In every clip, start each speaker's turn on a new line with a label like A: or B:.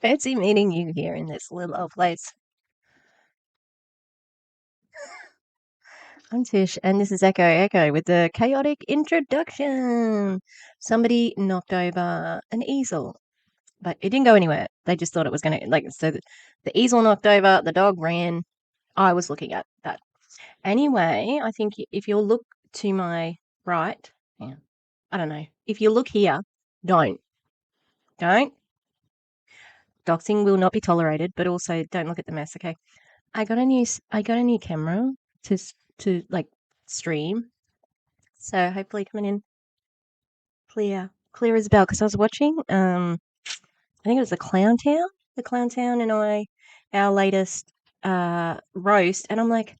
A: Fancy meeting you here in this little old place. I'm Tish, and this is Echo with the chaotic introduction. Somebody knocked over an easel, but it didn't go anywhere. They just thought it was going to, so the easel knocked over, the dog ran. I was looking at that. Anyway, I think if you'll look to my right, yeah, I don't know. If you look here, don't. Doxing will not be tolerated, but also don't look at the mess, okay? I got a new camera to like stream. So hopefully coming in clear as a bell, because I was watching I think it was the Clown Town and our latest roast, and I'm like,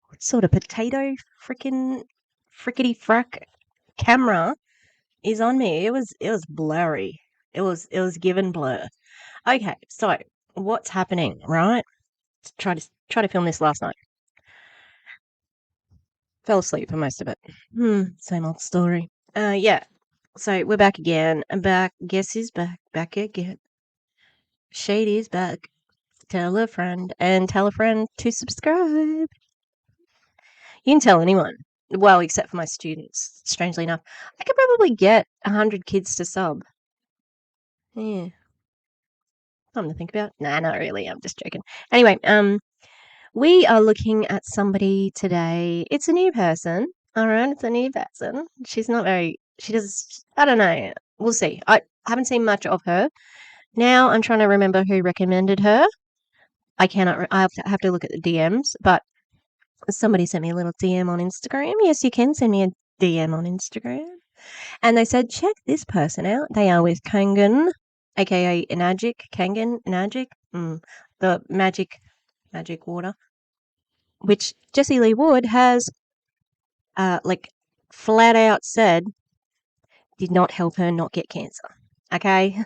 A: what sort of potato frickin' frickety frack camera is on me? It was blurry. It was given blur. Okay, so what's happening, right? Try to film this last night. Fell asleep for most of it. Same old story. Yeah. So we're back again. I'm back. Guess who's back? Back again. Shady's back. Tell a friend and tell a friend to subscribe. You can tell anyone. Well, except for my students, strangely enough. I could probably get 100 kids to sub. Yeah. Something to think about. Nah, not really. I'm just joking. Anyway, we are looking at somebody today. It's a new person. All right, it's a new person. She's not very. She does. I don't know. We'll see. I haven't seen much of her. Now I'm trying to remember who recommended her. I cannot. I have to look at the DMs. But somebody sent me a little DM on Instagram. Yes, you can send me a DM on Instagram. And they said, check this person out. They are with Kangen, aka Enagic. Kangen Enagic. The magic water, which Jessie Lee Wood has flat out said did not help her not get cancer. Okay?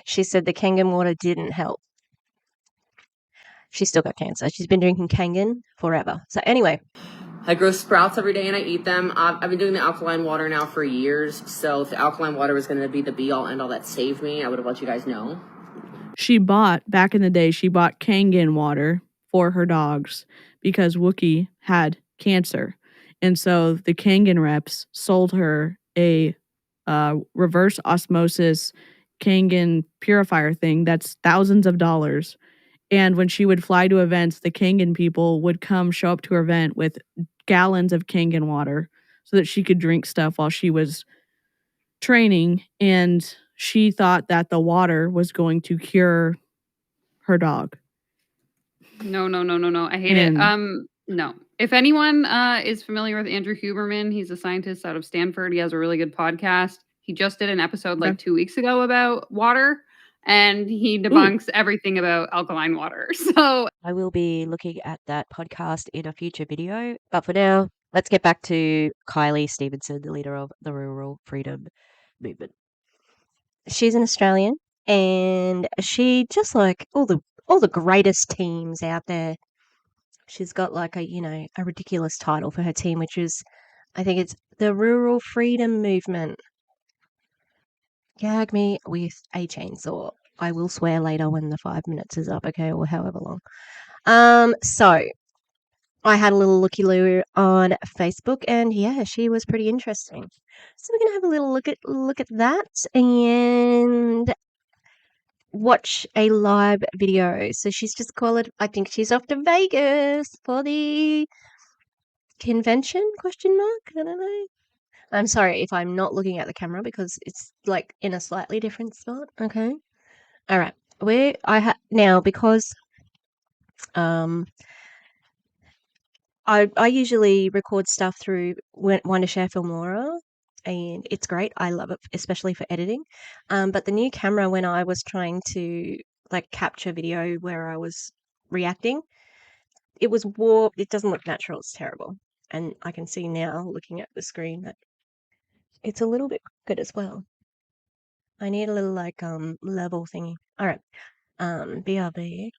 A: She said the Kangen water didn't help. She still got cancer. She's been drinking Kangen forever. So anyway.
B: I grow sprouts every day and I eat them. I've been doing the alkaline water now for years. So if the alkaline water was going to be the be-all, end-all that saved me, I would have let you guys know.
C: Back in the day, she bought Kangen water for her dogs because Wookie had cancer. And so the Kangen reps sold her a reverse osmosis Kangen purifier thing that's thousands of dollars. And when she would fly to events, the Kangen people would come show up to her event with gallons of Kangen water so that she could drink stuff while she was training. And she thought that the water was going to cure her dog.
D: No. I hate it. No. If anyone is familiar with Andrew Huberman, he's a scientist out of Stanford. He has a really good podcast. He just did an episode like 2 weeks ago about water, and he debunks everything about alkaline water. So
A: I will be looking at that podcast in a future video. But for now, let's get back to Kylie Stevenson, the leader of the Rural Freedom Movement. She's an Australian, and she, just like all the greatest teams out there, she's got like a ridiculous title for her team, which is, I think it's the Rural Freedom Movement. Gag me with a chainsaw. I will swear later when the 5 minutes is up, okay, or however long. So I had a little looky-loo on Facebook, and yeah, she was pretty interesting. So we're gonna have a little look at that and watch a live video. So she's just I think she's off to Vegas for the convention, question mark? I don't know. I'm sorry if I'm not looking at the camera because it's like in a slightly different spot. Okay. All right. Now, because I usually record stuff through Wondershare Filmora, and it's great. I love it, especially for editing. But the new camera, when I was trying to capture video where I was reacting, it was warped. It doesn't look natural. It's terrible. And I can see now, looking at the screen, that it's a little bit crooked as well. I need a little level thingy. All right. BRB.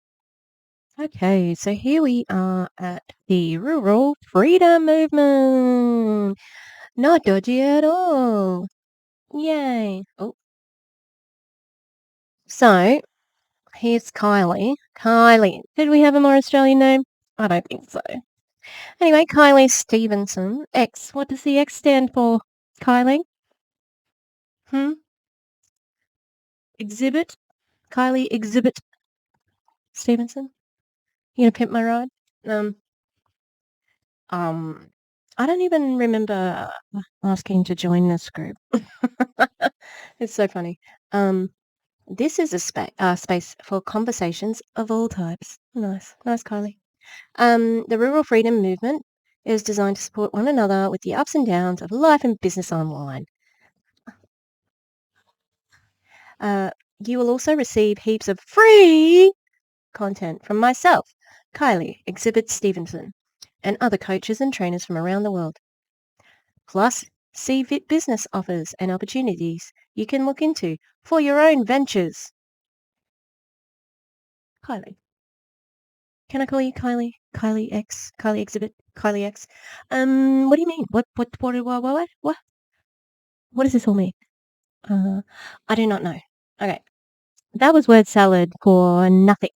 A: Okay, so here we are at the Rural Freedom Movement. Not dodgy at all. Yay. Oh. So here's Kylie. Kylie. Did we have a more Australian name? I don't think so. Anyway, Kylie Stevenson. X. What does the X stand for, Kylie? Exhibit? Kylie Exhibit Stevenson? You gonna pimp my ride? I don't even remember asking to join this group. It's so funny. This is a space for conversations of all types. Nice, Kylie. The Rural Freedom Movement is designed to support one another with the ups and downs of life and business online. You will also receive heaps of free content from myself, Kylie Exhibit Stevenson, and other coaches and trainers from around the world. Plus, see business offers and opportunities you can look into for your own ventures. Kylie. Can I call you Kylie? Kylie X? Kylie Exhibit? Kylie X? What do you mean? What does this all mean? I do not know. Okay. That was word salad for nothing.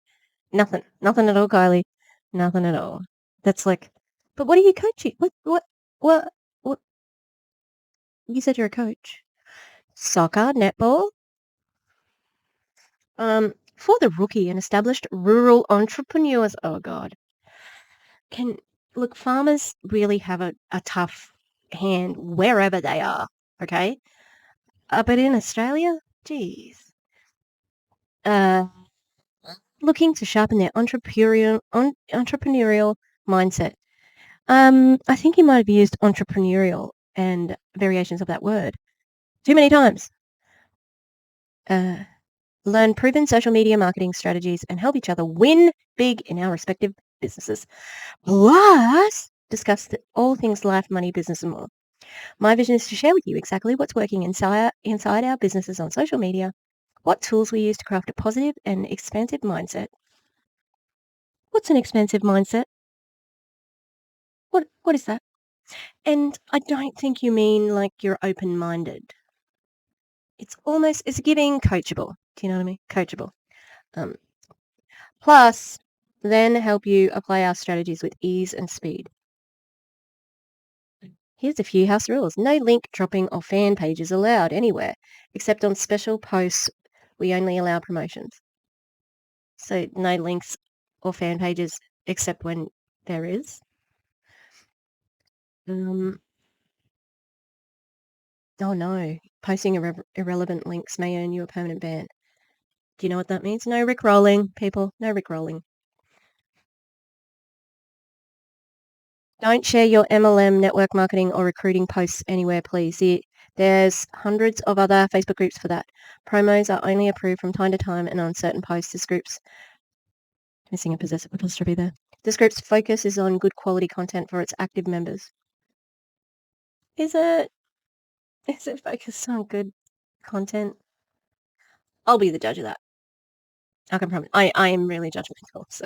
A: Nothing at all, Kylie. Nothing at all. That's like, but what are you coaching? What? You said you're a coach. Soccer, netball? For the rookie and established rural entrepreneurs, oh God. Look, farmers really have a tough hand wherever they are, okay? But in Australia, geez. Looking to sharpen their entrepreneurial mindset. I think you might have used entrepreneurial and variations of that word too many times. Learn proven social media marketing strategies and help each other win big in our respective businesses. Plus, discuss all things life, money, business, and more. My vision is to share with you exactly what's working inside our businesses on social media, what tools we use to craft a positive and expansive mindset. What's an expansive mindset? What is that? And I don't think you mean like you're open-minded. It's giving coachable. Do you know what I mean? Coachable. Plus, then help you apply our strategies with ease and speed. Here's a few house rules. No link dropping or fan pages allowed anywhere, except on special posts. We only allow promotions. So no links or fan pages except when there is. Oh no, posting irrelevant links may earn you a permanent ban. Do you know what that means? No rickrolling, people. No rickrolling. Don't share your MLM, network marketing, or recruiting posts anywhere, please. There's hundreds of other Facebook groups for that. Promos are only approved from time to time and on certain posts. This group's missing a possessive apostrophe there. This group's focus is on good quality content for its active members. Is it focused on good content? I'll be the judge of that. I can promise. I am really judgmental. So,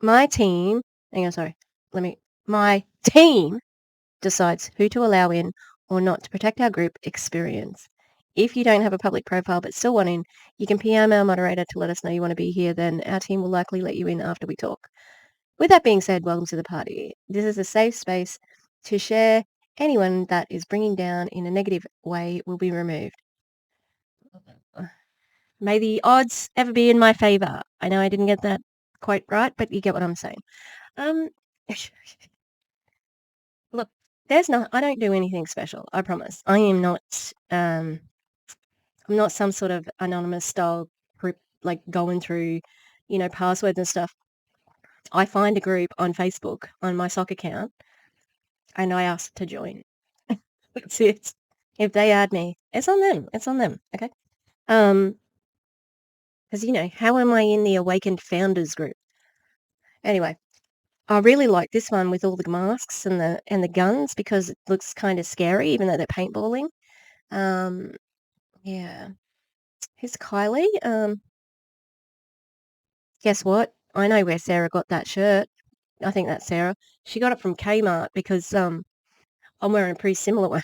A: my team. Hang on, sorry. My team decides who to allow in or not to protect our group experience. If you don't have a public profile but still want in, you can PM our moderator to let us know you want to be here. Then our team will likely let you in after we talk. With that being said, welcome to the party. This is a safe space to share. Anyone that is bringing down in a negative way will be removed. May the odds ever be in my favor. I know I didn't get that quite right, but you get what I'm saying. Look, I don't do anything special, I promise. I am not, I'm not some sort of anonymous style group, like going through, passwords and stuff. I find a group on Facebook on my sock account and I ask to join. That's it. If they add me, it's on them. Okay. Because, how am I in the Awakened Founders group? Anyway, I really like this one with all the masks and the guns because it looks kind of scary, even though they're paintballing. Yeah. Here's Kylie. Guess what? I know where Sarah got that shirt. I think that's Sarah. She got it from Kmart because I'm wearing a pretty similar one.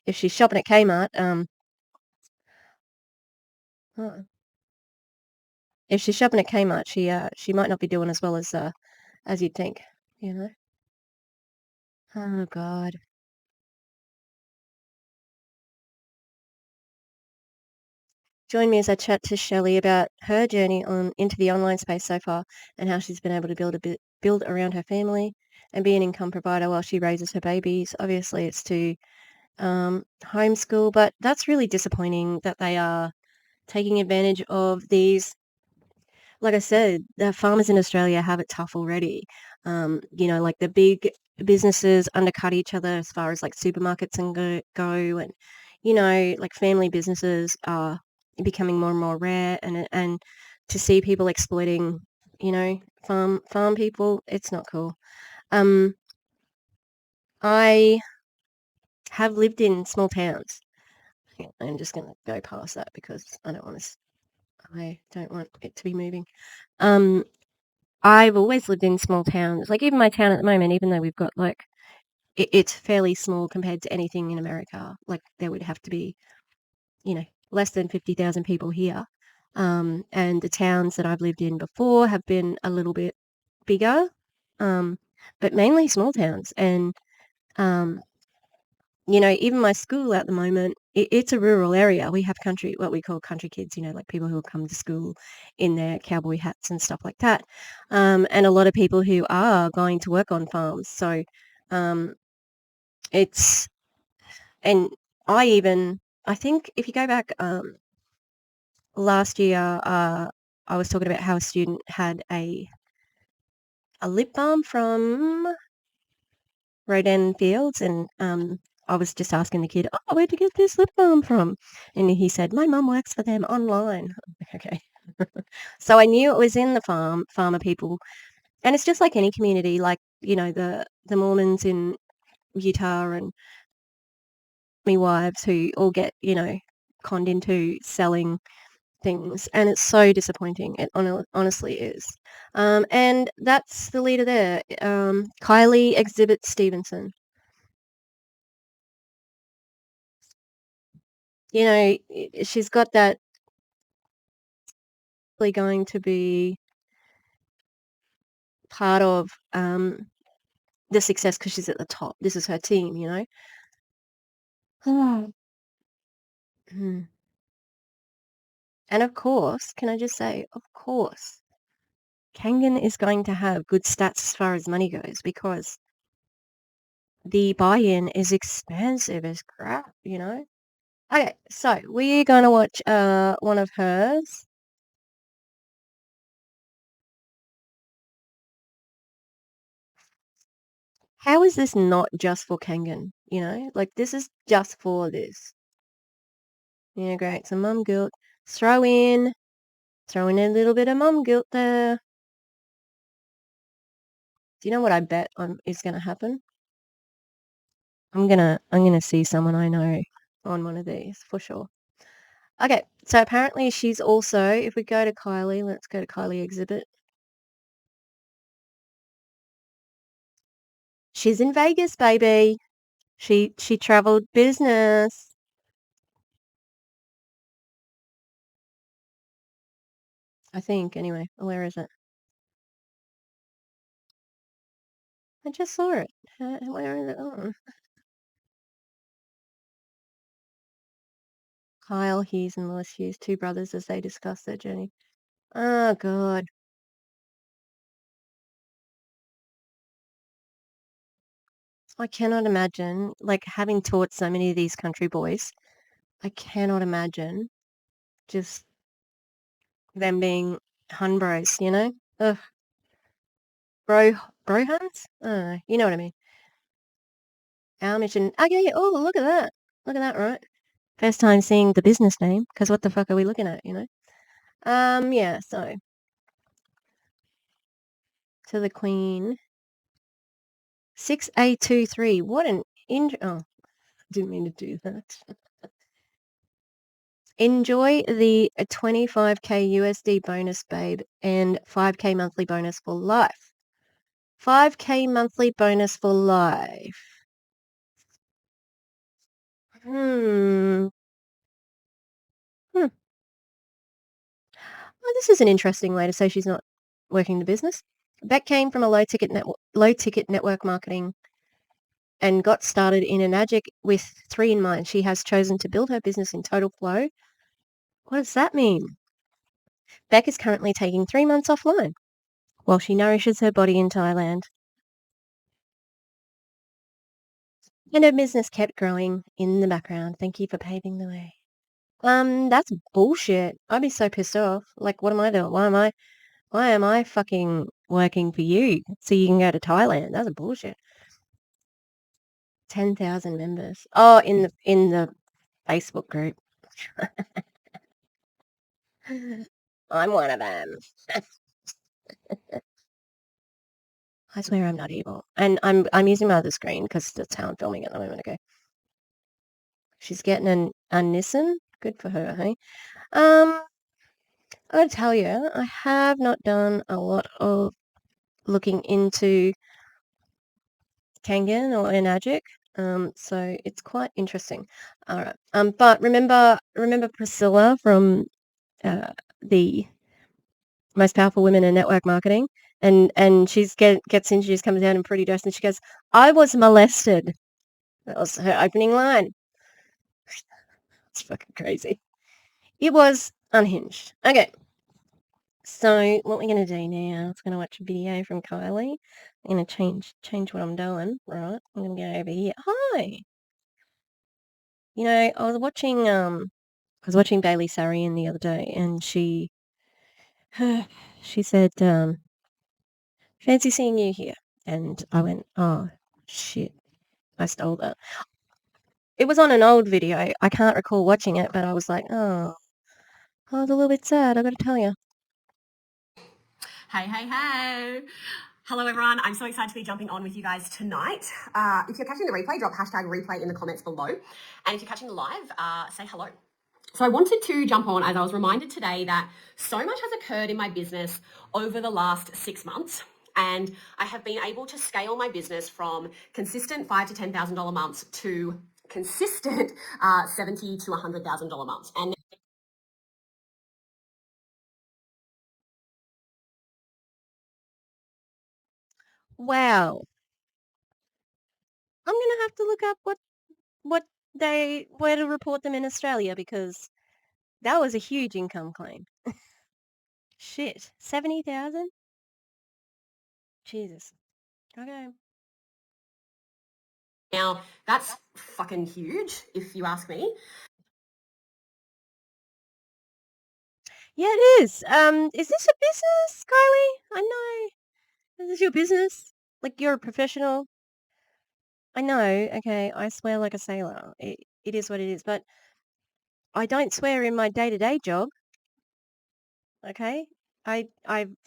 A: If she's shopping at Kmart, Huh. If she's shopping at Kmart, she might not be doing as well as you'd think, you know? Oh, God. Join me as I chat to Shelley about her journey into the online space so far and how she's been able to build around her family and be an income provider while she raises her babies. Obviously, it's to homeschool, but that's really disappointing that they are taking advantage of these. Like I said, the farmers in Australia have it tough already. Like the big businesses undercut each other as far as like supermarkets and go and, like family businesses are becoming more and more rare and to see people exploiting, farm people, it's not cool. I have lived in small towns. I'm just going to go past that because I don't want it to be moving. I've always lived in small towns, like even my town at the moment, even though we've got like, it's fairly small compared to anything in America. Like there would have to be, less than 50,000 people here. And the towns that I've lived in before have been a little bit bigger, but mainly small towns. And, even my school at the moment, it's a rural area. We have what we call country kids, like people who come to school in their cowboy hats and stuff like that. And a lot of people who are going to work on farms. So it's, and I think if you go back last year, I was talking about how a student had a lip balm from Rodan Fields, and I was just asking the kid, "Oh, where'd you get this lip balm from?" And he said, "My mum works for them online." Okay. So I knew it was in the farmer people, and it's just like any community, like the Mormons in Utah and me wives who all get conned into selling things, and it's so disappointing. It honestly is. And that's the leader there, Kylie Exhibit Stevenson. She's got that going to be part of the success because she's at the top. This is her team, Hmm. And of course, can I just say, of course, Kangan is going to have good stats as far as money goes because the buy-in is expensive as crap, Okay, so we're going to watch one of hers. How is this not just for Kangan? Like this is just for this. Yeah, great. Some mum guilt. Throw in a little bit of mum guilt there. Do you know what I bet is going to happen? I'm gonna see someone I know on one of these for sure. Okay, so apparently she's also, if we go to Kylie, let's go to Kylie Exhibit. She's in Vegas, baby. She traveled business. I think, anyway. Where is it? I just saw it. Where is it? Oh. Kyle Hughes and Lewis Hughes, two brothers, as they discuss their journey. Oh, God. I cannot imagine, like, having taught so many of these country boys, I cannot imagine just them being hun bros, Ugh. Bro huns? I don't know. You know what I mean. Our mission. Okay, yeah. Oh, look at that. Look at that, right? First time seeing the business name, because what the fuck are we looking at, Yeah, so. To the Queen. 6A23. What an oh, didn't mean to do that. Enjoy the 25k USD bonus, babe, and 5k monthly bonus for life. 5k monthly bonus for life. Hmm. Oh, this is an interesting way to say she's not working the business. Beck came from a low-ticket network marketing and got started in Enagic with 3 in mind. She has chosen to build her business in total flow. What does that mean? Beck is currently taking 3 months offline while she nourishes her body in Thailand. And her business kept growing in the background. Thank you for paving the way. That's bullshit. I'd be so pissed off. Like, what am I doing? Why am I fucking working for you so you can go to Thailand? That's bullshit. 10,000 members. Oh, in the Facebook group. I'm one of them. I swear I'm not evil. And I'm using my other screen because that's how I'm filming at the moment. Okay. She's getting a Nissan. Good for her, hey? I gotta tell you, I have not done a lot of looking into Kangen or Enagic. So it's quite interesting. All right. But remember Priscilla from the Most Powerful Women in Network Marketing, and she's gets introduced, comes down in pretty dress, and she goes, "I was molested." That was her opening line. It's fucking crazy. It was unhinged. Okay. So what we're gonna do now is gonna watch a video from Kylie. I'm gonna change what I'm doing. Right. I'm gonna go over here. Hi. You know, I was watching Bailey Sarian the other day, and she said, "Fancy seeing you here." And I went, "Oh shit, I stole that." It was on an old video. I can't recall watching it, but I was like, "Oh, I was a little bit sad. I got to tell you."
E: Hey. Hello, everyone. I'm so excited to be jumping on with you guys tonight. If you're catching the replay, drop hashtag replay in the comments below. And if you're catching the live, say hello. So I wanted to jump on as I was reminded today that so much has occurred in my business over the last 6 months. And I have been able to scale my business from consistent $5,000 to $10,000 months to consistent $70,000 to $100,000 months. And
A: Wow. I'm gonna have to look up where to report them in Australia, because that was a huge income claim. Shit, 70,000? Jesus. Okay.
E: now that's fucking huge, if you ask me.
A: Yeah, it is. Is this a business, Kylie? I know. Is this your business? Like, you're a professional? I know. Okay, I swear like a sailor. It is what it is, but I don't swear in my day-to-day job. Okay? I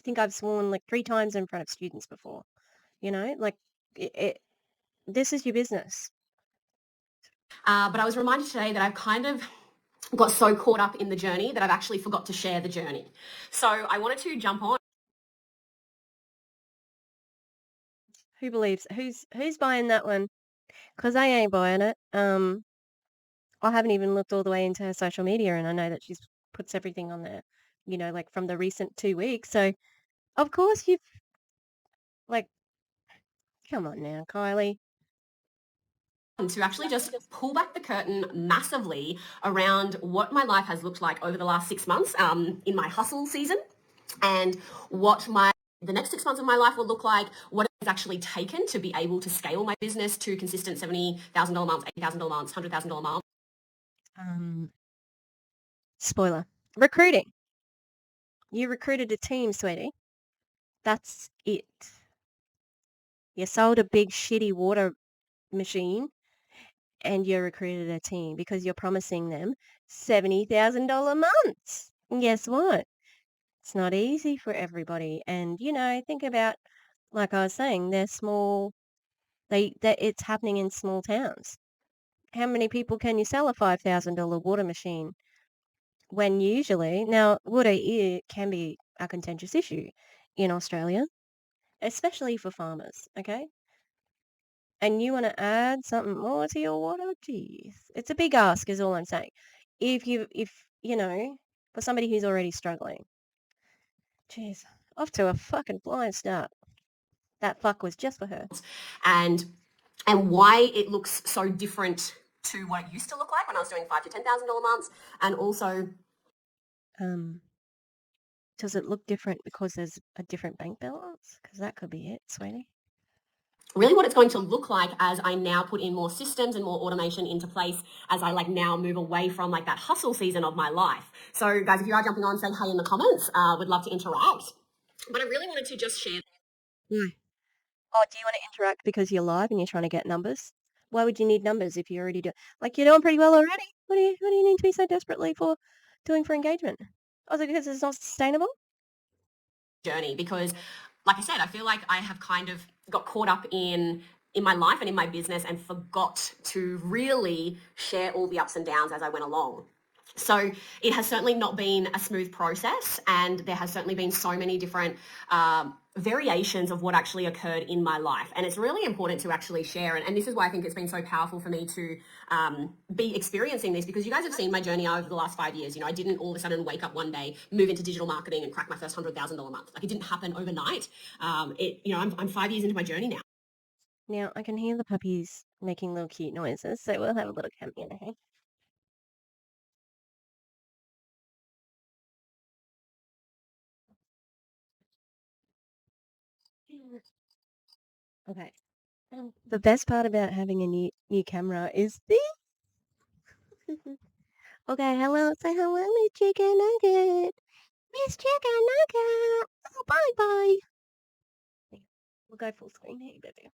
A: think I've sworn like 3 times in front of students before. You know, like this is your business.
E: But I was reminded today that I've kind of got so caught up in the journey that I've actually forgot to share the journey. So I wanted to jump on.
A: Who believes? Who's buying that one? Because I ain't buying it. I haven't even looked all the way into her social media, and I know that she's puts everything on there, you know, like from the recent 2 weeks. So of course you've like, come on now, Kylie.
E: To actually just pull back the curtain massively around what my life has looked like over the last 6 months in my hustle season, and what the next 6 months of my life will look like, what it's actually taken to be able to scale my business to consistent $70,000 months, $80,000 months, $100,000 months.
A: Spoiler. Recruiting. You recruited a team, sweetie. That's it. You sold a big shitty water machine, and you recruited a team because you're promising them $70,000 months. And guess what? It's not easy for everybody. And, you know, think about, like I was saying, they're small. It's happening in small towns. How many people can you sell a $5,000 water machine? When usually, now water can be a contentious issue in Australia, especially for farmers, okay? And you want to add something more to your water? Geez, it's a big ask is all I'm saying. If you know, for somebody who's already struggling. Jeez. Off to a fucking flying start. That fuck was just for her.
E: And why it looks so different to what it used to look like when I was doing $5,000 to $10,000 months, and also
A: does it look different because there's a different bank balance? Because that could be it, sweetie.
E: Really what it's going to look like as I now put in more systems and more automation into place as I now move away from that hustle season of my life. So guys, if you are jumping on, say hey in the comments. Would love to interact. But I really wanted to just share.
A: Why? Oh, do you want to interact because you're live and you're trying to get numbers? Why would you need numbers if you already do? You're doing pretty well already. What do you need to be so desperately doing for engagement? Oh, is it because it's not sustainable?
E: Journey, because like I said, I feel like I have kind of got caught up in my life and in my business and forgot to really share all the ups and downs as I went along. So it has certainly not been a smooth process, and there has certainly been so many different variations of what actually occurred in my life. And it's really important to actually share. And this is why I think it's been so powerful for me to be experiencing this, because you guys have seen my journey over the last 5 years. I didn't all of a sudden wake up one day, move into digital marketing and crack my first $100,000 month. It didn't happen overnight. I'm 5 years into my journey now.
A: Now I can hear the puppies making little cute noises, so we'll have a little cameo, okay? Okay. The best part about having a new camera is this. Okay, hello, say hello, Miss Chicken Nugget. Miss Chicken Nugget. Oh, bye. We'll go full screen here, baby.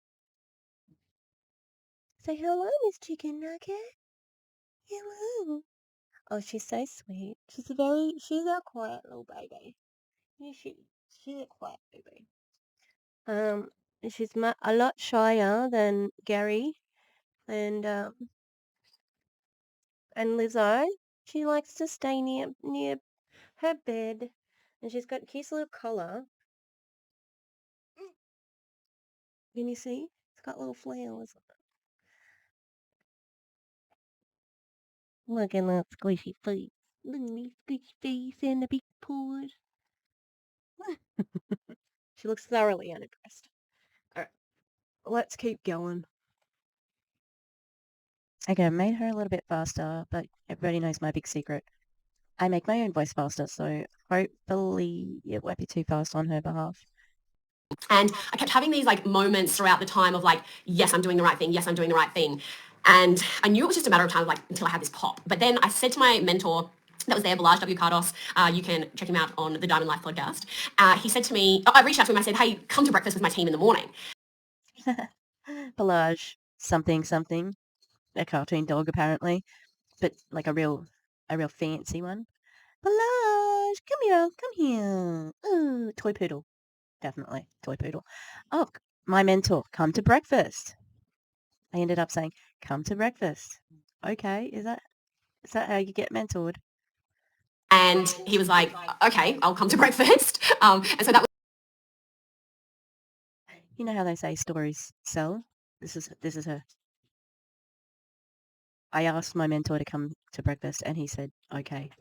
A: Say hello, Miss Chicken Nugget. Hello. Oh, she's so sweet. She's a quiet little baby. Yeah, she's a quiet baby. She's a lot shyer than Gary and Lizzo. She likes to stay near her bed, and she's got a cute little collar. Can you see? It's got little flowers. Look at that squishy face. Look at me squishy face and the big paws. She looks thoroughly unimpressed. Alright, let's keep going. Okay, I made her a little bit faster, but everybody knows my big secret. I make my own voice faster, so hopefully it won't be too fast on her behalf.
E: And I kept having these moments throughout the time of yes, I'm doing the right thing. Yes, I'm doing the right thing. And I knew it was just a matter of time until I had this pop. But then I said to my mentor that was there, Balaj W. Cardos, you can check him out on the Diamond Life podcast. He said to me, I reached out to him, I said, hey, come to breakfast with my team in the morning.
A: Balaj, something, a cartoon dog apparently, but a real fancy one. Balaj, come here. Ooh, toy poodle. Definitely, toy poodle. Oh, my mentor, come to breakfast. I ended up saying, come to breakfast. Okay, is that how you get mentored?
E: And he was like, okay, I'll come to breakfast. And so that was...
A: You know how they say stories sell? This is her. I asked my mentor to come to breakfast, and he said, okay.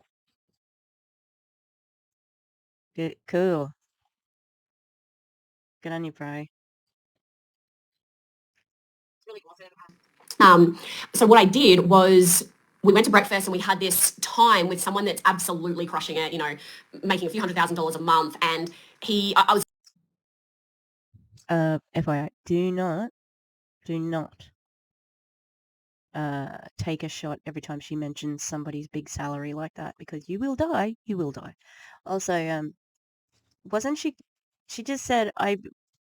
A: Good, cool. Good on you, bro.
E: So what I did was we went to breakfast and we had this time with someone that's absolutely crushing it, making a few $100,000 a month. And I was...
A: FYI, do not take a shot every time she mentions somebody's big salary like that, because you will die. Also, wasn't she just said I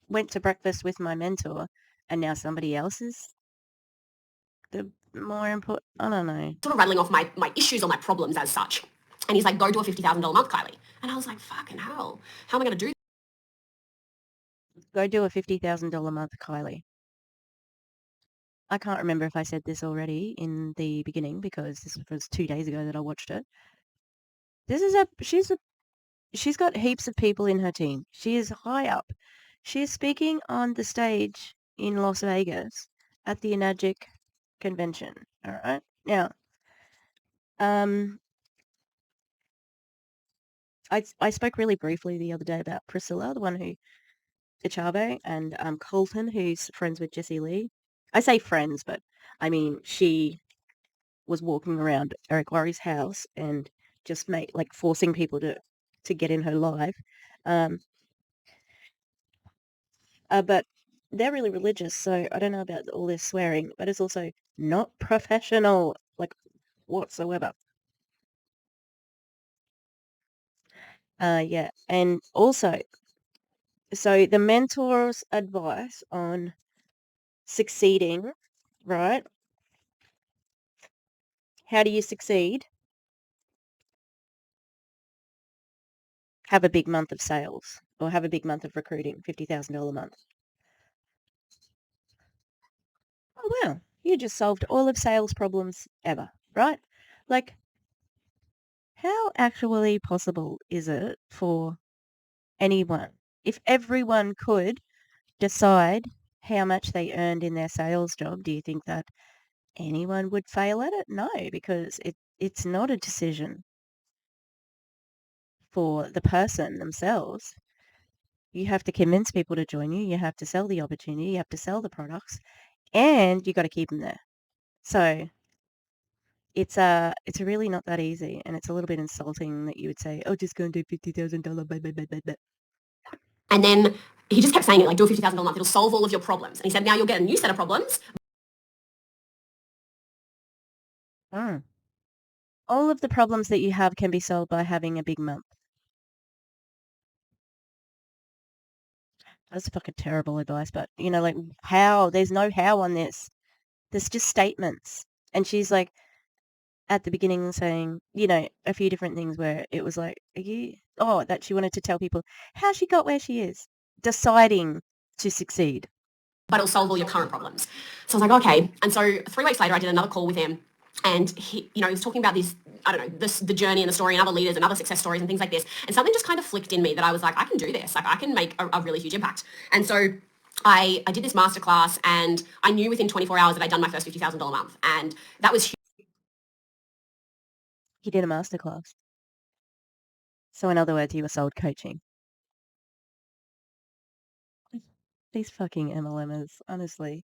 A: went to breakfast with my mentor, and now somebody else is the more important. I don't know.
E: Sort of rattling off my issues or my problems as such. And he's like, go do a $50,000 month, Kylie. And I was like, fucking hell, how am I going to do this?
A: Go do a $50,000 month, Kylie. I can't remember if I said this already in the beginning, because this was 2 days ago that I watched it. She's got heaps of people in her team. She is high up. She is speaking on the stage in Las Vegas at the Enagic convention. All right. Now, I spoke really briefly the other day about Priscilla, the one who Echave, and Colton, who's friends with Jessie Lee. I say friends, but I mean she was walking around Eric Worre's house and just forcing people to get in her live. But they're really religious, so I don't know about all this swearing, but it's also not professional, whatsoever. Yeah, and also, so the mentor's advice on succeeding, right? How do you succeed? Have a big month of sales or have a big month of recruiting, $50,000 a month. Oh, wow. You just solved all of sales problems ever, right? Like, how actually possible is it for anyone, if everyone could decide how much they earned in their sales job, do you think that anyone would fail at it? No, because it's not a decision for the person themselves. You have to convince people to join you. You have to sell the opportunity. You have to sell the products, and you got to keep them there. So it's really not that easy, and it's a little bit insulting that you would say, "Oh, just go and do $50,000." Blah, blah, blah, blah, blah.
E: And then he just kept saying it, like, do a $50,000 a month. It'll solve all of your problems. And he said, now you'll get a new set of problems.
A: All of the problems that you have can be solved by having a big month. That's fucking terrible advice, but how? There's no how on this. There's just statements. And she's like at the beginning saying, a few different things where it was like, that she wanted to tell people how she got where she is, deciding to succeed.
E: But it'll solve all your current problems. So I was like, okay. And so 3 weeks later, I did another call with him. And he was talking about this, I don't know, the journey and the story and other leaders and other success stories and things like this. And something just kind of flicked in me that I was like, I can do this. Like, I can make a really huge impact. And so I did this masterclass, and I knew within 24 hours that I'd done my first $50,000 a month. And that was huge.
A: He did a masterclass. So in other words, he was sold coaching. These fucking MLMers, honestly,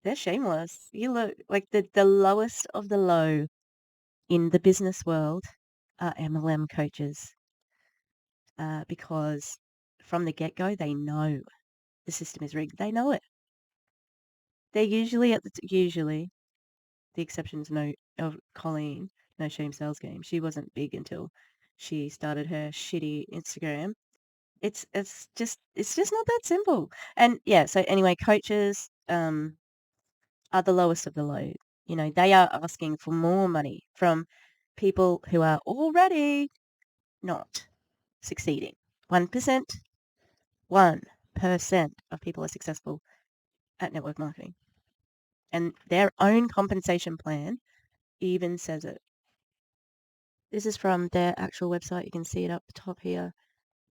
A: they're shameless. You look like the lowest of the low in the business world are MLM coaches. Because from the get-go, they know the system is rigged. They know it. They're usually the exception is of Colleen, No Shame Sales Game. She wasn't big until she started her shitty Instagram. It's just not that simple. And yeah, so anyway, coaches are the lowest of the low. They are asking for more money from people who are already not succeeding. 1% of people are successful at network marketing. And their own compensation plan even says it. This is from their actual website. You can see it up the top here.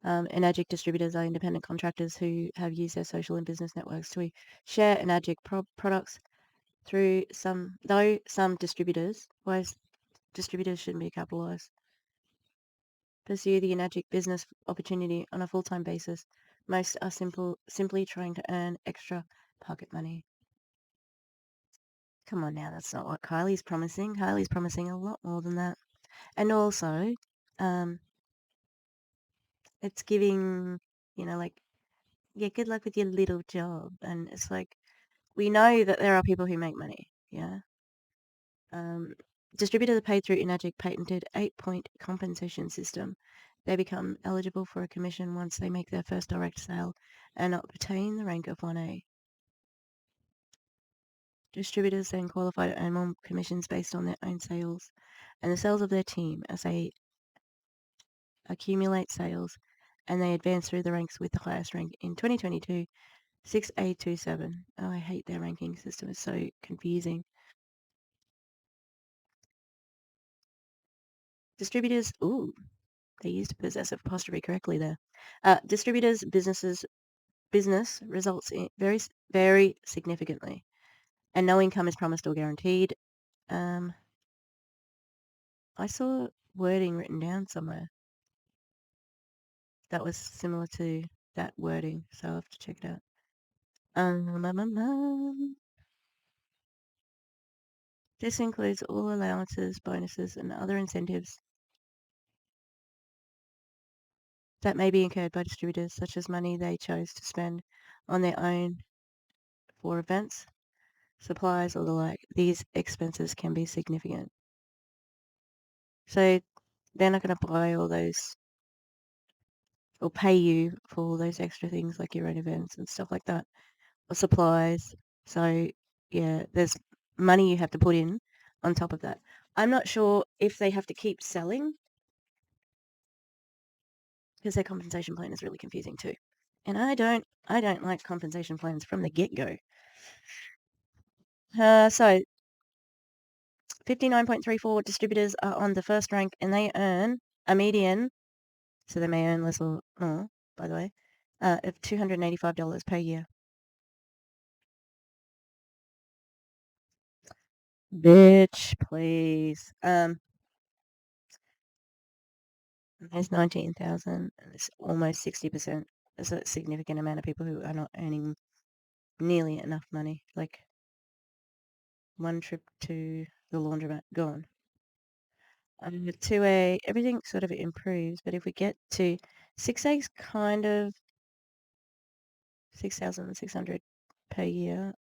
A: Enagic distributors are independent contractors who have used their social and business networks to share Enagic products through some distributors. Distributors shouldn't be capitalized. Pursue the Enagic business opportunity on a full-time basis. Most are simply trying to earn extra pocket money. Come on now, that's not what Kylie's promising. Kylie's promising a lot more than that. And also, it's giving, good luck with your little job. And it's like, we know that there are people who make money, yeah? Distributors are paid through Enagic patented 8-point compensation system. They become eligible for a commission once they make their first direct sale and obtain the rank of 1A. Distributors then qualify to earn more commissions based on their own sales and the sales of their team as they accumulate sales, and they advance through the ranks with the highest rank in 2022, 6A27. Oh, I hate their ranking system. It's so confusing. Distributors, they used possessive apostrophe correctly there. Distributors' business results in very, very significantly, and no income is promised or guaranteed. I saw wording written down somewhere. that was similar to that wording, so I'll have to check it out. This includes all allowances, bonuses, and other incentives that may be incurred by distributors, such as money they chose to spend on their own for events, supplies, or the like. These expenses can be significant. So they're not going to buy all those or pay you for all those extra things like your own events and stuff like that, or supplies. So yeah, there's money you have to put in on top of that. I'm not sure if they have to keep selling, because their compensation plan is really confusing too. And I don't like compensation plans from the get-go. So 59.34 distributors are on the first rank, and they earn a median, so they may earn less or more, by the way, of $285 per year. Bitch, please. There's 19,000, and it's almost 60%. There's a significant amount of people who are not earning nearly enough money. Like, one trip to the laundromat, gone. 2A, everything sort of improves, but if we get to 6A is kind of 6,600 per year.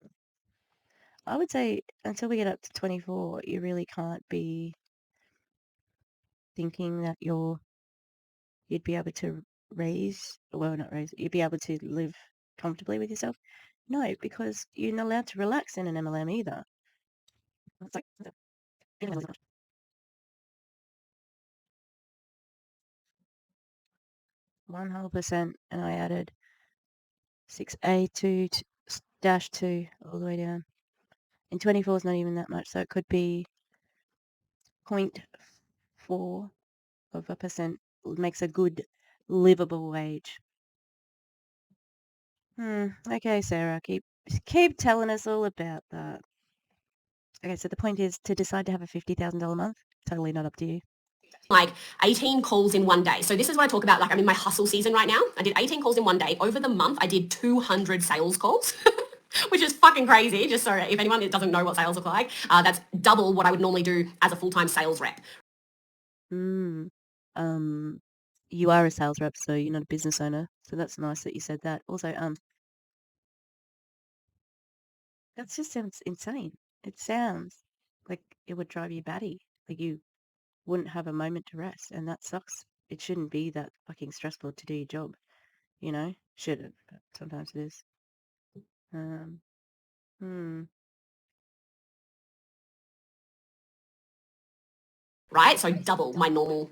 A: I would say until we get up to 24, you really can't be thinking that you'd be able to you'd be able to live comfortably with yourself. No, because you're not allowed to relax in an MLM either. It's like 100%, and I added 6A2 -2 all the way down. And 24 is not even that much, so it could be 0.4% makes a good livable wage. Okay, Sarah, keep telling us all about that. Okay, so the point is to decide to have a $50,000 month, totally not up to you.
E: Like 18 calls in one day. So this is what I talk about. Like, I'm in my hustle season right now. I did 18 calls in one day. Over the month, I did 200 sales calls, which is fucking crazy. Just so if anyone doesn't know what sales look like, that's double what I would normally do as a full-time sales rep.
A: You are a sales rep, so you're not a business owner. So that's nice that you said that. Also, that just sounds insane. It sounds like it would drive you batty. Like you wouldn't have a moment to rest, and that sucks. It shouldn't be that fucking stressful to do your job, you know? Shouldn't, but sometimes it is.
E: Right? So double my normal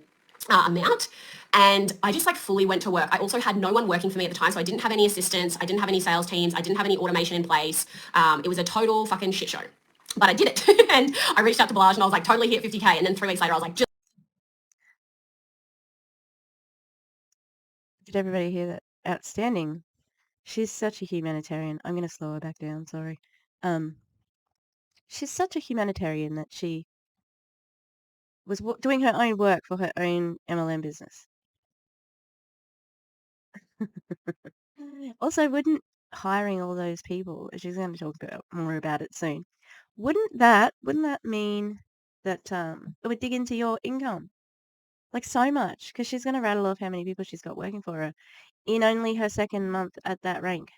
E: amount. And I just like fully went to work. I also had no one working for me at the time. So I didn't have any assistants. I didn't have any sales teams. I didn't have any automation in place. It was a total fucking shit show. But I did it. And I reached out to Blage and I was like, totally hit 50K. And then 3 weeks later, I was like,
A: Did everybody hear that? Outstanding. She's such a humanitarian. I'm going to slow her back down, sorry. She's such a humanitarian that she was doing her own work for her own MLM business. Also, wouldn't hiring all those people, she's going to talk more about it soon, wouldn't that mean that it would dig into your income? Like so much, because she's going to rattle off how many people she's got working for her in only her second month at that rank.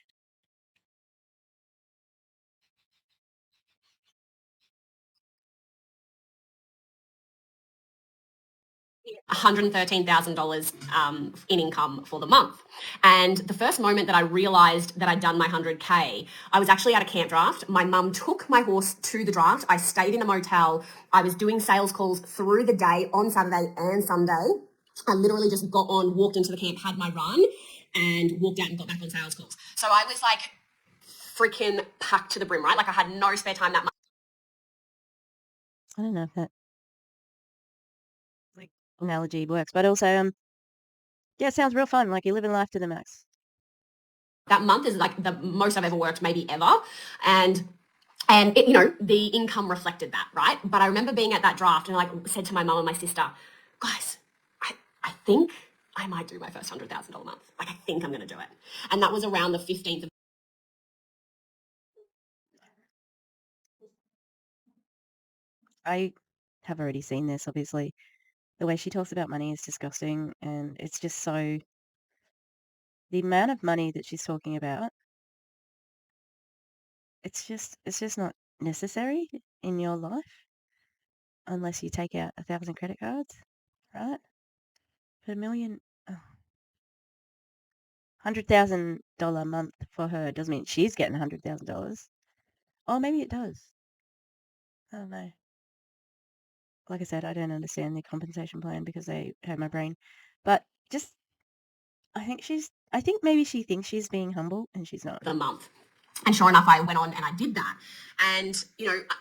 E: $113,000 in income for the month. And the first moment that I realized that I'd done my 100K, I was actually at a camp draft. My mum took my horse to the draft. I stayed in a motel. I was doing sales calls through the day on Saturday and Sunday. I literally just got on, walked into the camp, had my run, and walked out and got back on sales calls. So I was like freaking packed to the brim, right? Like I had no spare time that month.
A: I don't know if that like analogy works, but also yeah, it sounds real fun. Like you're living life to the max.
E: That month is like the most I've ever worked, maybe ever. And it, you know, the income reflected that, right? But I remember being at that draft and I like said to my mum and my sister, guys, I think I might do my first $100,000 month. Like, I think I'm going to do it. And that was around the 15th of.
A: I have already seen this, obviously. The way she talks about money is disgusting, and it's just so... The amount of money that she's talking about, it's just not necessary in your life unless you take out 1,000 credit cards, right? But $100,000 month for her doesn't mean she's getting $100,000. Oh, maybe it does. I don't know. Like I said, I don't understand the compensation plan because they hurt my brain. But just, I think maybe she thinks she's being humble and she's not.
E: The month. And sure enough, I went on and I did that. And,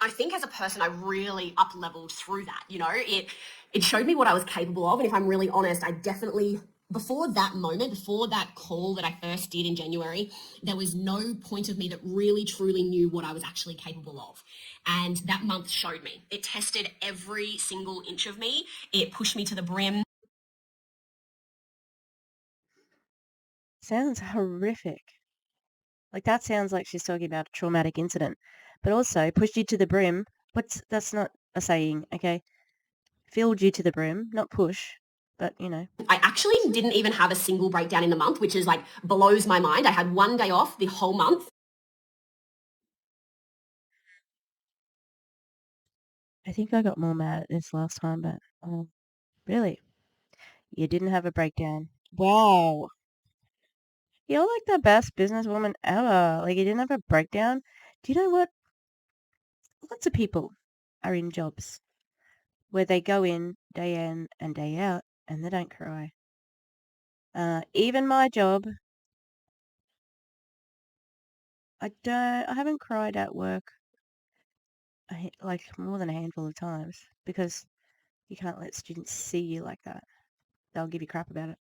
E: I think as a person, I really up-leveled through that. It showed me what I was capable of. And if I'm really honest, I definitely, before that moment, before that call that I first did in January, there was no point of me that really, truly knew what I was actually capable of. And that month showed me. It tested every single inch of me. It pushed me to the brim.
A: Sounds horrific. Like, that sounds like she's talking about a traumatic incident. But also, pushed you to the brim. That's not a saying, okay? Filled you to the brim, not push, but,
E: I actually didn't even have a single breakdown in the month, which is like blows my mind. I had one day off the whole month.
A: I think I got more mad at this last time, but really? You didn't have a breakdown. Wow. You're like the best businesswoman ever. Like, you didn't have a breakdown. Do you know what? Lots of people are in jobs where they go in and day out and they don't cry. Even my job, I haven't cried at work like more than a handful of times because you can't let students see you like that. They'll give you crap about it.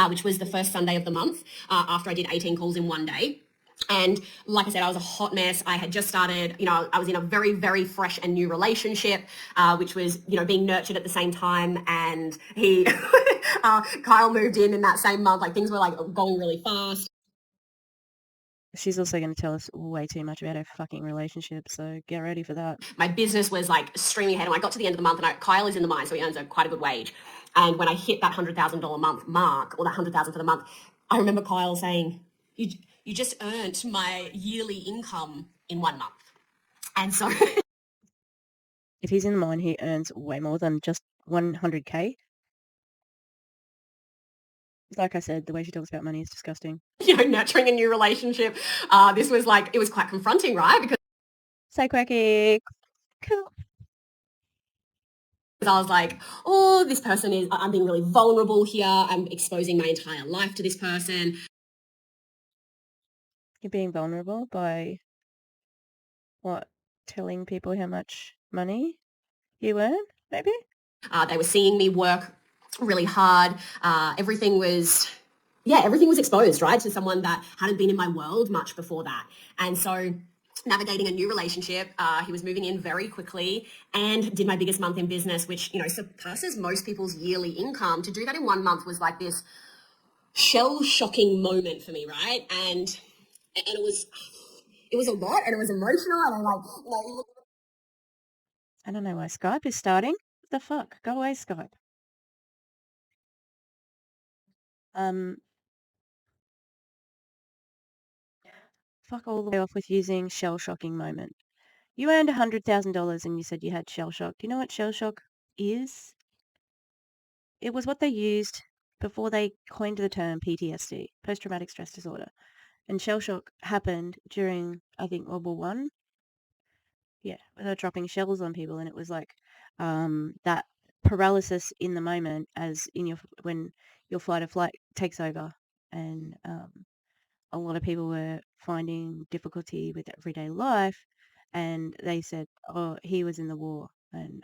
E: Which was the first Sunday of the month after I did 18 calls in one day. And like I said, I was a hot mess. I had just started, I was in a very, very fresh and new relationship, which was, being nurtured at the same time. And Kyle moved in that same month. Like, things were like going really fast.
A: She's also going to tell us way too much about her fucking relationship, so get ready for that.
E: My business was like streaming ahead, and I got to the end of the month, and Kyle is in the mine, so he earns quite a good wage. And when I hit that $100,000 month mark, or that $100,000 for the month, I remember Kyle saying, "You just earned my yearly income in 1 month." And so,
A: if he's in the mine, he earns way more than just 100K. Like I said, the way she talks about money is disgusting.
E: Nurturing a new relationship, this was like, it was quite confronting, right? Because
A: so quacky. Cool.
E: I was like, oh, this person I'm being really vulnerable here. I'm exposing my entire life to this person.
A: You're being vulnerable by what? Telling people how much money you earn, maybe?
E: They were seeing me work really hard. Everything was exposed, right, to someone that hadn't been in my world much before that. And so navigating a new relationship, he was moving in very quickly and did my biggest month in business, which, surpasses most people's yearly income. To do that in 1 month was like this shell-shocking moment for me, right? And it was a lot, and it was emotional, and I'm like,
A: I don't know why Skype is starting. What the fuck? Go away, Skype. Fuck all the way off with using shell-shocking moment. You earned $100,000 and you said you had shell shock. Do you know what shell shock is? It was what they used before they coined the term PTSD, post-traumatic stress disorder. And shell shock happened during, I think, World War One. Yeah, they were dropping shells on people, and it was like that paralysis in the moment, as in when your fight or flight takes over, and a lot of people were finding difficulty with everyday life, and they said, "Oh, he was in the war," and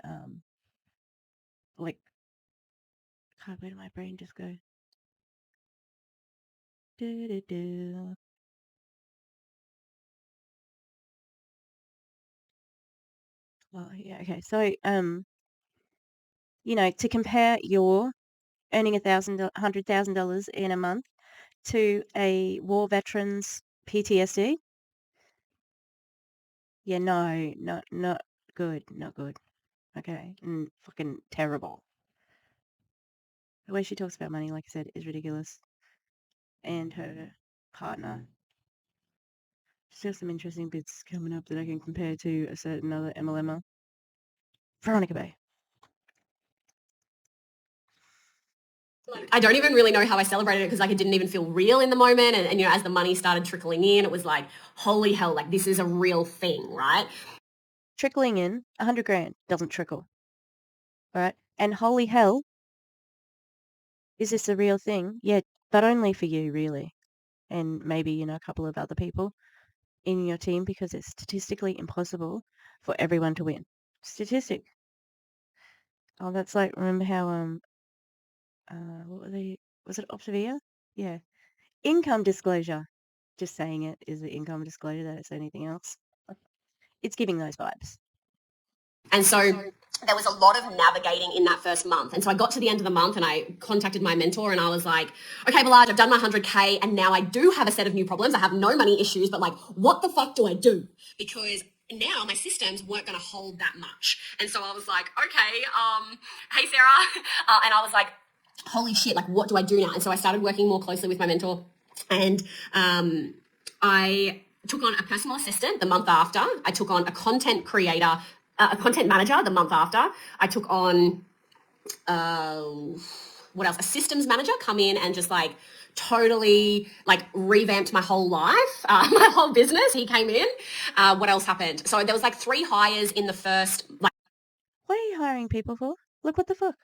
A: like, God, where did my brain just go? Do. Well, yeah, okay. So, to compare your earning $100,000 in a month to a war veteran's PTSD? Yeah, no, not good, not good. Okay, fucking terrible. The way she talks about money, like I said, is ridiculous. And her partner. Still some interesting bits coming up that I can compare to a certain other MLMer. Veronica Bay.
E: I don't even really know how I celebrated it because like it didn't even feel real in the moment. And as the money started trickling in, it was like, holy hell, like this is a real thing, right?
A: Trickling in, 100 grand doesn't trickle. All right. And holy hell, is this a real thing? Yeah, but only for you, really. And maybe, a couple of other people in your team because it's statistically impossible for everyone to win. Statistic. Oh, that's like, remember how, what were they, was it Optavia? Yeah. Income disclosure. Just saying it is the income disclosure, that it's anything else. It's giving those vibes.
E: And so there was a lot of navigating in that first month. And so I got to the end of the month and I contacted my mentor and I was like, okay, Ballard, I've done my 100K and now I do have a set of new problems. I have no money issues, but like, what the fuck do I do? Because now my systems weren't going to hold that much. And so I was like, okay, hey, Sarah. And I was like, holy shit, like, what do I do now? And so I started working more closely with my mentor and I took on a personal assistant the month after. I took on a content creator, a content manager the month after. I took on, what else? A systems manager come in and just like totally like revamped my whole life, my whole business. He came in. What else happened? So there was like 3 hires in the first. Like,
A: what are you hiring people for? Look, what the fuck?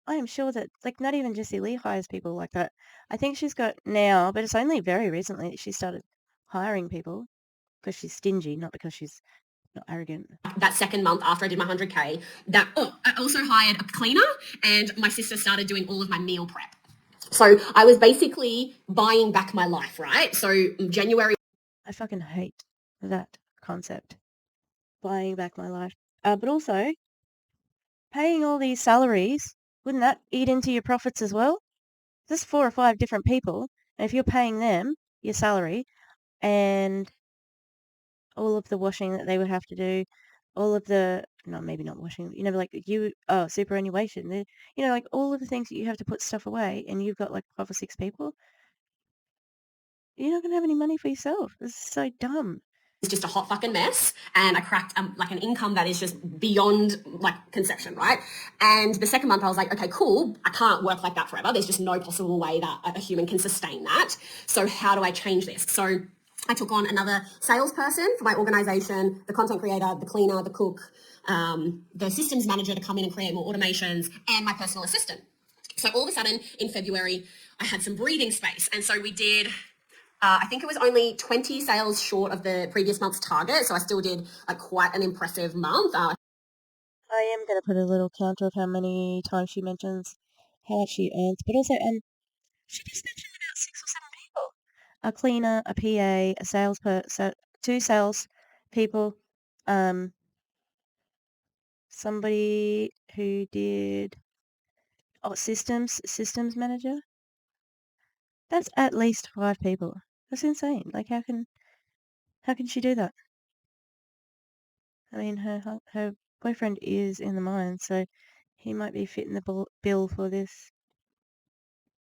A: I am sure that, like, not even Jessie Lee hires people like that. I think she's got now, but it's only very recently that she started hiring people because she's stingy, not because she's not arrogant.
E: That second month after I did my 100K, I also hired a cleaner and my sister started doing all of my meal prep. So I was basically buying back my life, right? So January.
A: I fucking hate that concept. Buying back my life. But also, paying all these salaries, wouldn't that eat into your profits as well? There's 4 or 5 different people, and if you're paying them your salary and all of the washing that they would have to do, all of the, no, maybe not washing, like superannuation, like all of the things that you have to put stuff away, and you've got like 5 or 6 people, you're not going to have any money for yourself. This is so dumb.
E: It's just a hot fucking mess, and I cracked like an income that is just beyond like conception, right? And the second month I was like, okay, cool, I can't work like that forever. There's just no possible way that a human can sustain that. So how do I change this? So I took on another salesperson for my organization, the content creator, the cleaner, the cook, the systems manager to come in and create more automations, and my personal assistant. So all of a sudden in February, I had some breathing space. And so we did, I think it was only 20 sales short of the previous month's target. So I still did quite an impressive month.
A: I am going to put a little counter of how many times she mentions how much she earns, but also, she just mentioned about 6 or 7 people. A cleaner, a PA, a salesperson, 2 sales people, somebody who did systems manager. That's at least 5 people. That's insane. Like, how can she do that? I mean, her boyfriend is in the mines, so he might be fitting the bill for this.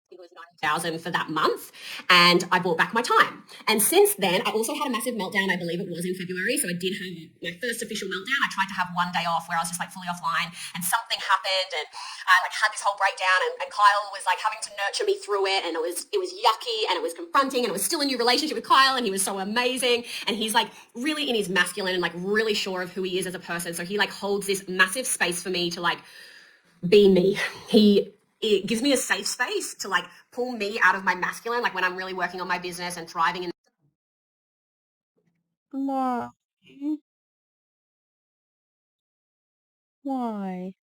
E: It was 90,000 for that month, and I bought back my time. And since then, I also had a massive meltdown. I believe it was in February, so I did have my first official meltdown. I tried to have one day off where I was just like fully offline, and something happened, and I had this whole breakdown. And Kyle was like having to nurture me through it, and it was yucky, and it was confronting, and it was still a new relationship with Kyle, and he was so amazing, and he's like really in his masculine and like really sure of who he is as a person. So he like holds this massive space for me to like be me. It gives me a safe space to like pull me out of my masculine, like when I'm really working on my business and thriving in.
A: Why? Why?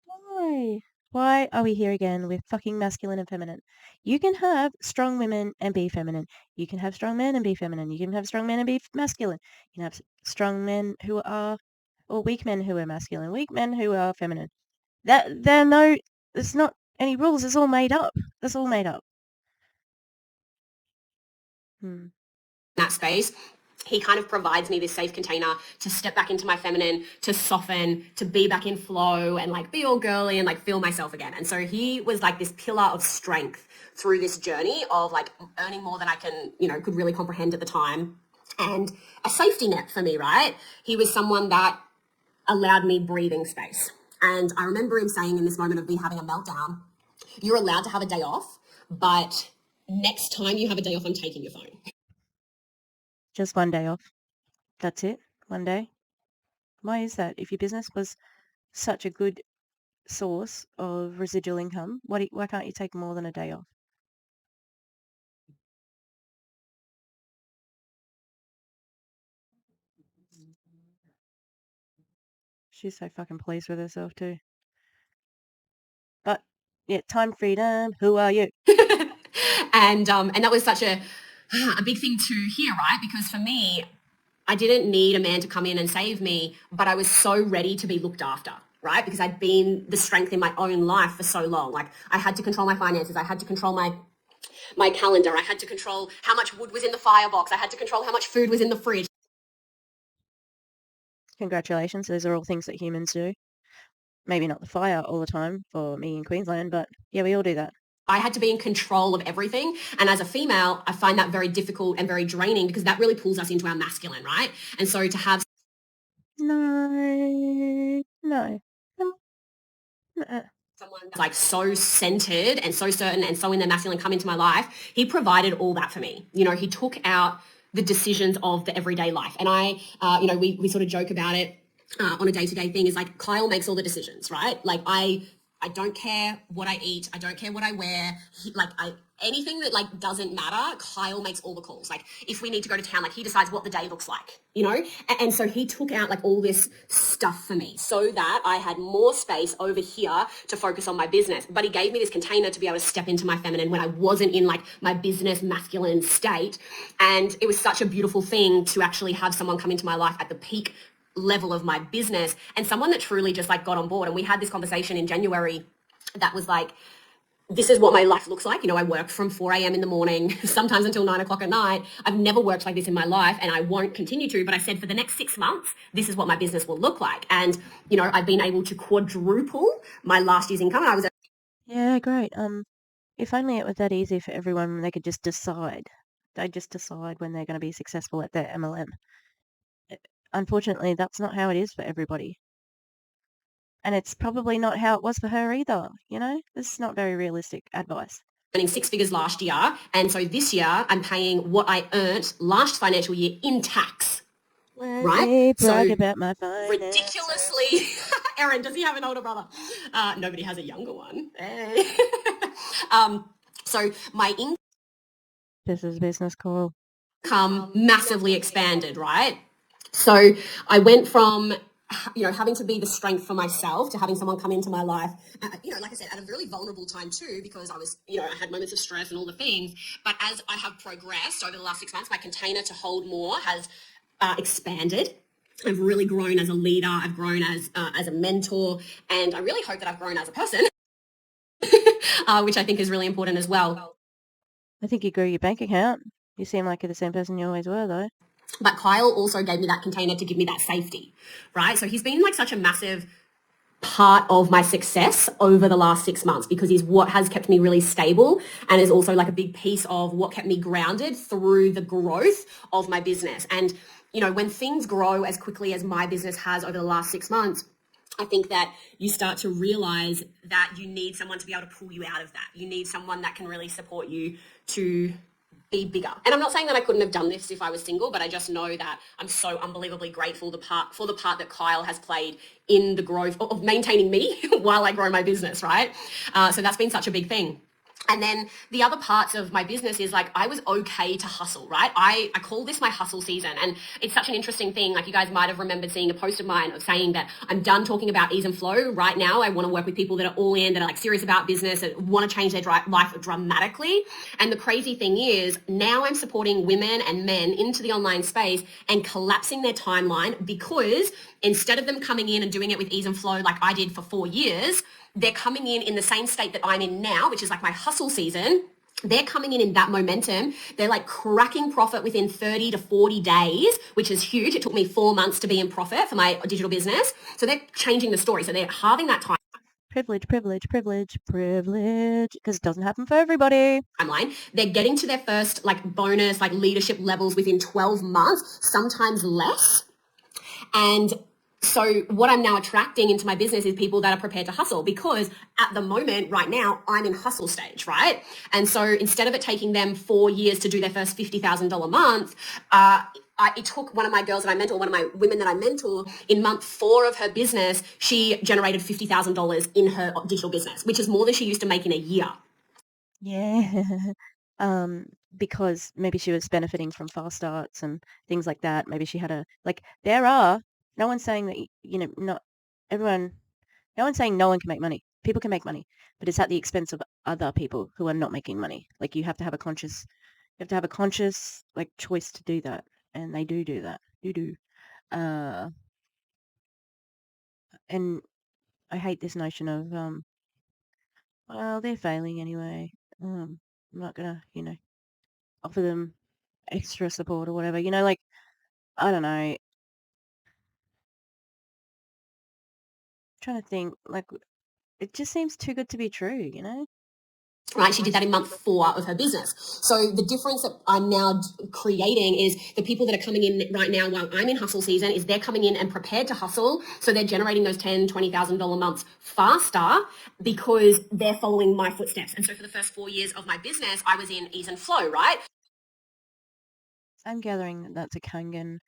A: Why? Why are we here again with fucking masculine and feminine? You can have strong women and be feminine. You can have strong men and be feminine. You can have strong men and be masculine. You can have strong men who are or weak men who are masculine, weak men who are feminine. There's not any rules. It's all made up. It's all made up.
E: That space, he kind of provides me this safe container to step back into my feminine, to soften, to be back in flow and like be all girly and like feel myself again. And so he was like this pillar of strength through this journey of like earning more than I could really comprehend at the time, and a safety net for me, right? He was someone that allowed me breathing space. And I remember him saying in this moment of me having a meltdown, you're allowed to have a day off, but next time you have a day off, I'm taking your phone.
A: Just one day off. That's it. One day. Why is that? If your business was such a good source of residual income, why can't you take more than a day off? She's so fucking pleased with herself too. But yeah, time freedom. Who are you?
E: And that was such a big thing to hear, right? Because for me, I didn't need a man to come in and save me, but I was so ready to be looked after, right? Because I'd been the strength in my own life for so long. Like I had to control my finances. I had to control my calendar. I had to control how much wood was in the firebox. I had to control how much food was in the fridge.
A: Congratulations. Those are all things that humans do. Maybe not the fire all the time for me in Queensland, but yeah, we all do that.
E: I had to be in control of everything. And as a female, I find that very difficult and very draining because that really pulls us into our masculine, right? And so to have...
A: No.
E: Someone that's like so centered and so certain and so in their masculine come into my life, he provided all that for me. You know, he took out the decisions of the everyday life. And we sort of joke about it on a day-to-day thing is like Kyle makes all the decisions, right? Like I don't care what I eat. I don't care what I wear. Anything that like doesn't matter, Kyle makes all the calls. Like if we need to go to town, like he decides what the day looks like, you know? And so he took out like all this stuff for me so that I had more space over here to focus on my business. But he gave me this container to be able to step into my feminine when I wasn't in like my business masculine state. And it was such a beautiful thing to actually have someone come into my life at the peak level of my business and someone that truly just like got on board. And we had this conversation in January that was like, this is what my life looks like. You know, I work from 4 a.m. in the morning, sometimes until 9 o'clock at night. I've never worked like this in my life and I won't continue to, but I said for the next 6 months, this is what my business will look like. And, you know, I've been able to quadruple my last year's income. And I was...
A: Yeah, great. If only it was that easy for everyone when they could just decide. They just decide when they're going to be successful at their MLM. Unfortunately, that's not how it is for everybody. And it's probably not how it was for her either, you know? This is not very realistic advice.
E: Earning 6 figures last year, and so this year I'm paying what I earned last financial year in tax. Right?
A: Brag
E: so
A: about my finances.
E: Ridiculously. Erin, does he have an older brother? Nobody has a younger one. Hey. So my
A: This is business call.
E: Income massively expanded, right? So I went from, you know, having to be the strength for myself to having someone come into my life, you know, like I said, at a really vulnerable time too, because I was, you know, I had moments of stress and all the things. But as I have progressed over the last 6 months, my container to hold more has expanded. I've really grown as a leader. I've grown as a mentor, and I really hope that I've grown as a person, which I think is really important as well.
A: I think you grew your bank account. You seem like you're the same person you always were, though.
E: But Kyle also gave me that container to give me that safety, right? So he's been like such a massive part of my success over the last 6 months because he's what has kept me really stable and is also like a big piece of what kept me grounded through the growth of my business. And, you know, when things grow as quickly as my business has over the last 6 months, I think that you start to realize that you need someone to be able to pull you out of that. You need someone that can really support you to be bigger. And I'm not saying that I couldn't have done this if I was single, but I just know that I'm so unbelievably grateful for the part that Kyle has played in the growth of maintaining me while I grow my business, right? So that's been such a big thing. And then the other parts of my business is like I was okay to hustle, right? I call this my hustle season. And it's such an interesting thing. Like you guys might have remembered seeing a post of mine of saying that I'm done talking about ease and flow. Right now, I want to work with people that are all in, that are like serious about business, that want to change their life dramatically. And the crazy thing is now I'm supporting women and men into the online space and collapsing their timeline because instead of them coming in and doing it with ease and flow like I did for 4 years, they're coming in the same state that I'm in now, which is like my hustle season. They're coming in that momentum. They're like cracking profit within 30 to 40 days, which is huge. It took me 4 months to be in profit for my digital business. So they're changing the story. So they're halving that time.
A: Privilege, privilege, privilege, privilege, because it doesn't happen for everybody.
E: Timeline. They're getting to their first like bonus, like leadership levels within 12 months, sometimes less. And so what I'm now attracting into my business is people that are prepared to hustle, because at the moment right now I'm in hustle stage, right? And so instead of it taking them 4 years to do their first $50,000 month, it took one of my girls that I mentor, one of my women that I mentor, in month 4 of her business, she generated $50,000 in her digital business, which is more than she used to make in a year.
A: Yeah. Because maybe she was benefiting from fast starts and things like that. Maybe she had no one's saying that, not everyone, no one's saying no one can make money. People can make money, but it's at the expense of other people who are not making money. Like you have to have a conscious like choice to do that. And they do that. You do. And I hate this notion of, well, they're failing anyway. I'm not gonna, offer them extra support or whatever. Like, I don't know. Trying to think, like, it just seems too good to be true,
E: Right, she did that in month 4 of her business. So the difference that I'm now creating is the people that are coming in right now while I'm in hustle season is they're coming in and prepared to hustle. So they're generating those $10,000, $20,000 months faster because they're following my footsteps. And so for the first 4 years of my business, I was in ease and flow, right?
A: I'm gathering that that's a Kangen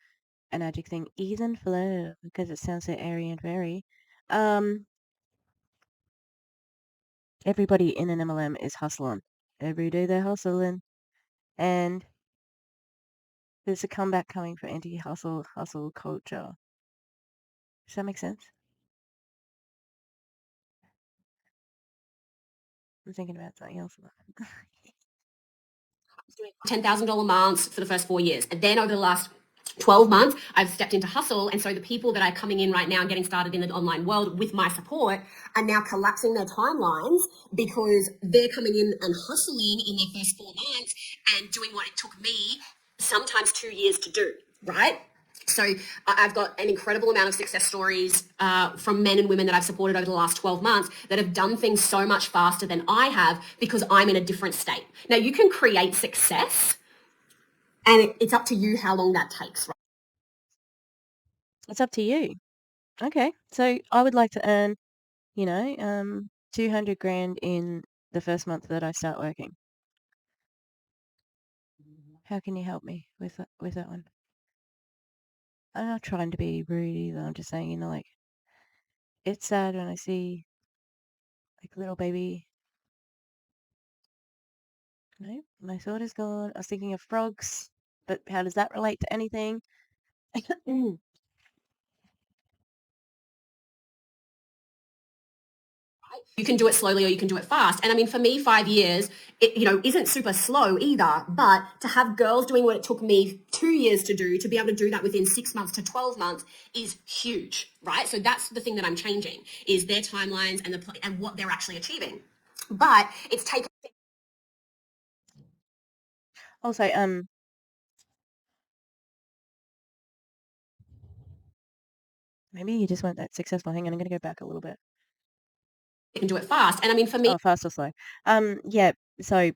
A: Enagic thing. Ease and flow, because it sounds so airy and fairy. Everybody in an MLM is hustling. Every day they're hustling. And there's a comeback coming for anti-hustle culture. Does that make sense? I'm thinking about something else.
E: $10,000 months for the first 4 years. And then over the last 12 months, I've stepped into hustle. And so the people that are coming in right now and getting started in the online world with my support are now collapsing their timelines because they're coming in and hustling in their first 4 months and doing what it took me sometimes 2 years to do, right? So I've got an incredible amount of success stories from men and women that I've supported over the last 12 months that have done things so much faster than I have because I'm in a different state. Now, you can create success and it's up to you how long that takes, right?
A: It's up to you. Okay. So I would like to earn, 200 grand in the first month that I start working. How can you help me with that one? I'm not trying to be rude either. I'm just saying, like, it's sad when I see, like, little baby. No, my thought is gone. I was thinking of frogs, but how does that relate to anything?
E: You can do it slowly or you can do it fast. And I mean, for me, 5 years, it, isn't super slow either, but to have girls doing what it took me 2 years to do, to be able to do that within 6 months to 12 months is huge, right? So that's the thing that I'm changing is their timelines and what they're actually achieving. But it's taken.
A: Also, maybe you just weren't that successful. Hang on, I'm going to go back a little bit.
E: You can do it fast. And I mean, for me...
A: Oh, fast or slow. Yeah, so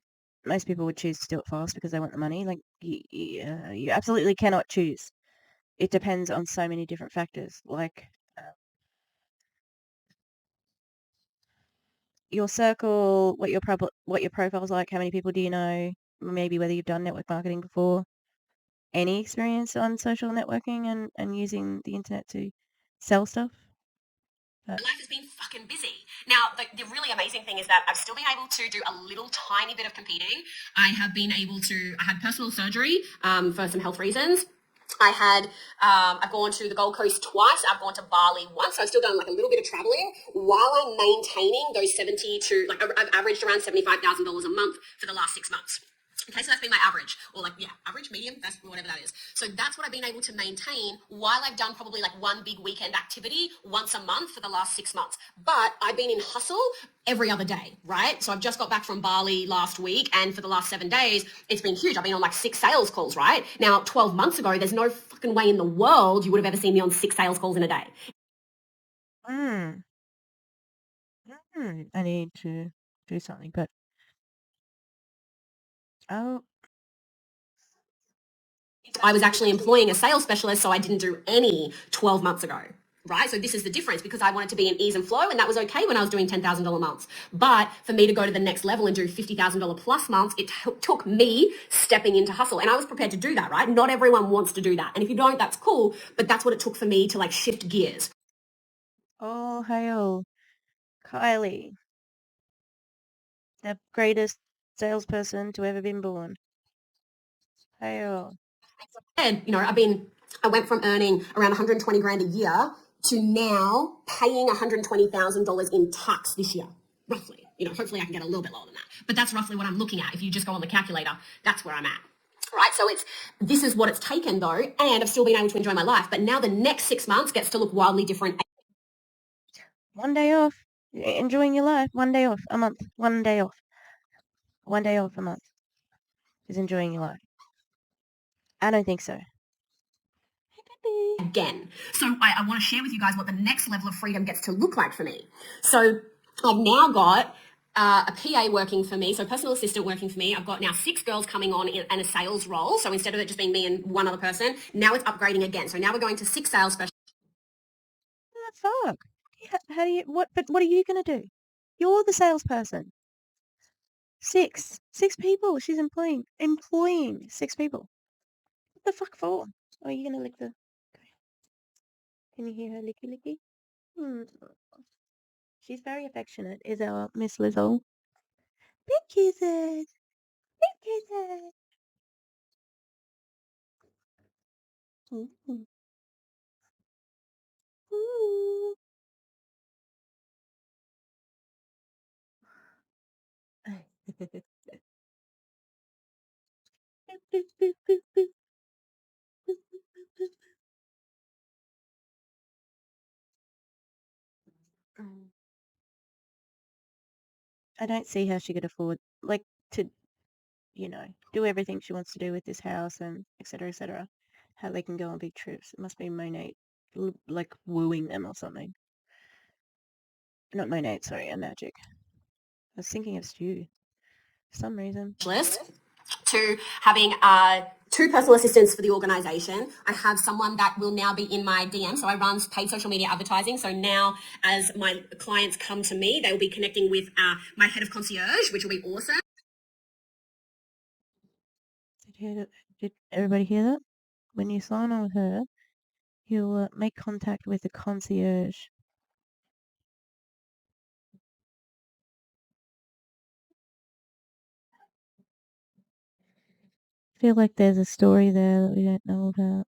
A: most people would choose to do it fast because they want the money. Like, you absolutely cannot choose. It depends on so many different factors, like your circle, what your profile's like, how many people do you know, maybe whether you've done network marketing before, any experience on social networking and using the internet to sell stuff.
E: Life has been fucking busy. Now, the really amazing thing is that I've still been able to do a little tiny bit of competing. I had personal surgery for some health reasons. I've gone to the Gold Coast twice. I've gone to Bali once. So I've still done like a little bit of traveling while I'm maintaining those I've averaged around $75,000 a month for the last 6 months. Okay, so that's been my average, or like, yeah, average, medium, that's whatever that is. So that's what I've been able to maintain while I've done probably like one big weekend activity once a month for the last 6 months. But I've been in hustle every other day, right? So I've just got back from Bali last week, and for the last 7 days, it's been huge. I've been on like 6 sales calls, right? Now, 12 months ago, there's no fucking way in the world you would have ever seen me on 6 sales calls in a day.
A: I need to do something, but
E: I was actually employing a sales specialist, so I didn't do any 12 months ago. Right. So this is the difference, because I wanted to be in ease and flow, and that was okay when I was doing $10,000 months. But for me to go to the next level and do $50,000 plus months, it took me stepping into hustle, and I was prepared to do that. Right. Not everyone wants to do that. And if you don't, that's cool. But that's what it took for me to like shift gears.
A: oh, hail, Kylie, the greatest salesperson to ever been born. Hail.
E: And, you know, I went from earning around 120 grand a year to now paying $120,000 in tax this year, roughly. You know, hopefully I can get a little bit lower than that. But that's roughly what I'm looking at. If you just go on the calculator, that's where I'm at. Right, so this is what it's taken though, and I've still been able to enjoy my life. But now the next 6 months gets to look wildly different.
A: One day off, enjoying your life. One day off a month. One day off. One day off a month is enjoying your life. I don't think so.
E: Again. So I want to share with you guys what the next level of freedom gets to look like for me. So I've now got a PA working for me, so personal assistant working for me. I've got now 6 girls coming on in a sales role. So instead of it just being me and one other person, now it's upgrading again. So now we're going to 6 sales specialists.
A: Fuck. How do you, what are you going to do? You're the salesperson. 6 people. She's employing 6 people. What the fuck for? Oh, are you going to lick the... Can you hear her licky licky? She's very affectionate, is our Miss Lizzle. Big kisses! Big kisses! Ooh. Ooh. I don't see how she could afford, like, to, you know, do everything she wants to do with this house and etc. etc. How they can go on big trips. It must be Monet, like, wooing them or something. Not Monet, sorry, Enagic. I was thinking of Stu for some reason.
E: To having 2 personal assistants for the organization. I have someone that will now be in my DM. So I run paid social media advertising. So now as my clients come to me, they will be connecting with my head of concierge, which will be awesome.
A: Did everybody hear that? When you sign on with her, you'll make contact with the concierge. I feel like there's a story there that we don't know about.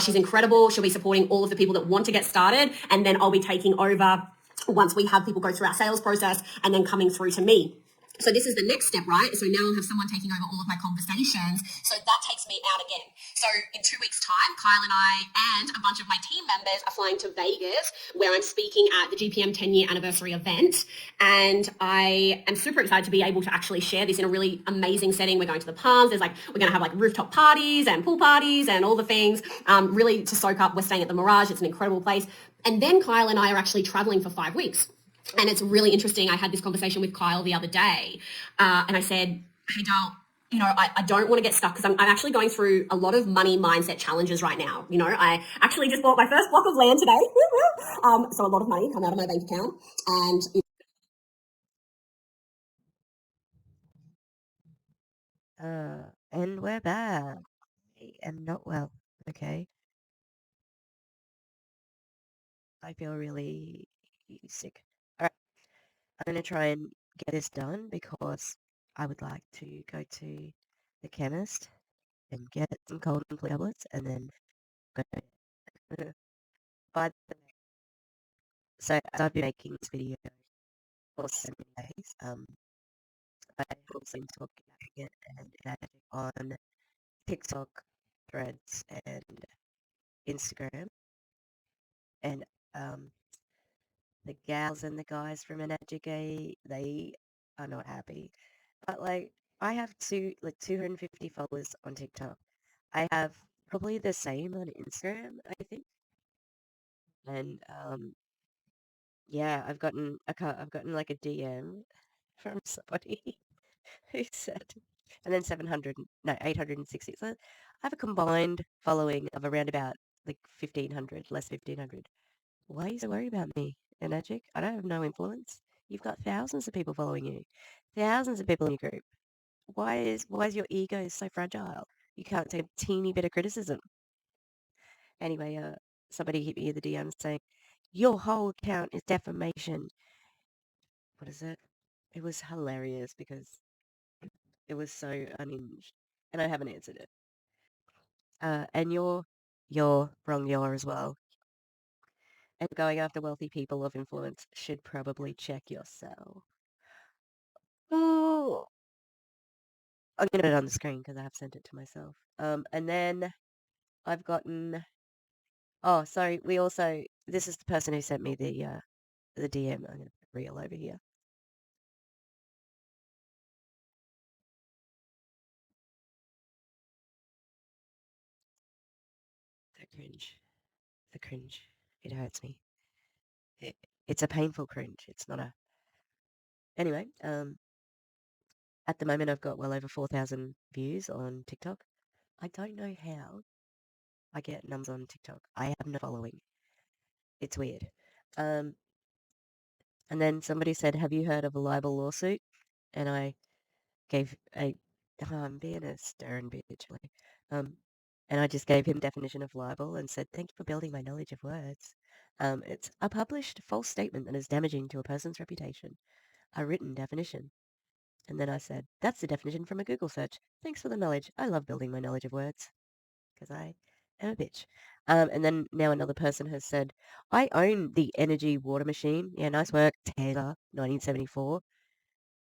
E: She's incredible. She'll be supporting all of the people that want to get started, and then I'll be taking over once we have people go through our sales process and then coming through to me. So this is the next step, right? So now I'll have someone taking over all of my conversations. So that takes me out again. So in 2 weeks' time, Kyle and I and a bunch of my team members are flying to Vegas, where I'm speaking at the GPM 10-year anniversary event. And I am super excited to be able to actually share this in a really amazing setting. We're going to the Palms. We're going to have like rooftop parties and pool parties and all the things, really to soak up. We're staying at the Mirage. It's an incredible place. And then Kyle and I are actually traveling for 5 weeks. And it's really interesting. I had this conversation with Kyle the other day, and I said, hey, Dal, you know, I don't want to get stuck because I'm actually going through a lot of money mindset challenges right now. You know, I actually just bought my first block of land today. So a lot of money come out of my bank account.
A: And we're back. And not well, okay? I feel really sick. Alright, I'm going to try and get this done because I would like to go to the chemist and get some cold and flu tablets and then go. But so as I've been making this video for so many days. I've also been talking about it and on TikTok, Threads, and Instagram, and the gals and the guys from Enagic, they are not happy. But like, I have 250 followers on TikTok. I have probably the same on Instagram, I think. And yeah, I've gotten like a DM from somebody who said, and then 860. So I have a combined following of around about like 1,500, less 1,500. Why are you so worried about me, Enagic? I don't have no influence. You've got thousands of people following you, thousands of people in your group. Why is your ego so fragile? You can't take a teeny bit of criticism. Anyway, somebody hit me in the DM saying, your whole account is defamation. What is it? It was hilarious because it was so unhinged, and I haven't answered it. And you're wrong, you're as well. And going after wealthy people of influence should probably check yourself. Oh, I'm gonna put it on the screen because I have sent it to myself. And then I've gotten. Oh, sorry. This is the person who sent me the DM. I'm gonna put real over here. The cringe. The cringe. It hurts me. It's a painful cringe. It's not a. Anyway, at the moment I've got well over 4,000 views on TikTok. I don't know how I get numbers on TikTok. I have no following. It's weird. And then somebody said, have you heard of a libel lawsuit? And I gave I'm being a stern bitch. And I just gave him definition of libel and said, thank you for building my knowledge of words. It's a published false statement that is damaging to a person's reputation. A written definition. And then I said, that's the definition from a Google search. Thanks for the knowledge. I love building my knowledge of words. Because I am a bitch. And then now another person has said, I own the energy water machine. Yeah, nice work, Taylor, 1974.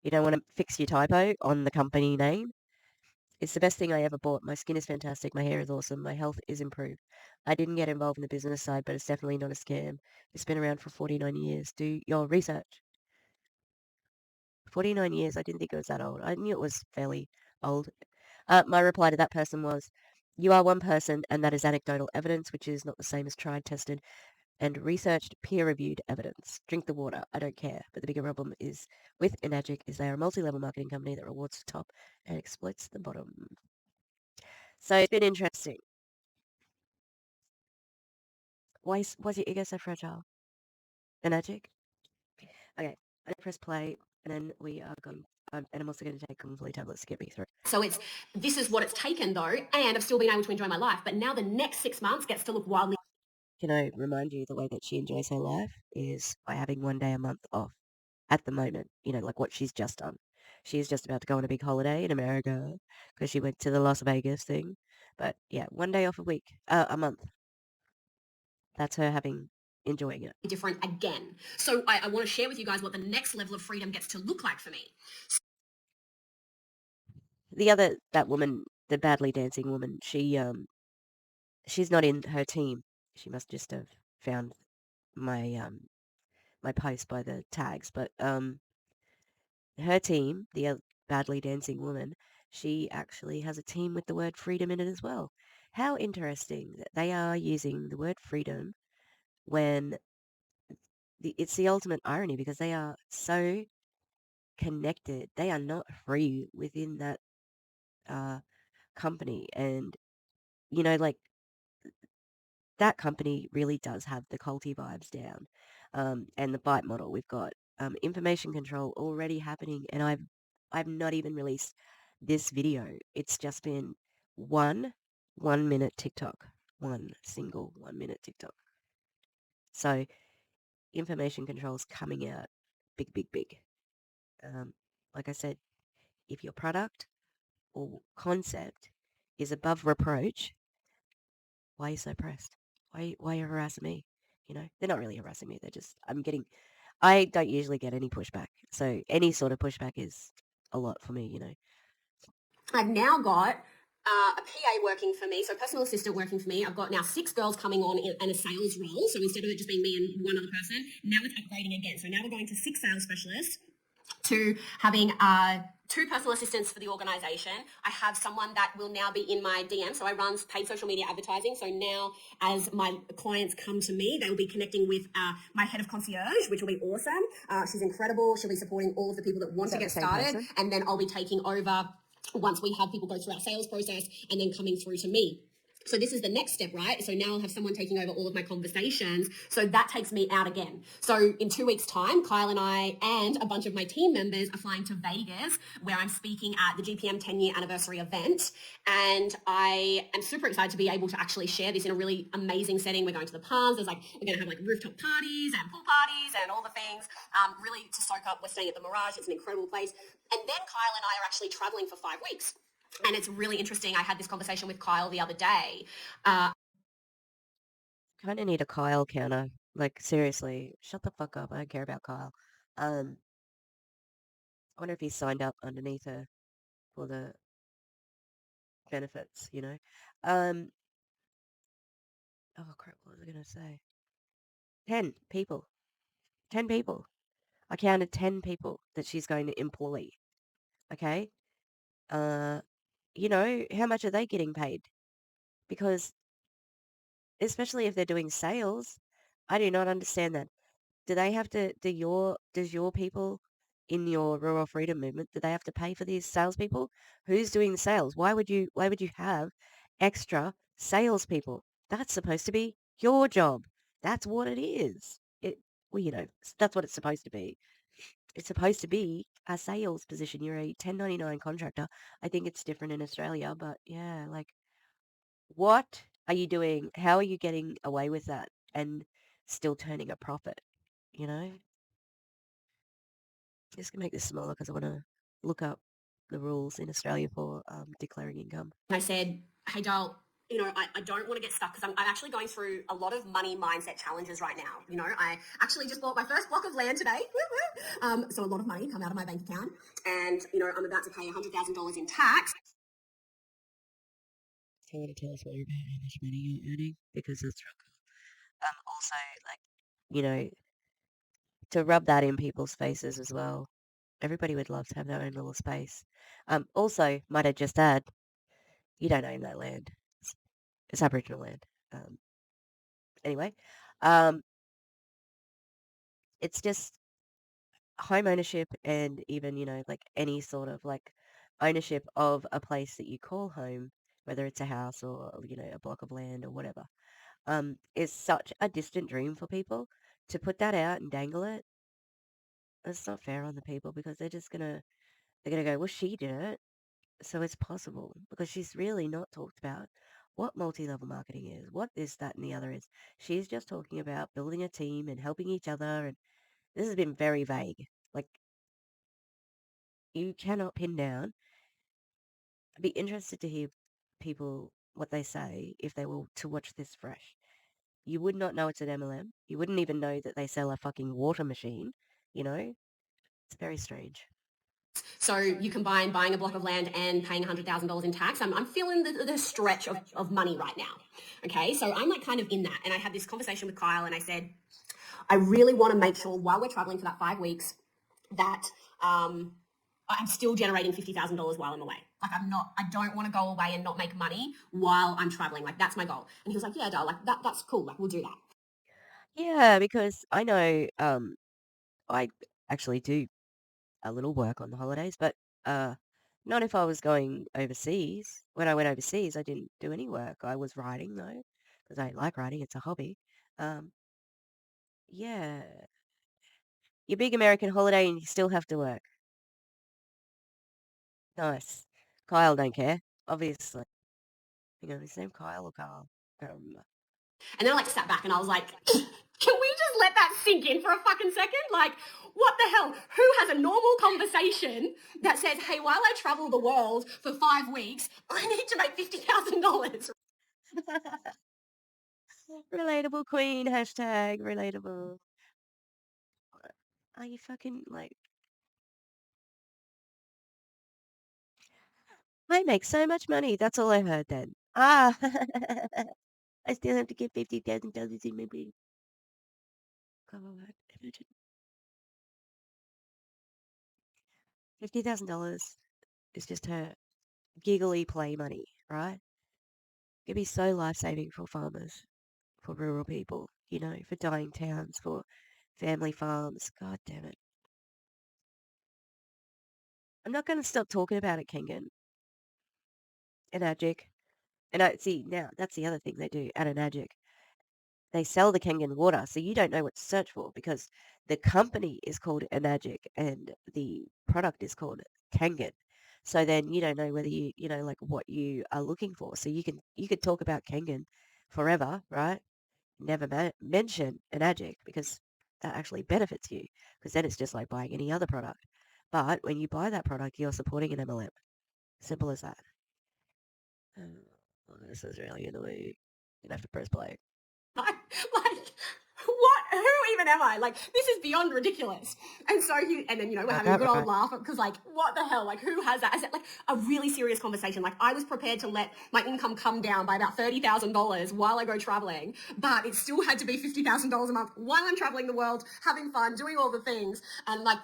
A: You don't want to fix your typo on the company name? It's the best thing I ever bought. My skin is fantastic. My hair is awesome. My health is improved. I didn't get involved in the business side, but it's definitely not a scam. It's been around for 49 years. Do your research. 49 years. I didn't think it was that old. I knew it was fairly old. My reply to that person was, you are one person, and that is anecdotal evidence, which is not the same as tried, tested, and researched, peer-reviewed evidence. Drink the water. I don't care. But the bigger problem is with Enagic is they are a multi-level marketing company that rewards the top and exploits the bottom. So it's been interesting. Why is your ego so fragile? Enagic? Okay, I press play, and then we are going. And I'm also going to take complete tablets to get me through.
E: So this is what it's taken though, and I've still been able to enjoy my life. But now the next 6 months gets to look wildly.
A: Can I remind you the way that she enjoys her life is by having one day a month off. At the moment, like what she's just done. She is just about to go on a big holiday in America because she went to the Las Vegas thing. But yeah, one day off a month. That's her enjoying it.
E: Different again. So I want to share with you guys what the next level of freedom gets to look like for me.
A: That woman, the badly dancing woman, she's not in her team. She must just have found my my post by the tags, but her team, the badly dancing woman, she actually has a team with the word freedom in it as well. How interesting that they are using the word freedom when it's the ultimate irony because they are so connected. They are not free within that company. And, like that company really does have the culty vibes down. And the bite model, we've got information control already happening. And I've not even released this video. It's just been one minute TikTok, one single 1 minute TikTok. So information control is coming out big, big, big. Like I said, if your product or concept is above reproach, why are you so pressed? Why are you harassing me? They're not really harassing me. They're just, I don't usually get any pushback. So any sort of pushback is a lot for me, you know.
E: I've now got a PA working for me, so personal assistant working for me. I've got now 6 girls coming on in a sales role. So instead of it just being me and one other person, now it's upgrading again. So now we're going to 6 sales specialists, to having 2 personal assistants for the organisation. I have someone that will now be in my DM. So I run paid social media advertising. So now as my clients come to me, they will be connecting with my head of concierge, which will be awesome. She's incredible. She'll be supporting all of the people that want to get started. Person? And then I'll be taking over once we have people go through our sales process and then coming through to me. So this is the next step, right? So now I'll have someone taking over all of my conversations. So that takes me out again. So in 2 weeks' time, Kyle and I and a bunch of my team members are flying to Vegas, where I'm speaking at the GPM 10-year anniversary event. And I am super excited to be able to actually share this in a really amazing setting. We're going to the Palms. We're going to have like rooftop parties and pool parties and all the things, really to soak up. We're staying at the Mirage. It's an incredible place. And then Kyle and I are actually traveling for 5 weeks. And it's really interesting. I had this conversation with Kyle the other day.
A: Kind of need a Kyle counter. Like, seriously, shut the fuck up. I don't care about Kyle. I wonder if he's signed up underneath her for the benefits, you know? Oh, crap, what was I going to say? 10 people. 10 people. I counted 10 people that she's going to employ. Okay? You know, how much are they getting paid? Because, especially if they're doing sales, I do not understand that. Do they have to, does your people in your rural freedom movement, do they have to pay for these salespeople? Who's doing the sales? Why would you have extra salespeople? That's supposed to be your job. That's what it is. Well, you know, that's what it's supposed to be. It's supposed to be a sales position. You're a 1099 contractor. I think it's different in Australia, but yeah, like, what are you doing? How are you getting away with that and still turning a profit? You know? Just gonna make this smaller because I want to look up the rules in Australia for declaring income.
E: I said, hey, Dale, you know, I don't want to get stuck because I'm actually going through a lot of money mindset challenges right now. You know, I actually just bought my first block of land today. So a lot of money come out of my bank account. And, you know, I'm about to pay $100,000 in tax.
A: So you want to tell us more about how much money you're earning? Because that's real cool. Also, like, you know, to rub that in people's faces as well. Everybody would love to have their own little space. Also, might I just add, you don't own that land. It's Aboriginal land. Anyway, it's just home ownership and even, you know, like any sort of like ownership of a place that you call home, whether it's a house or, you know, a block of land or whatever, is such a distant dream for people. To put that out and dangle it, it's not fair on the people because they're gonna go, well, she did it, so it's possible, because she's really not talked about what multi-level marketing is, what this, that, and the other is. She's just talking about building a team and helping each other, and this has been very vague. Like, you cannot pin down. I'd be interested to hear people what they say if they were to watch this fresh. You would not know it's an MLM. You wouldn't even know that they sell a fucking water machine, you know? It's very strange.
E: So you combine buying a block of land and paying $100,000 in tax. I'm feeling the stretch of money right now. Okay, so I'm like kind of in that. And I had this conversation with Kyle and I said, I really want to make sure while we're traveling for that 5 weeks that I'm still generating $50,000 while I'm away. Like I don't want to go away and not make money while I'm traveling. Like that's my goal. And he was like, yeah, Dale, like that's cool. Like we'll do that.
A: Yeah, because I know I actually do a little work on the holidays, but not if I was going overseas. When I went overseas, I didn't do any work. I was writing though, because I like writing. It's a hobby. Yeah, your big American holiday and you still have to work. Nice. Kyle don't care, obviously. You know, his name Kyle or Carl? I don't remember.
E: And then I like sat back and I was like, can we just let that sink in for a fucking second? Like, what the hell? Who has a normal conversation that says, hey, while I travel the world for 5 weeks, I need to make $50,000?
A: Relatable queen, hashtag relatable. Are you fucking like... I make so much money. That's all I heard then. Ah, I still have to get $50,000 in my bank. God, imagine. $50,000 is just her giggly play money, right? It'd be so life-saving for farmers, for rural people, you know, for dying towns, for family farms. God damn it. I'm not going to stop talking about it, Kangan. Enagic. And I see, now, that's the other thing they do at Enagic. They sell the Kangen water, so you don't know what to search for because the company is called Enagic and the product is called Kangen. So then you don't know whether you know, like what you are looking for. So you could talk about Kangen forever, right? Never mention Enagic because that actually benefits you because then it's just like buying any other product. But when you buy that product, you're supporting an MLM. Simple as that. Oh, this is really annoying. You have to press play.
E: Like, what? Who even am I? Like, this is beyond ridiculous. And so and then, you know, we're having a good old laugh because, like, what the hell? Like, who has that? Is it like a really serious conversation? Like, I was prepared to let my income come down by about $30,000 while I go traveling, but it still had to be $50,000 a month while I'm traveling the world, having fun, doing all the things. And, like,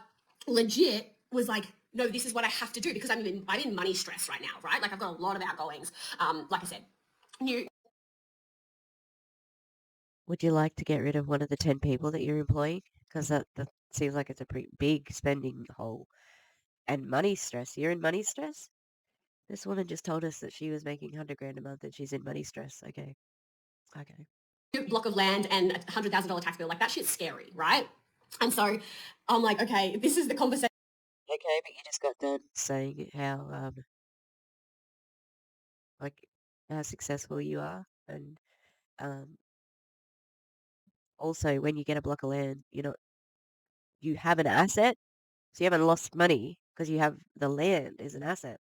E: legit was like, no, this is what I have to do because I'm in money stress right now, right? Like, I've got a lot of outgoings. Like I said,
A: Would you like to get rid of one of the 10 people that you're employing? Because that seems like it's a pretty big spending hole. And money stress. You're in money stress? This woman just told us that she was making 100 grand a month and she's in money stress. Okay.
E: Block of land and a $100,000 tax bill. Like, that shit's scary, right? And so I'm like, okay, this is the conversation.
A: Okay, but you just got done saying how, like, how successful you are. And also, when you get a block of land, you have an asset. So you haven't lost money because you have the land is an asset.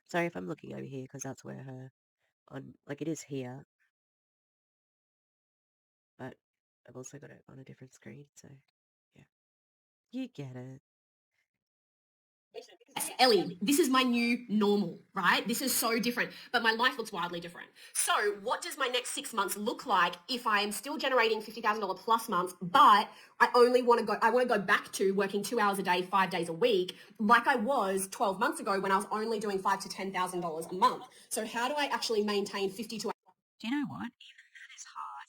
A: Sorry if I'm looking over here because that's where it is here. But I've also got it on a different screen, so yeah. You get it.
E: Ellie, this is my new normal, right? This is so different, but my life looks wildly different. So what does my next 6 months look like if I am still generating $50,000 plus months, but I want to go back to working 2 hours a day, 5 days a week, like I was 12 months ago when I was only doing $5,000 to $10,000 a month. So how do I actually maintain 50 to...
A: Do you know what? Even that is hard.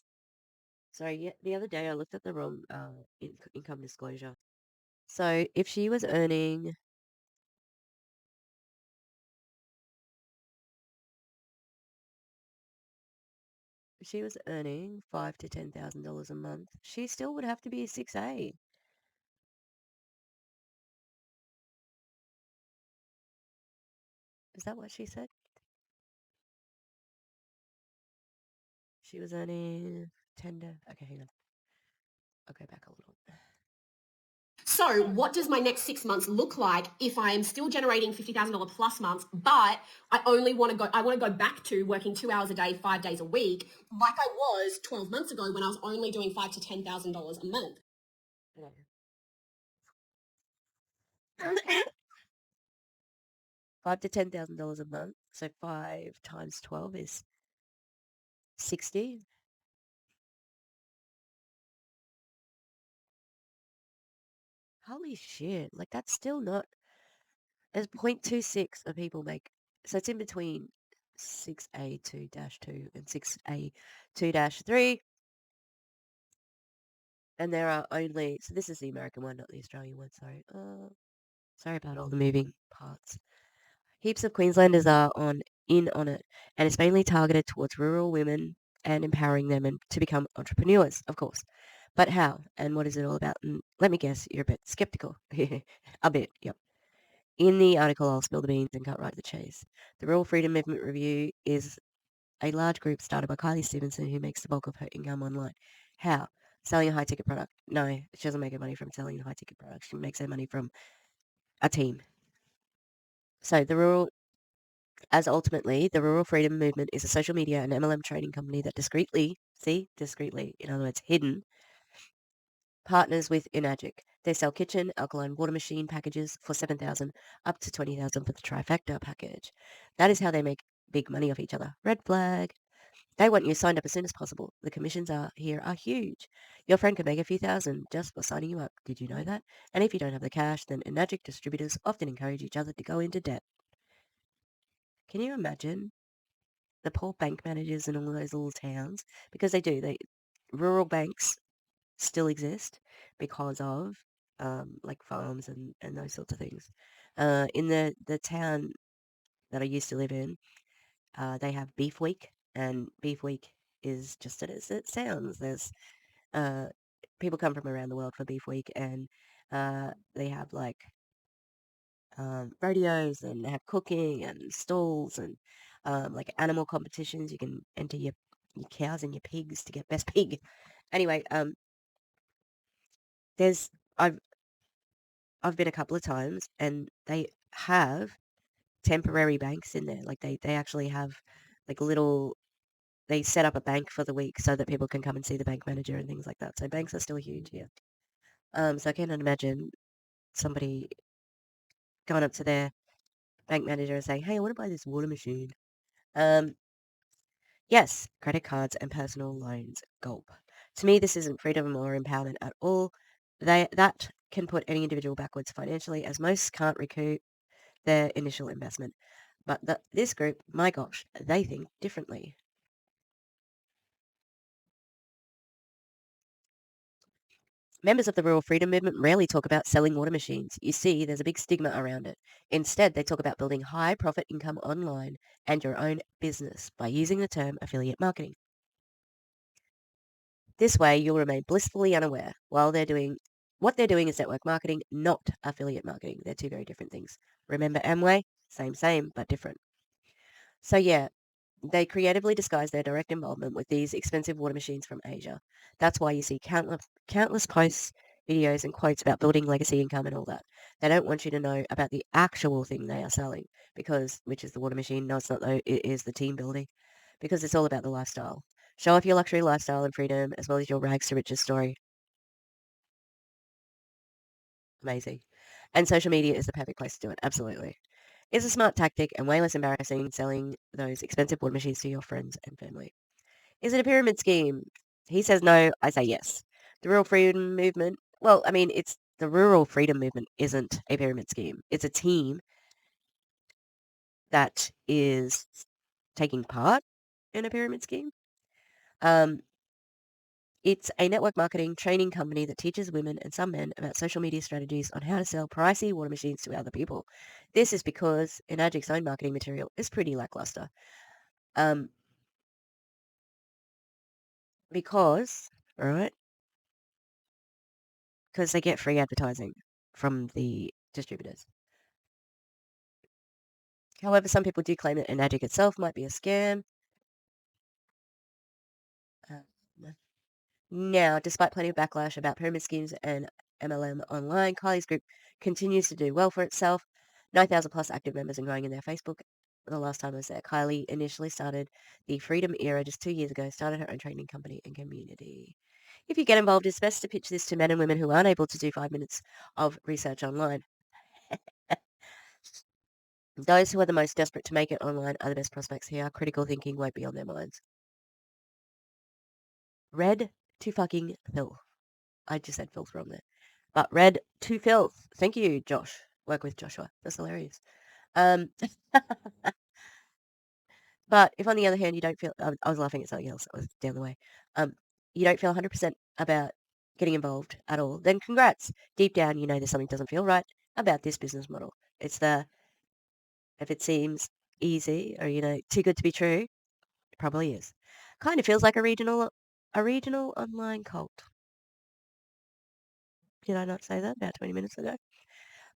A: Sorry, yeah, the other day I looked at the wrong income disclosure. So if she was earning... If she was earning $5,000 to $10,000 a month, she still would have to be a 6A. Is that what she said? She was earning 10 to... Okay, hang on. I'll go back a little.
E: So what does my next 6 months look like if I am still generating $50,000 plus months, but I want to go back to working 2 hours a day, 5 days a week, like I was 12 months ago when I was only doing $5,000 to $10,000 a month.
A: $5,000 to $10,000 a month. So 5 times 12 is 60. Holy shit. Like, that's still not... There's 0.26 of people make... So it's in between 6A2-2 and 6A2-3. And there are only... So this is the American one, not the Australian one, sorry. Sorry about all the moving parts. Heaps of Queenslanders are in on it, and it's mainly targeted towards rural women and empowering them and to become entrepreneurs, of course. But how and what is it all about? And let me guess, you're a bit skeptical. A bit, yep. In the article, I'll spill the beans and cut right to the chase. The Rural Freedom Movement Review is a large group started by Kylie Stevenson who makes the bulk of her income online. How? Selling a high-ticket product. No, she doesn't make her money from selling a high-ticket product. She makes her money from a team. So ultimately, the Rural Freedom Movement is a social media and MLM trading company that discreetly, in other words, hidden, partners with Enagic. They sell kitchen alkaline water machine packages for $7,000 up to $20,000 for the trifecta package. That is how they make big money off each other. Red flag. They want you signed up as soon as possible. The commissions here are huge. Your friend could make a few thousand just for signing you up. Did you know that? And if you don't have the cash, then Enagic distributors often encourage each other to go into debt. Can you imagine the poor bank managers in all those little towns? Because they do. Rural banks still exist because of like farms and those sorts of things. In the town that I used to live in, they have Beef Week, and Beef Week is just as it sounds. There's people come from around the world for Beef Week, and they have like rodeos, and they have cooking and stalls, and like animal competitions. You can enter your cows and your pigs to get best pig. Anyway, there's I've been a couple of times, and they have temporary banks in there. Like they actually have like little. They set up a bank for the week so that people can come and see the bank manager and things like that. So banks are still huge here. So I can't imagine somebody going up to their bank manager and saying, "Hey, I want to buy this water machine." Yes, credit cards and personal loans. Gulp. To me, this isn't freedom or empowerment at all. That can put any individual backwards financially, as most can't recoup their initial investment. But this group, my gosh, they think differently. Members of the rural freedom movement rarely talk about selling water machines. You see, there's a big stigma around it. Instead, they talk about building high profit income online and your own business by using the term affiliate marketing. This way, you'll remain blissfully unaware while what they're doing is network marketing, not affiliate marketing. They're two very different things. Remember Amway? Same, but different. So yeah, they creatively disguise their direct involvement with these expensive water machines from Asia. That's why you see countless posts, videos, and quotes about building legacy income and all that. They don't want you to know about the actual thing they are selling, which is the water machine. No, it's not though. It is the team building, because it's all about the lifestyle. Show off your luxury lifestyle and freedom, as well as your rags to riches story. Amazing. And social media is the perfect place to do it. Absolutely. It's a smart tactic and way less embarrassing selling those expensive water machines to your friends and family. Is it a pyramid scheme? He says no, I say yes. The rural freedom movement, well, I mean, the rural freedom movement isn't a pyramid scheme. It's a team that is taking part in a pyramid scheme. It's a network marketing training company that teaches women and some men about social media strategies on how to sell pricey water machines to other people. This is because Enagic's own marketing material is pretty lackluster. Because they get free advertising from the distributors. However, some people do claim that Enagic itself might be a scam. Now, despite plenty of backlash about pyramid schemes and MLM online, Kylie's group continues to do well for itself. 9,000 plus active members and growing in their Facebook. The last time I was there, Kylie initially started the Freedom Era just 2 years ago, started her own training company and community. If you get involved, it's best to pitch this to men and women who aren't able to do 5 minutes of research online. Those who are the most desperate to make it online are the best prospects here. Critical thinking won't be on their minds. Red to fucking filth. I just said filth wrong there. But red to filth. Thank you, Josh. Work with Joshua. That's hilarious. But if on the other hand you don't feel... I was laughing at something else. I was down the way. You don't feel 100% about getting involved at all, then congrats. Deep down, you know there's something doesn't feel right about this business model. It's if it seems easy or, too good to be true, it probably is. Kind of feels like a regional online cult. Did I not say that about 20 minutes ago?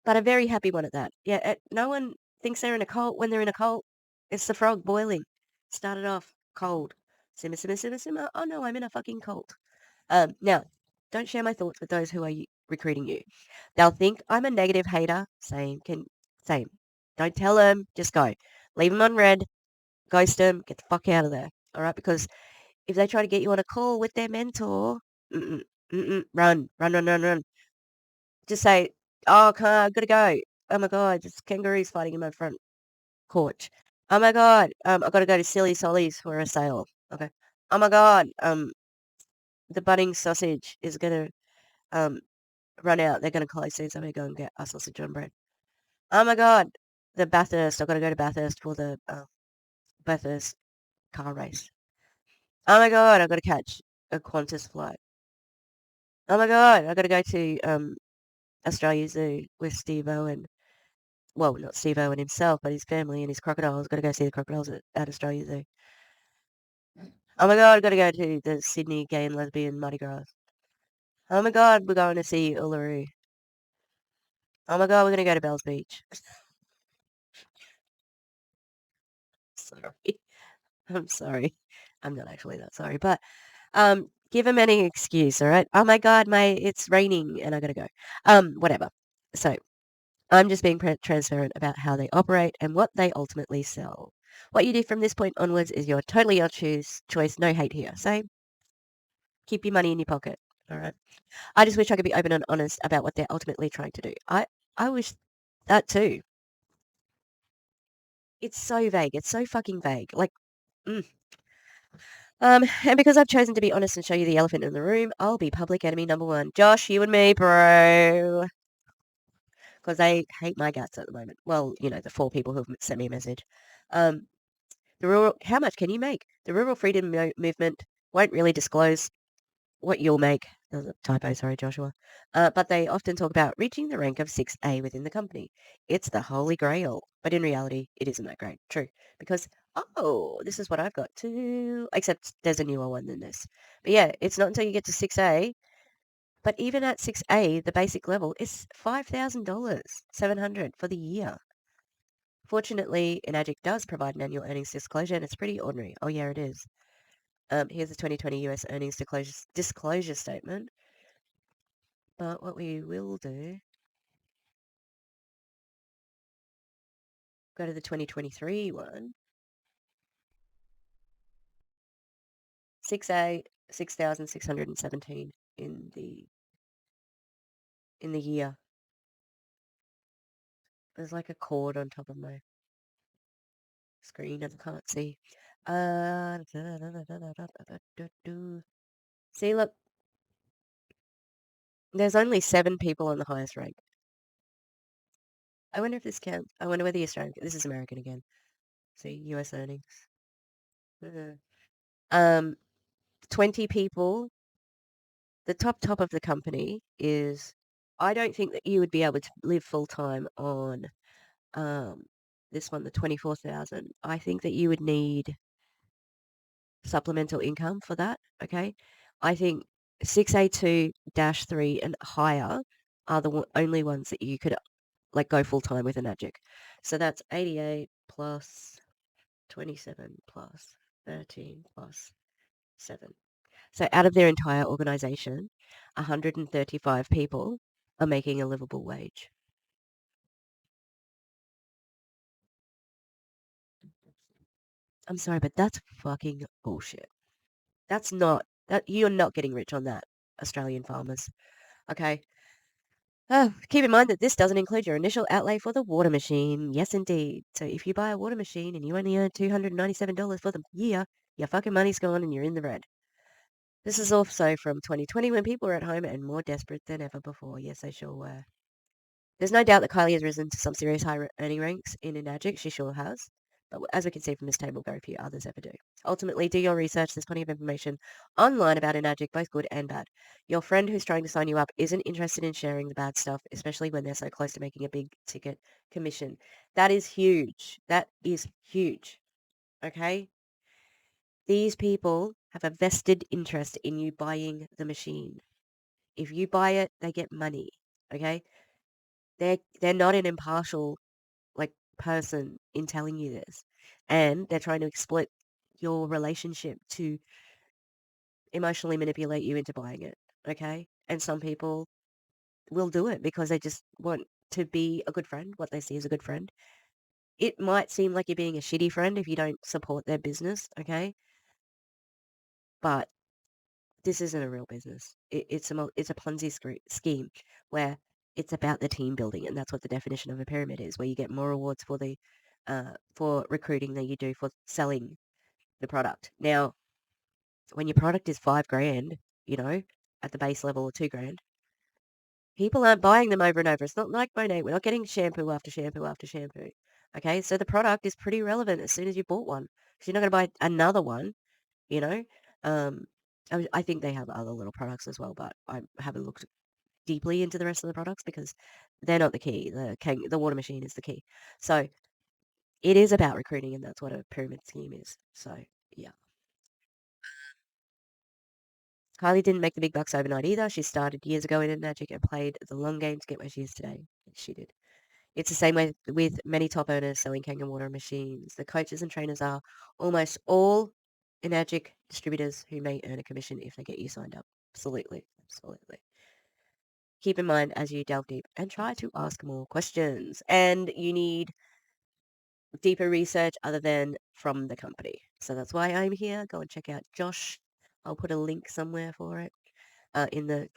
A: But a very happy one at that. Yeah, no one thinks they're in a cult when they're in a cult. It's the frog boiling. Started off cold. Simmer, simmer, simmer, simmer. Oh no, I'm in a fucking cult. Now, don't share my thoughts with those who are recruiting you. They'll think I'm a negative hater. Same. Don't tell them. Just go. Leave them on red. Ghost them. Get the fuck out of there. All right? Because if they try to get you on a call with their mentor, run. Just say, oh, I've got to go. Oh my God, there's kangaroos fighting in my front porch. Oh my God, I've got to go to Silly Solly's for a sale. Okay. Oh my God, the Bunnings sausage is going to run out. They're going to close soon, so I'm going to go and get a sausage on bread. Oh my God, the Bathurst. I've got to go to Bathurst for the Bathurst car race. Oh my God, I've got to catch a Qantas flight. Oh my God, I've got to go to Australia Zoo with Steve Owen. Well, not Steve Owen himself, but his family and his crocodiles. Got to go see the crocodiles at Australia Zoo. Oh my God, I've got to go to the Sydney Gay and Lesbian Mardi Gras. Oh my God, we're going to see Uluru. Oh my God, we're going to go to Bells Beach. Sorry. I'm sorry. I'm not actually that sorry, but give him any excuse, all right? Oh my God, it's raining and I gotta go. Whatever. So I'm just being transparent about how they operate and what they ultimately sell. What you do from this point onwards is totally your choice. No hate here. So keep your money in your pocket, all right? I just wish I could be open and honest about what they're ultimately trying to do. I wish that too. It's so vague. It's so fucking vague. Like, and because I've chosen to be honest and show you the elephant in the room, I'll be public enemy number one. Josh, you and me, bro. Because they hate my guts at the moment. Well, the 4 people who've sent me a message. How much can you make? The rural freedom movement won't really disclose what you'll make. There's a typo, sorry, Joshua. But they often talk about reaching the rank of 6A within the company. It's the holy grail. But in reality, it isn't that great. True. Because, this is what I've got too. Except there's a newer one than this. But yeah, it's not until you get to 6A. But even at 6A, the basic level is $5,000, $700 for the year. Fortunately, Enagic does provide an annual earnings disclosure, and it's pretty ordinary. Oh, yeah, it is. Here's the 2020 US earnings disclosure statement. But what we will do, go to the 2023 one. 6A, 6,617 in the year. There's like a chord on top of my screen and I can't see. See, look, there's only 7 people on the highest rank. I wonder if this counts. I wonder whether the Australian. This is American again. See, US earnings. 20 people. The top of the company is. I don't think that you would be able to live full time on this one, the 24,000. I think that you would need supplemental income for that. Okay, I think 6A2-3 and higher are the only ones that you could go full time with Enagic. So that's 88 plus 27 plus 13 plus 7. So out of their entire organization, 135 people are making a livable wage. I'm sorry, but that's fucking bullshit. You're not getting rich on that, Australian farmers. Okay. Keep in mind that this doesn't include your initial outlay for the water machine. Yes, indeed. So if you buy a water machine and you only earn $297 for the year, your fucking money's gone and you're in the red. This is also from 2020 when people were at home and more desperate than ever before. Yes, they sure were. There's no doubt that Kylie has risen to some serious high earning ranks in Enagic. She sure has. But as we can see from this table, very few others ever do. Ultimately, do your research. There's plenty of information online about Enagic, both good and bad. Your friend who's trying to sign you up isn't interested in sharing the bad stuff, especially when they're so close to making a big ticket commission. That is huge. That is huge. Okay? These people have a vested interest in you buying the machine. If you buy it, they get money. Okay? They're not an impartial person in telling you this, and they're trying to exploit your relationship to emotionally manipulate you into buying it. Okay? And some people will do it because they just want to be a good friend, what they see as a good friend. It might seem like you're being a shitty friend if you don't support their business. Okay? But this isn't a real business. It's a Ponzi scheme where
F: It's about the team building, and that's what the definition of a pyramid is, where you get more rewards for recruiting than you do for selling the product. Now, when your product is $5,000, at the base level, or $2,000, people aren't buying them over and over. It's not like Monet. We're not getting shampoo after shampoo after shampoo. Okay, so the product is pretty relevant as soon as you bought one, because you're not going to buy another one. I think they have other little products as well, but I haven't looked deeply into the rest of the products because they're not the key. The water machine is the key. So it is about recruiting, and that's what a pyramid scheme is. So yeah. Kylie didn't make the big bucks overnight either. She started years ago in Enagic and played the long game to get where she is today. She did. It's the same way with many top earners selling Kangen water machines. The coaches and trainers are almost all Enagic distributors who may earn a commission if they get you signed up. Absolutely. Absolutely. Keep in mind as you delve deep and try to ask more questions. And you need deeper research other than from the company. So that's why I'm here. Go and check out Josh. I'll put a link somewhere for it in the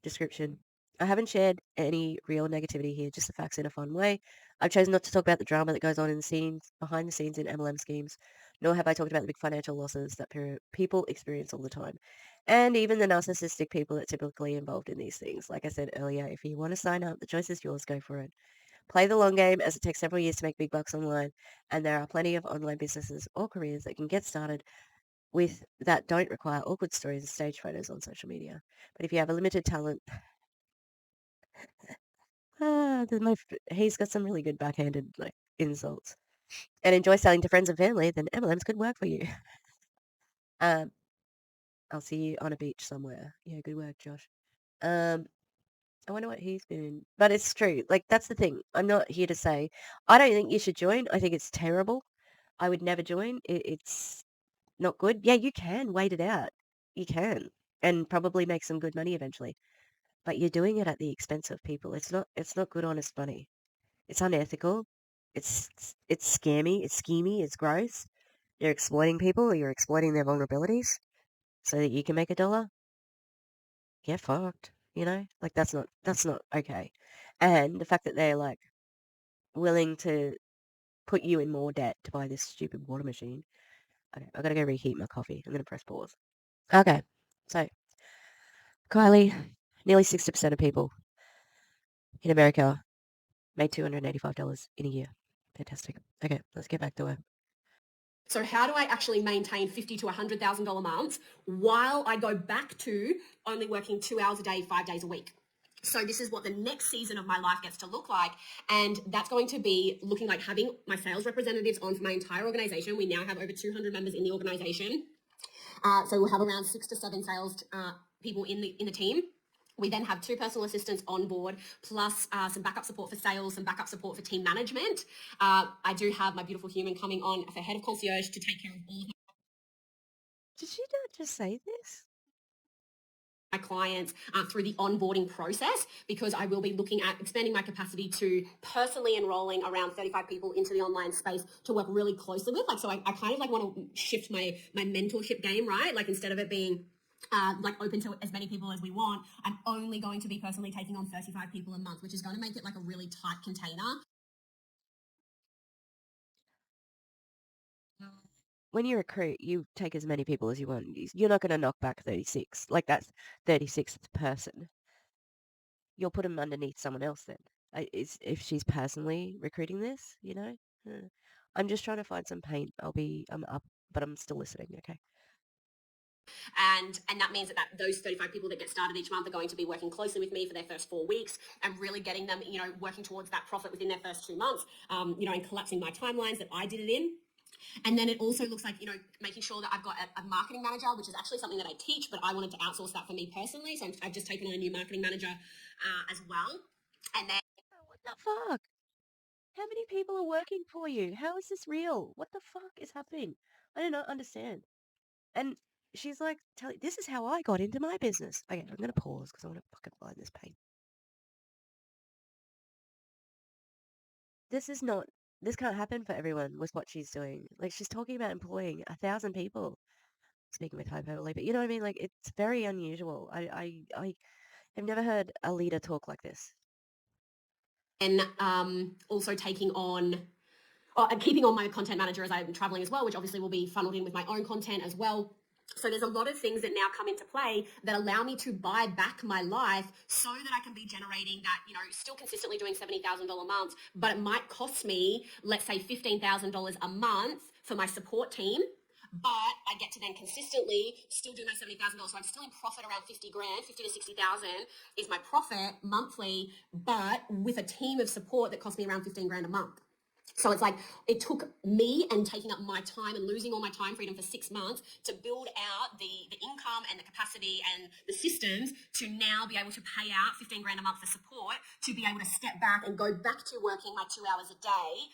F: description. I haven't shared any real negativity here, just the facts in a fun way. I've chosen not to talk about the drama that goes on in the scenes, behind the scenes in MLM schemes, nor have I talked about the big financial losses that people experience all the time, and even the narcissistic people that typically involved in these things. Like I said earlier, if you want to sign up, the choice is yours. Go for it. Play the long game, as it takes several years to make big bucks online, and there are plenty of online businesses or careers that can get started with that don't require awkward stories and stage photos on social media. But if you have a limited talent, he's got some really good backhanded insults, and enjoy selling to friends and family, then MLMs could work for you. I'll see you on a beach somewhere. Yeah, good work, Josh. I wonder what he's been. But it's true. Like, that's the thing. I'm not here to say I don't think you should join. I think it's terrible. I would never join. It's not good. Yeah, you can wait it out. You can, and probably make some good money eventually. But you're doing it at the expense of people. It's not good, honest money. It's unethical. It's scammy. It's schemy. It's gross. You're exploiting people. You're exploiting their vulnerabilities so that you can make $1. Get fucked. Like that's not okay. And the fact that they're like willing to put you in more debt to buy this stupid water machine. Okay, I gotta go reheat my coffee. I'm gonna press pause. Okay, so Kylie, nearly 60% of people in America made $285 in a year. Fantastic. Okay, let's get back to it.
E: So how do I actually maintain $50,000 to $100,000 months while I go back to only working 2 hours a day, 5 days a week? So this is what the next season of my life gets to look like. And that's going to be looking like having my sales representatives on for my entire organization. We now have over 200 members in the organization. So we'll have around 6 to 7 sales people in the team. We then have 2 personal assistants on board, plus some backup support for sales, some backup support for team management. I do have my beautiful human coming on for head of concierge to take care of all of
F: Did she not just say this?
E: my clients through the onboarding process, because I will be looking at expanding my capacity to personally enrolling around 35 people into the online space to work really closely with. Like, so I kind of like want to shift my mentorship game, right? Like, instead of it being like open to as many people as we want, I'm only going to be personally taking on 35 people a month, which is going to make it like a really tight container.
F: When you recruit, you take as many people as you want. You're not going to knock back 36. Like, that's 36th person. You'll put them underneath someone else then. If she's personally recruiting this, I'm just trying to find some paint. I'm up, but I'm still listening, okay?
E: And that means that those 35 people that get started each month are going to be working closely with me for their first 4 weeks and really getting them, working towards that profit within their first 2 months, and collapsing my timelines that I did it in. And then it also looks like, making sure that I've got a marketing manager, which is actually something that I teach, but I wanted to outsource that for me personally. So I've just taken on a new marketing manager as well. And then...
F: What the fuck? How many people are working for you? How is this real? What the fuck is happening? I do not understand. And she's like, this is how I got into my business. Okay, I'm going to pause because I want to fucking find this paint. This can't happen for everyone with what she's doing. Like, she's talking about employing 1,000 people. Speaking with hyperbole, but you know what I mean? Like, it's very unusual. I have never heard a leader talk like this.
E: And also taking on and keeping on my content manager as I'm traveling as well, which obviously will be funneled in with my own content as well. So there's a lot of things that now come into play that allow me to buy back my life so that I can be generating that, still consistently doing $70,000 months, but it might cost me, let's say $15,000 a month for my support team. But I get to then consistently still do my $70,000. So I'm still in profit around 50 grand, 50 to 60,000 is my profit monthly, but with a team of support that cost me around 15 grand a month. So it's like it took me and taking up my time and losing all my time freedom for 6 months to build out the income and the capacity and the systems to now be able to pay out 15 grand a month for support, to be able to step back and go back to working my 2 hours a day.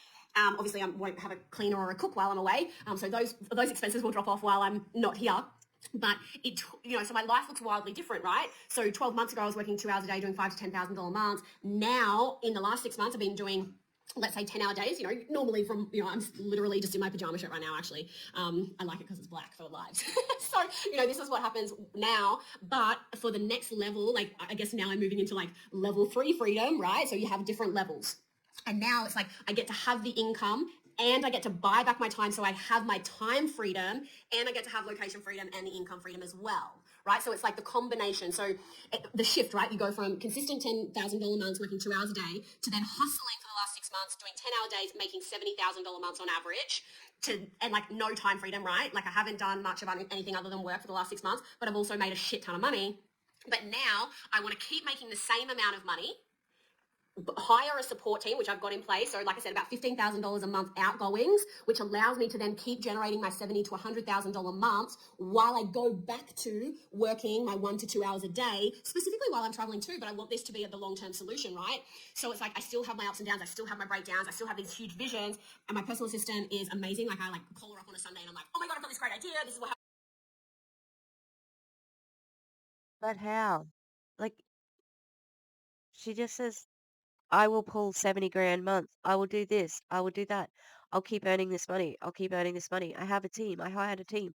E: Obviously, I won't have a cleaner or a cook while I'm away. So those expenses will drop off while I'm not here. But so my life looks wildly different, right? So 12 months ago, I was working 2 hours a day doing $5,000 to $10,000 months. Now, in the last 6 months, I've been doing, let's say 10-hour days, normally from, I'm literally just in my pajama shirt right now, actually. I like it because it's black, so it lives. So, this is what happens now. But for the next level, like, I guess now I'm moving into like level 3 freedom, right? So you have different levels. And now it's like I get to have the income and I get to buy back my time, so I have my time freedom and I get to have location freedom and the income freedom as well, right? So it's like the combination. So the shift, right? You go from consistent $10,000 months working 2 hours a day to then hustling for the last 6 months, doing 10-hour days, making $70,000 months on average, and like no time freedom, right? Like I haven't done much of anything other than work for the last 6 months, but I've also made a shit ton of money. But now I want to keep making the same amount of money, hire a support team, which I've got in place. So like I said, about $15,000 a month outgoings, which allows me to then keep generating my $70,000 to $100,000 months while I go back to working my 1 to 2 hours a day, specifically while I'm traveling too. But I want this to be the long-term solution, right? So it's like I still have my ups and downs. I still have my breakdowns. I still have these huge visions. And my personal assistant is amazing. Like I call her up on a Sunday and I'm like, oh my God, I've got this great idea. This is what happened.
F: But how? Like, she just says, I will pull 70 grand a month. I will do this. I will do that. I'll keep earning this money. I'll keep earning this money. I have a team. I hired a team.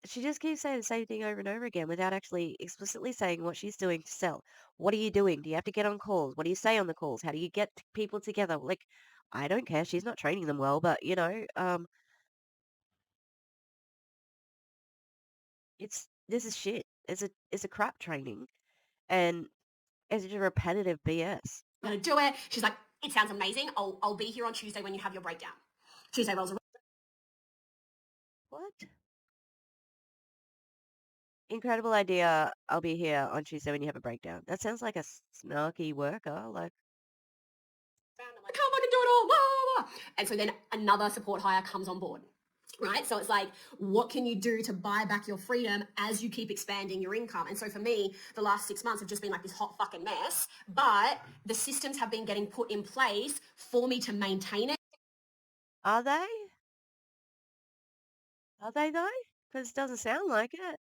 F: She just keeps saying the same thing over and over again without actually explicitly saying what she's doing to sell. What are you doing? Do you have to get on calls? What do you say on the calls? How do you get people together? Like, I don't care. She's not training them well, but this is shit. It's a crap training, and it's just repetitive BS.
E: I'm going to do it. She's like, it sounds amazing. I'll be here on Tuesday when you have your breakdown. Tuesday rolls around.
F: What? Incredible idea. I'll be here on Tuesday when you have a breakdown. That sounds like a snarky worker. Like,
E: I'm like, come, I can do it all. Blah, blah, blah. And so then another support hire comes on board. Right? So it's like, what can you do to buy back your freedom as you keep expanding your income? And so for me, the last 6 months have just been like this hot fucking mess, but the systems have been getting put in place for me to maintain it.
F: Are they? Are they though? Because it doesn't sound like it.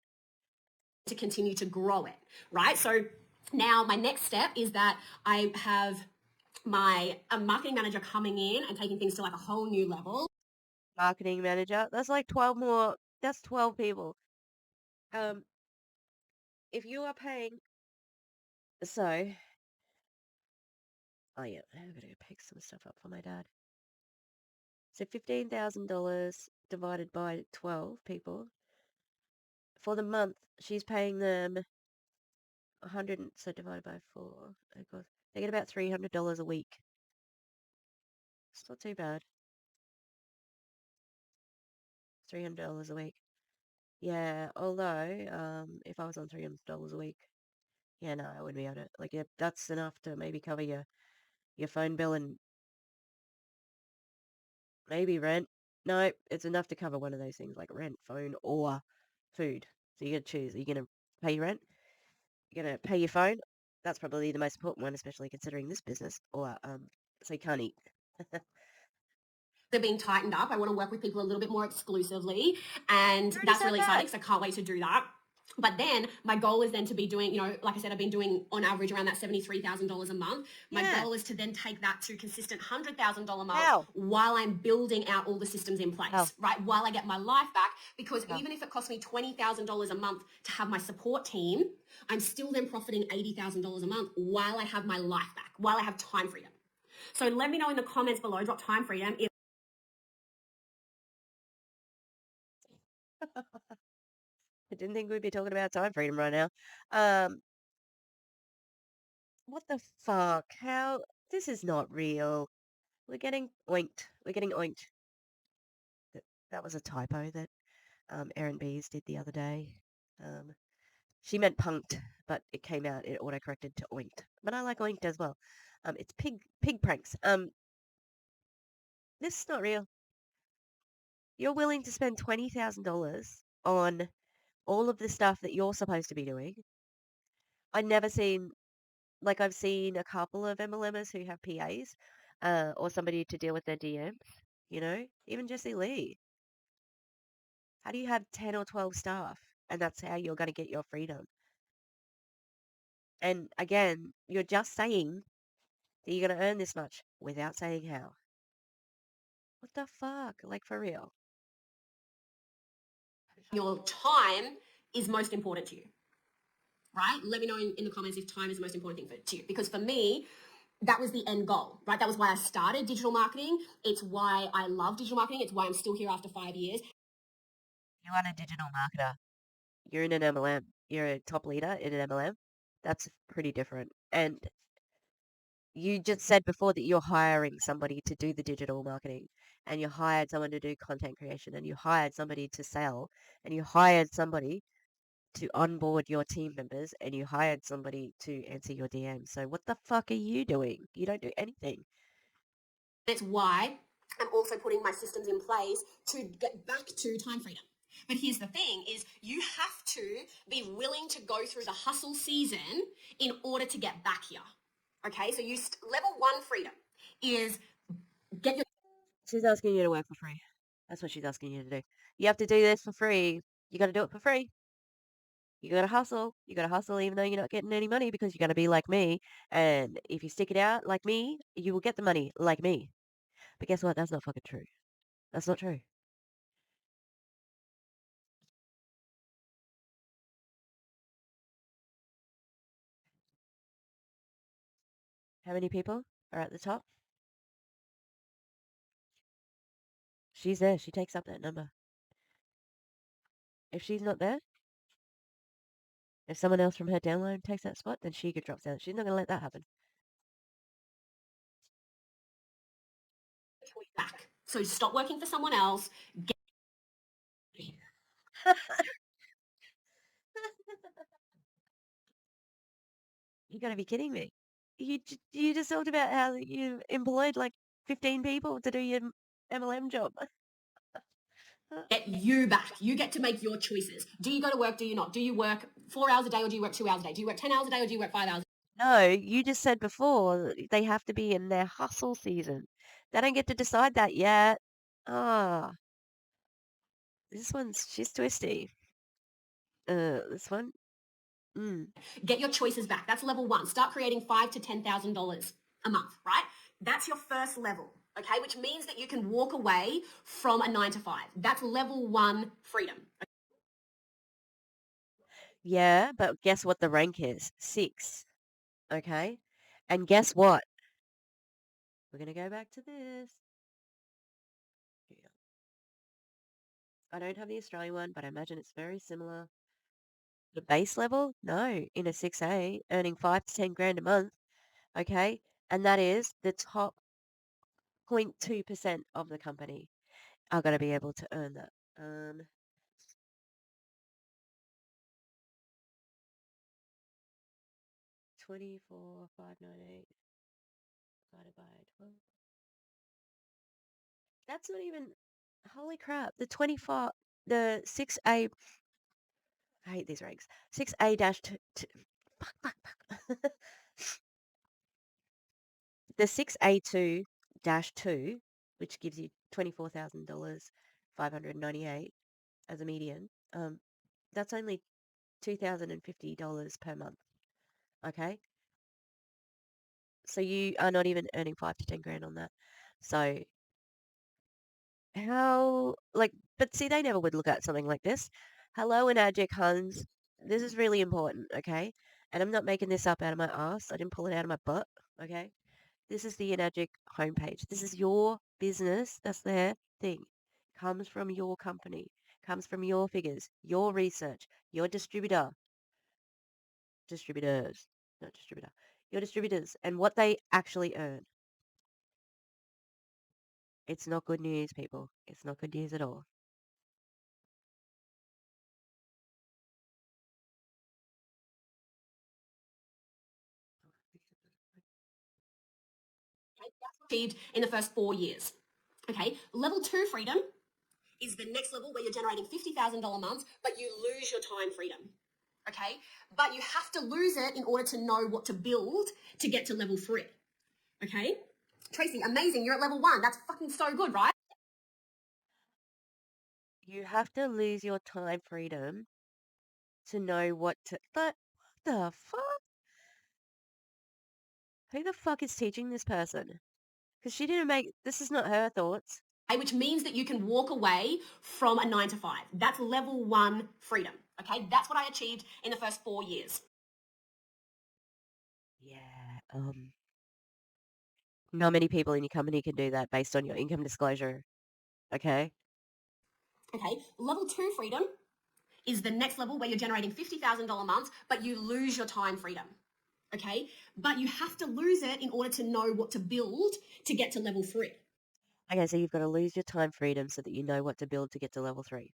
E: To continue to grow it, right? So now my next step is that I have a marketing manager coming in and taking things to like a whole new level.
F: Marketing manager. That's like 12 more. That's 12 people. If you are paying, so, oh yeah, I'm gonna pick some stuff up for my dad. So $15,000 divided by 12 people. For the month, she's paying them 100. So divided by 4, they get about $300 a week. It's not too bad. $300 a week. Yeah, although, if I was on $300 a week, yeah, no, I wouldn't be able to. Like, yeah, that's enough to maybe cover your phone bill and maybe rent. No, it's enough to cover one of those things like rent, phone, or food. So you gotta choose. Are you gonna pay your rent? You're gonna pay your phone? That's probably the most important one, especially considering this business. Or so you can't eat.
E: They're being tightened up. I want to work with people a little bit more exclusively, and that's really exciting because I can't wait to do that. But then my goal is then to be doing, like I said, I've been doing on average around that $73,000 a month. My goal is to then take that to consistent $100,000 a month while I'm building out all the systems in place, right? While I get my life back, because even if it costs me $20,000 a month to have my support team, I'm still then profiting $80,000 a month while I have my life back, while I have time freedom. So let me know in the comments below, drop time freedom, if
F: I didn't think we'd be talking about time freedom right now. What the fuck? How? This is not real. We're getting oinked. We're getting oinked. That was a typo that Erin Bees did the other day. She meant punked, but it came out, it autocorrected to oinked. But I like oinked as well. It's pig pranks. This is not real. You're willing to spend $20,000 on all of the stuff that you're supposed to be doing. I've seen a couple of MLMers who have PAs, or somebody to deal with their DMs, even Jessie Lee. How do you have 10 or 12 staff? And that's how you're going to get your freedom. And again, you're just saying that you're going to earn this much without saying how. What the fuck? Like, for real.
E: your time is most important to you, right? Let me know in the comments if time is the most important thing to you. Because for me, that was the end goal, right? That was why I started digital marketing. It's why I love digital marketing. It's why I'm still here after 5 years.
F: You aren't a digital marketer. You're in an MLM. You're a top leader in an MLM. That's pretty different. And you just said before that you're hiring somebody to do the digital marketing, and you hired someone to do content creation, and you hired somebody to sell, and you hired somebody to onboard your team members, and you hired somebody to answer your DMs. So what the fuck are you doing? You don't do anything.
E: That's why I'm also putting my systems in place to get back to time freedom. But here's the thing is you have to be willing to go through the hustle season in order to get back here. Okay, so level 1 freedom is get your...
F: She's asking you to work for free. That's what she's asking you to do. You have to do this for free. You got to do it for free. You got to hustle. You got to hustle even though you're not getting any money, because you're going to be like me. And if you stick it out like me, you will get the money like me. But guess what? That's not fucking true. That's not true. How many people are at the top? She's there. She takes up that number. If she's not there, if someone else from her downline takes that spot, then she drops down. She's not going to let that happen.
E: back. So stop working for someone else.
F: You got to be kidding me. You just talked about how you employed like 15 people to do your MLM job.
E: Get you back. You get to make your choices. Do you go to work? Do you not? Do you work 4 hours a day or do you work 2 hours a day? Do you work 10 hours a day or do you work 5 hours?
F: No, you just said before they have to be in their hustle season. They don't get to decide that yet. Ah, she's twisty. This one.
E: Get your choices back. That's level 1. Start creating $5,000 to $10,000 a month, right? That's your first level, okay? Which means that you can walk away from a 9 to 5. That's level 1 freedom.
F: Yeah, but guess what the rank is? 6. Okay? And guess what? We're going to go back to this. I don't have the Australian one, but I imagine it's very similar. The base level? No, in a 6A, earning 5 to 10 grand a month. Okay? And that is the top 0.2% of the company are going to be able to earn that. 24,598 divided by 12. That's not even, holy crap, the 6A, I hate these ranks, 6A dash 2, fuck. The 6A2 dash 2, which gives you $24,598 as a median, that's only $2,050 per month. Okay? So you are not even earning 5 to 10 grand on that. So but see, they never would look at something like this. Hello, Enagic Huns. This is really important, okay? And I'm not making this up out of my ass. I didn't pull it out of my butt, okay? This is the Enagic homepage. This is your business. That's their thing. Comes from your company. Comes from your figures, your research, your distributors, not distributor, your distributors, and what they actually earn. It's not good news, people. It's not good news at all.
E: Achieved in the first 4 years. Okay, level 2 freedom is the next level where you're generating $50,000 a month, but you lose your time freedom. Okay, but you have to lose it in order to know what to build to get to level 3. Okay, Tracy, amazing. You're at level 1. That's fucking so good, right?
F: You have to lose your time freedom to know what to. But what the fuck? Who the fuck is teaching this person? Because she didn't make. This is not her thoughts.
E: Which means that you can walk away from a 9 to 5. That's level 1 freedom. Okay, that's what I achieved in the first 4 years.
F: Yeah. Not many people in your company can do that based on your income disclosure. Okay.
E: Okay, level 2 freedom is the next level where you're generating $50,000 a month, but you lose your time freedom. Okay, but you have to lose it in order to know what to build to get to level 3.
F: Okay, so you've got to lose your time freedom so that you know what to build to get to level 3.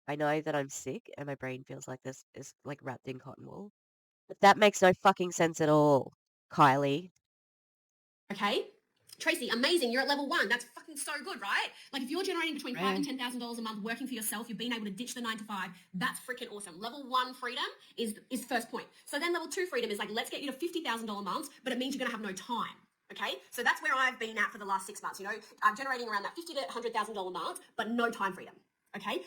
F: I know that I'm sick and my brain feels like this is like wrapped in cotton wool. But that makes no fucking sense at all, Kylie.
E: Okay, Tracy, amazing. You're at level 1. That's fucking so good, right? Like if you're generating between $5,000 and $10,000 a month working for yourself, you've been able to ditch the 9 to 5. That's freaking awesome. Level 1 freedom is first point. So then level 2 freedom is like, let's get you to $50,000 a month, but it means you're going to have no time. Okay, so that's where I've been at for the last 6 months. You know, I'm generating around that $50,000 to $100,000 a month, but no time freedom. Okay.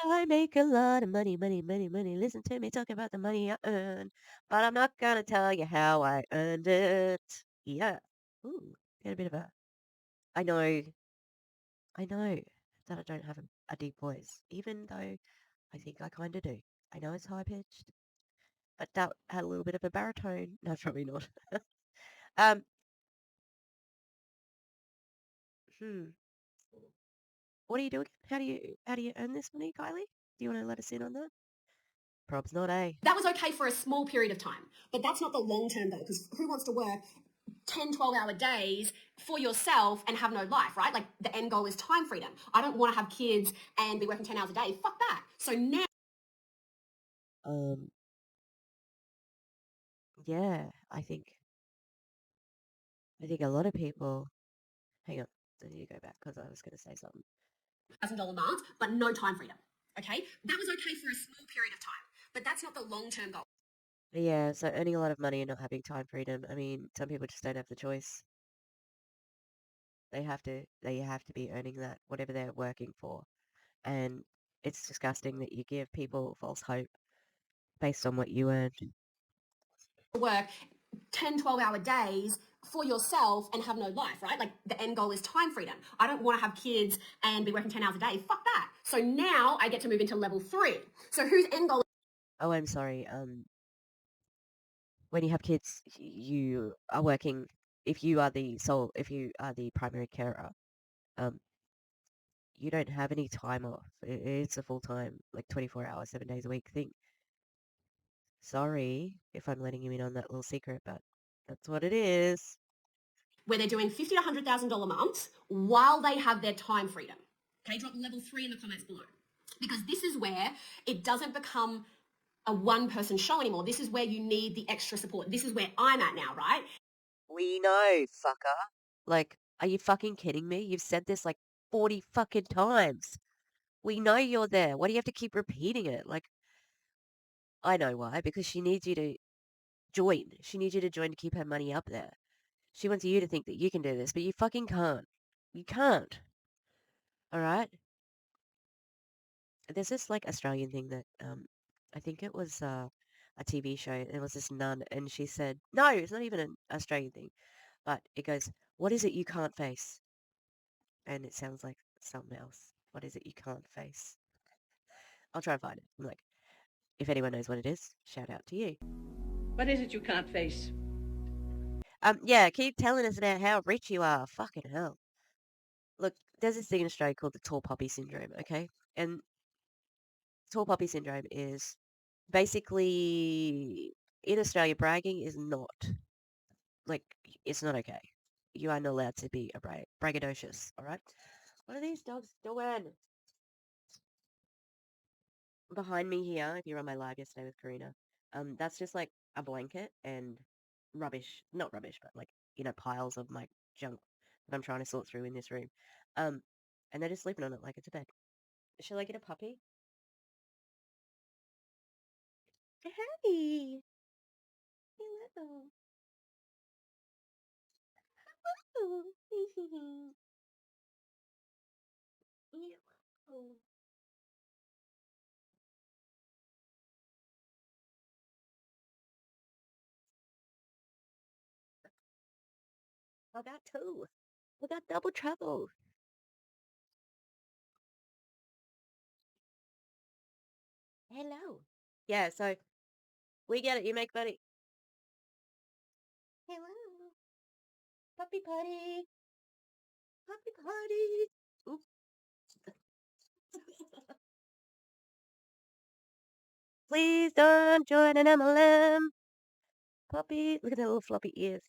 F: I make a lot of money. Listen to me talk about the money I earn, but I'm not gonna tell you how I earned it. Yeah. Ooh, get a bit of a. I know that I don't have a deep voice, even though I think I kind of do. I know it's high pitched, but that had a little bit of a baritone. No, probably not. um. Hmm. What do you do again? How do you earn this money, Kylie? Do you want to let us in on that? Probs not, eh?
E: That was okay for a small period of time, but that's not the long-term goal, because who wants to work 10, 12-hour days for yourself and have no life, right? Like the end goal is time freedom. I don't want to have kids and be working 10 hours a day. Fuck that. So now...
F: Yeah, I think a lot of people. Hang on, I need to go back because I was going to say something.
E: $1,000 a month, but no time freedom. Okay, that was okay for a small period of time, but that's not the long-term goal.
F: Yeah, so earning a lot of money and not having time freedom. I mean, some people just don't have the choice. They have to be earning that, whatever they're working for. And it's disgusting that you give people false hope based on what you earned.
E: Work 10, 12-hour days for yourself and have no life, right? Like the end goal is time freedom. I don't want to have kids and be working 10 hours a day. Fuck that. So now I get to move into level 3. So whose end goal...
F: Oh, I'm sorry. When you have kids, you are working. If you are the primary carer, you don't have any time off. It's a full-time, like 24 hours, 7 days a week thing. Sorry if I'm letting you in on that little secret, but that's what it is.
E: Where they're doing $50,000 to $100,000 a month while they have their time freedom. Okay, drop level 3 in the comments below. Because this is where it doesn't become a one-person show anymore. This is where you need the extra support. This is where I'm at now, right?
F: We know, fucker. Like, are you fucking kidding me? You've said this like 40 fucking times. We know you're there. Why do you have to keep repeating it? Like, I know why. Because she needs you to join. She needs you to join to keep her money up there. She wants you to think that you can do this, but you fucking can't. You can't. All right? There's this like Australian thing that I think it was a TV show. It was this nun, and she said, "No, it's not even an Australian thing, but it goes, what is it you can't face?" And it sounds like something else. What is it you can't face? I'll try and find it. I'm like, If anyone knows what it is, shout out to you.
G: What is it you can't face?
F: Yeah, keep telling us about how rich you are. Fucking hell. Look, there's this thing in Australia called the tall poppy syndrome, okay? And tall poppy syndrome is basically in Australia, bragging is not like it's not okay. You are not allowed to be a braggadocious, all right? What are these dogs doing? Behind me here, if you're on my live yesterday with Karina, that's just like a blanket and rubbish, not rubbish, but like, piles of my junk that I'm trying to sort through in this room. And they're just sleeping on it like it's a bed. Shall I get a puppy? Hey! Hello. Hello. Hello. I got two. I got double trouble. Hello. Yeah, so we get it. You make money. Hello. Puppy party. Puppy party. Oops. Please don't join an MLM. Puppy. Look at their little floppy ears.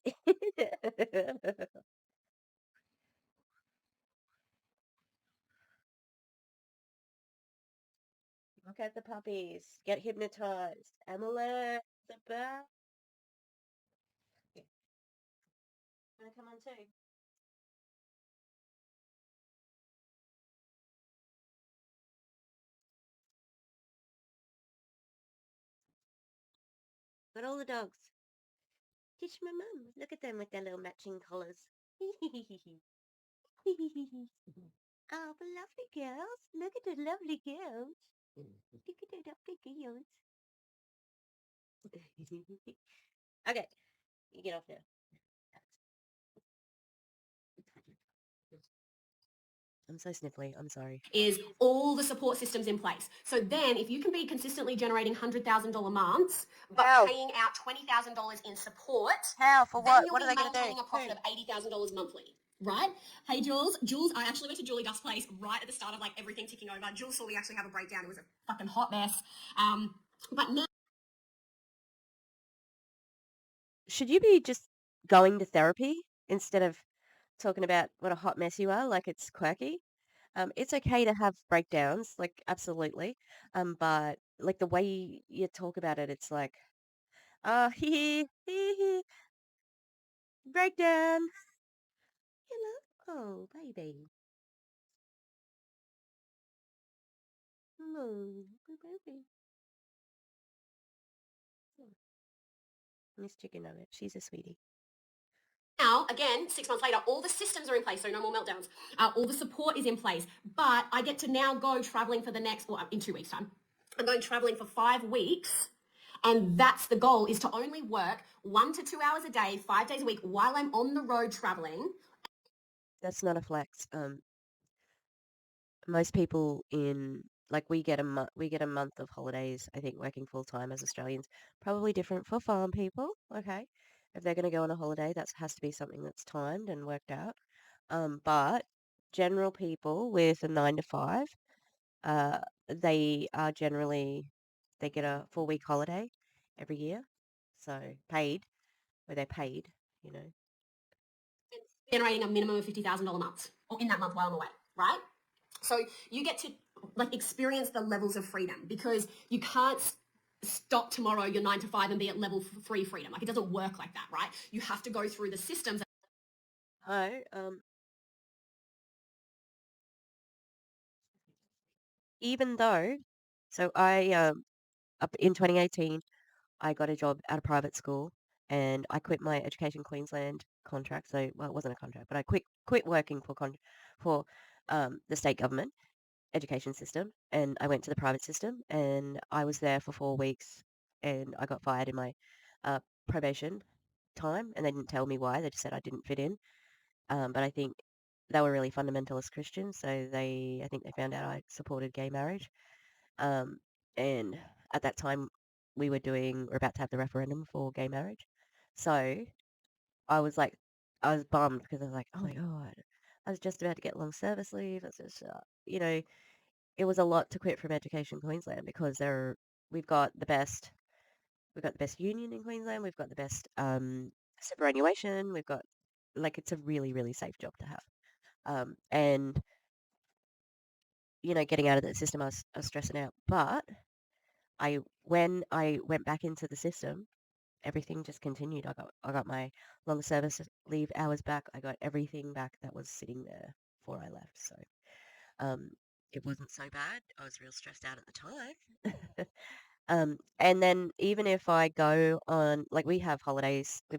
F: Look at the puppies. Get hypnotized. MLM. The best. Wanna come on too? Got all the dogs. Teach my mum. Look at them with their little matching collars. Oh, the lovely girls. Look at the lovely girls. Look at the lovely girls. Okay, you get off now. I'm so sniffly. I'm sorry.
E: Is all the support systems in place. So then if you can be consistently generating $100,000 months, but paying out $20,000 in support,
F: How? For
E: then
F: what?
E: you'll
F: What are
E: be
F: they going to do?
E: maintaining a profit of $80,000 monthly. Right? Hey, Jules. Jules, I actually went to Julie Duff's place right at the start of like everything ticking over. Jules saw we actually have a breakdown. It was a fucking hot mess. But now
F: Should you be just going to therapy instead of talking about what a hot mess you are, like it's quirky? It's okay to have breakdowns, like absolutely. But like the way you talk about it, it's like, hee hee, breakdown. Hello, oh baby, no, baby. Miss Chicken Nugget, she's a sweetie.
E: now, again, 6 months later, all the systems are in place, so no more meltdowns. All the support is in place. But I get to now go traveling for the next, well, in 2 weeks' time. I'm going traveling for 5 weeks. And that's the goal, is to only work 1 to 2 hours a day, 5 days a week while I'm on the road traveling.
F: That's not a flex. Most people in like we get a month of holidays, I think, working full time as Australians. Probably different for farm people, okay? If they're going to go on a holiday, that has to be something that's timed and worked out. But general people with a 9 to 5, uh, they are generally they get a 4-week holiday every year, so paid, where they're paid, you know.
E: Generating a minimum of $50,000 a month, or in that month while I'm away, right? So you get to like experience the levels of freedom, because you can't stop tomorrow your 9 to 5 and be at level 3 freedom. Like, it doesn't work like that, right? You have to go through the systems.
F: Hi, even though, so I up in 2018, I got a job at a private school and I quit my Education Queensland contract. So, well, it wasn't a contract, but I quit working for the state government education system, and I went to the private system, and I was there for 4 weeks, and I got fired in my probation time, and they didn't tell me why. They just said I didn't fit in. But I think they were really fundamentalist Christians, so I think they found out I supported gay marriage. Um, and at that time we're about to have the referendum for gay marriage. So I was bummed because I was like, oh my God, I was just about to get long service leave. It's just, it was a lot to quit from Education Queensland because we've got the best union in Queensland. We've got the best superannuation. We've got it's a really, really safe job to have. And getting out of the system, I was stressing out. But when I went back into the system, everything just continued. I got my long service leave hours back. I got everything back that was sitting there before I left. So it wasn't so bad. I was real stressed out at the time. And then even if I go on, we have holidays, we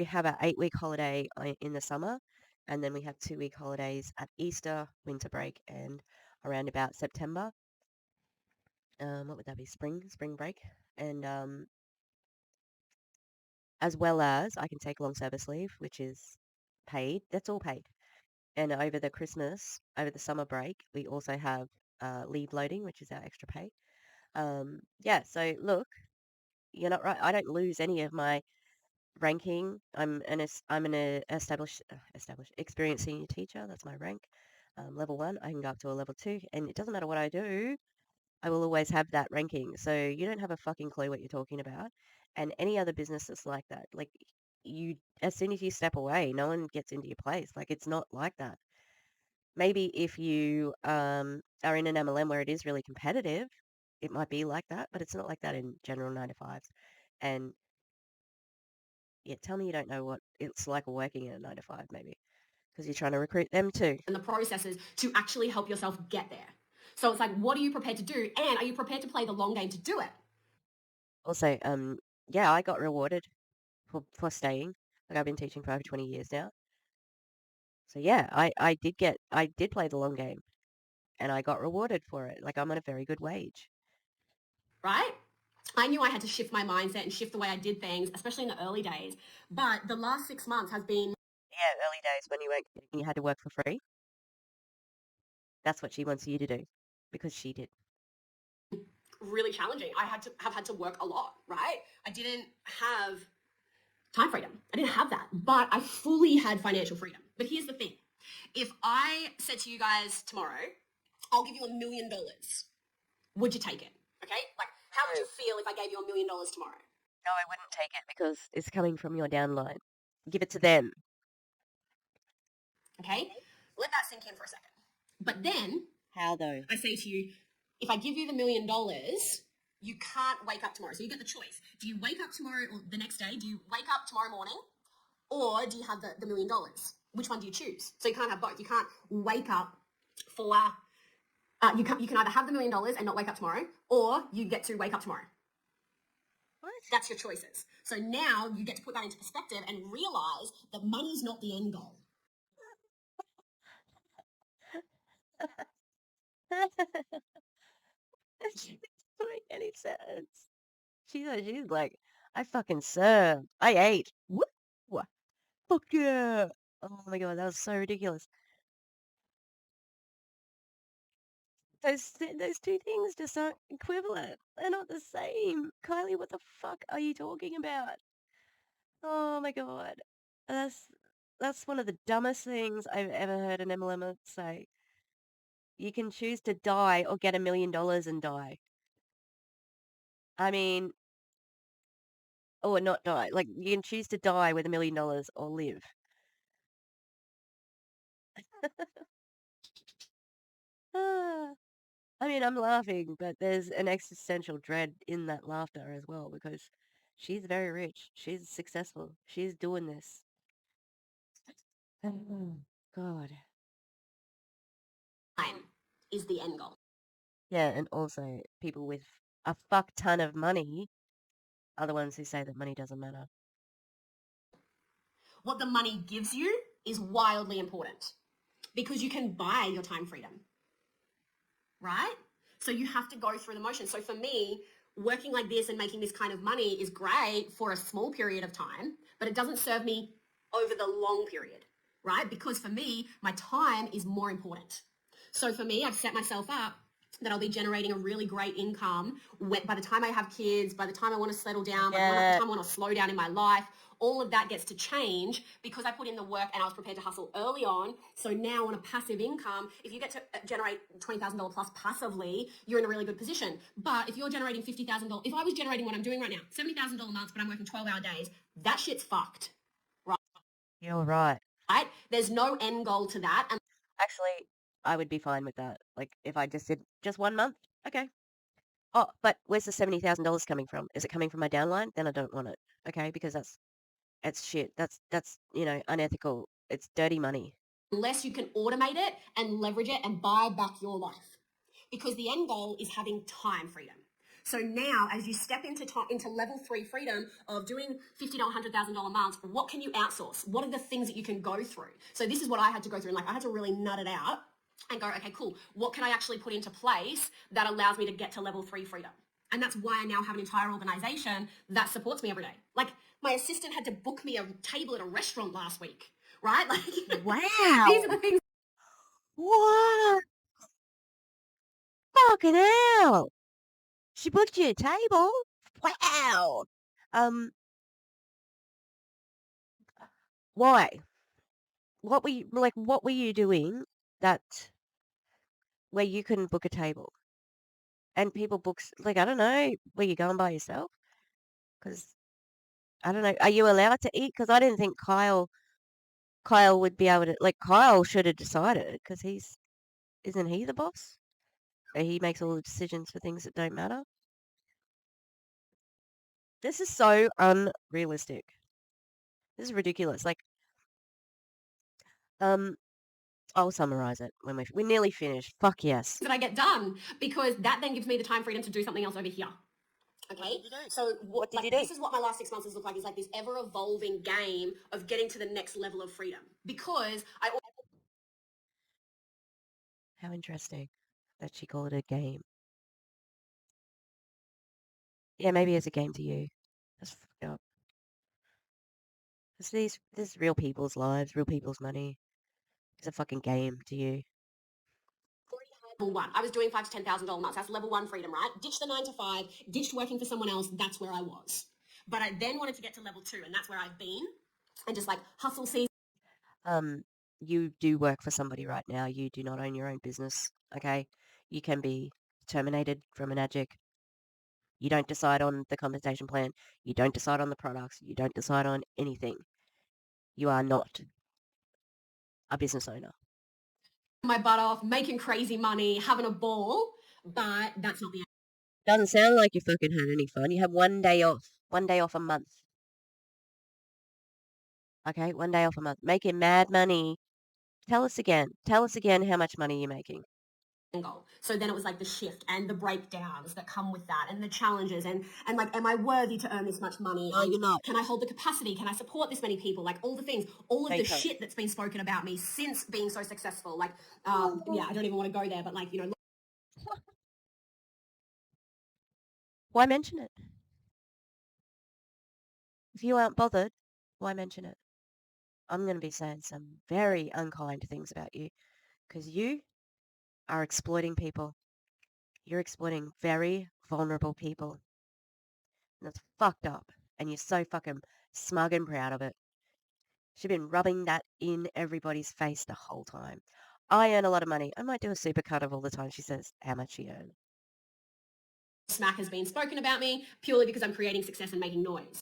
F: have our 8-week holiday in the summer, and then we have 2-week holidays at Easter, winter break, and around about September. What would that be? Spring break. And as well as I can take long service leave, which is paid. That's all paid. And over the summer break, we also have leave loading, which is our extra pay. Yeah, so look, you're not right. I don't lose any of my ranking. I'm an established experienced senior teacher. That's my rank. Level 1, I can go up to a level 2, and it doesn't matter what I do, I will always have that ranking. So you don't have a fucking clue what you're talking about. And any other business that's like that, as soon as you step away, no one gets into your place. It's not like that. Maybe if you are in an MLM where it is really competitive, it might be like that, but it's not like that in general 9-to-5s. And yeah, tell me you don't know what it's like working in a 9-to-5, maybe, because you're trying to recruit them too.
E: And the processes to actually help yourself get there. So it's what are you prepared to do? And are you prepared to play the long game to do it?
F: Also, yeah, I got rewarded for staying. I've been teaching for over 20 years now. So yeah, I did play the long game, and I got rewarded for it. I'm on a very good wage.
E: Right? I knew I had to shift my mindset and shift the way I did things, especially in the early days. But the last 6 months has been...
F: Yeah, early days when you had to work for free. That's what she wants you to do, because she did.
E: really challenging. I have had to work a lot, right? I didn't have time freedom. I didn't have that, but I fully had financial freedom. But here's the thing. If I said to you guys tomorrow, I'll give you $1 million, would you take it? Okay? How would you feel if I gave you $1 million tomorrow?
F: No, I wouldn't take it because it's coming from your downline. Give it to them.
E: Okay? Let that sink in for a second. But then...
F: How though?
E: I say to you, if I give you the $1 million, you can't wake up tomorrow. So you get the choice. Do you wake up tomorrow or the next day? Do you wake up tomorrow morning, or do you have the $1 million? Which one do you choose? So you can't have both. You can't wake up for... you can either have the $1 million and not wake up tomorrow, or you get to wake up tomorrow.
F: What?
E: That's your choices. So now you get to put that into perspective and realize that money's not the end goal.
F: It doesn't make any sense. She's like, I fucking served. I ate. What? Fuck yeah. Oh my God, that was so ridiculous. Those two things just aren't equivalent. They're not the same. Kylie, what the fuck are you talking about? Oh my God. That's one of the dumbest things I've ever heard an MLM say. You can choose to die or get $1 million and die. I mean, or not die. You can choose to die with $1 million or live. I mean, I'm laughing, but there's an existential dread in that laughter as well, because she's very rich. She's successful. She's doing this. Oh, God.
E: Time is the end goal.
F: Yeah, and also people with a fuck ton of money are the ones who say that money doesn't matter.
E: What the money gives you is wildly important, because you can buy your time freedom, right? So you have to go through the motions. So for me, working like this and making this kind of money is great for a small period of time, but it doesn't serve me over the long period, right? Because for me, my time is more important. So for me, I've set myself up that I'll be generating a really great income by the time I have kids, by the time I want to settle down, by the time I want to slow down in my life. All of that gets to change because I put in the work and I was prepared to hustle early on. So now on a passive income, if you get to generate $20,000 plus passively, you're in a really good position. But if you're generating $50,000, if I was generating what I'm doing right now, $70,000 months, but I'm working 12-hour days, that shit's fucked. Right?
F: You're right.
E: Right? There's no end goal to that. And
F: actually, I would be fine with that. Like, if I just did just 1 month, okay. Oh, but where's the $70,000 coming from? Is it coming from my downline? Then I don't want it, okay? Because that's shit. That's unethical. It's dirty money.
E: Unless you can automate it and leverage it and buy back your life. Because the end goal is having time freedom. So now, as you step into level 3 freedom of doing $50,000 to $100,000 months, what can you outsource? What are the things that you can go through? So this is what I had to go through. And like, I had to really nut it out and go, okay, cool. What can I actually put into place that allows me to get to level 3 freedom? And that's why I now have an entire organization that supports me every day. Like, my assistant had to book me a table at a restaurant last week, right? Like,
F: wow.
E: These are the things.
F: What? Fucking hell. She booked you a table? Wow. Why? What were you doing that where you couldn't book a table? And people books, like, I don't know, were you going by yourself? Because, I don't know, are you allowed to eat? Because I didn't think Kyle would be able to, like, Kyle should have decided, because isn't he the boss? Or he makes all the decisions for things that don't matter? This is so unrealistic. This is ridiculous. Like, I'll summarize it when we're nearly finished. Fuck yes.
E: That I get done, because that then gives me the time freedom to do something else over here. Okay, so
F: What did you do?
E: This is what my last 6 months has looked like. Is like this ever-evolving game of getting to the next level of freedom. Because
F: How interesting that she called it a game. Yeah, maybe it's a game to you. That's fucked up. This is real people's lives, real people's money. It's a fucking game to you.
E: Level 1. I was doing $5,000 to $10,000 months. That's level 1 freedom, right? Ditched the 9 to 5, ditched working for someone else. That's where I was. But I then wanted to get to level 2, and that's where I've been. And just like hustle season.
F: You do work for somebody right now. You do not own your own business, okay? You can be terminated from Enagic. You don't decide on the compensation plan. You don't decide on the products. You don't decide on anything. You are not a business owner.
E: My butt off, making crazy money, having a ball, but that's not the end.
F: Doesn't sound like you fucking had any fun. You have 1 day off. 1 day off a month. Okay, 1 day off a month. Making mad money. Tell us again how much money you're making.
E: Goal. So then it was like the shift and the breakdowns that come with that and the challenges and like, am I worthy to earn this much money?
F: No, you're not.
E: Can I hold the capacity? Can I support this many people? Like all the things, all of the shit that's been spoken about me since being so successful. Like, yeah, I don't even want to go there, but like, you know.
F: Why mention it? If you aren't bothered, why mention it? I'm going to be saying some very unkind things about you because you are exploiting people. You're exploiting very vulnerable people. And it's fucked up. And you're so fucking smug and proud of it. She's been rubbing that in everybody's face the whole time. I earn a lot of money. I might do a supercut of all the time she says how much she earns.
E: Smack has been spoken about me purely because I'm creating success and making noise.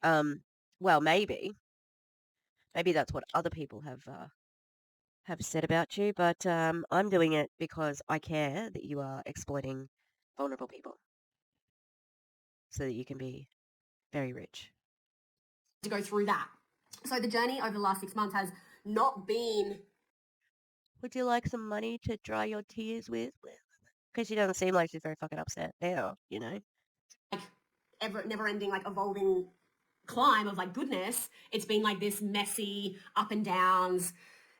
F: No. Well, maybe. Maybe that's what other people have said about you, but I'm doing it because I care that you are exploiting vulnerable people so that you can be very rich.
E: To go through that. So the journey over the last 6 months has not been...
F: Would you like some money to dry your tears with? Because she doesn't seem like she's very fucking upset now, you know?
E: Like never-ending, like evolving climb of like goodness. It's been like this messy up and downs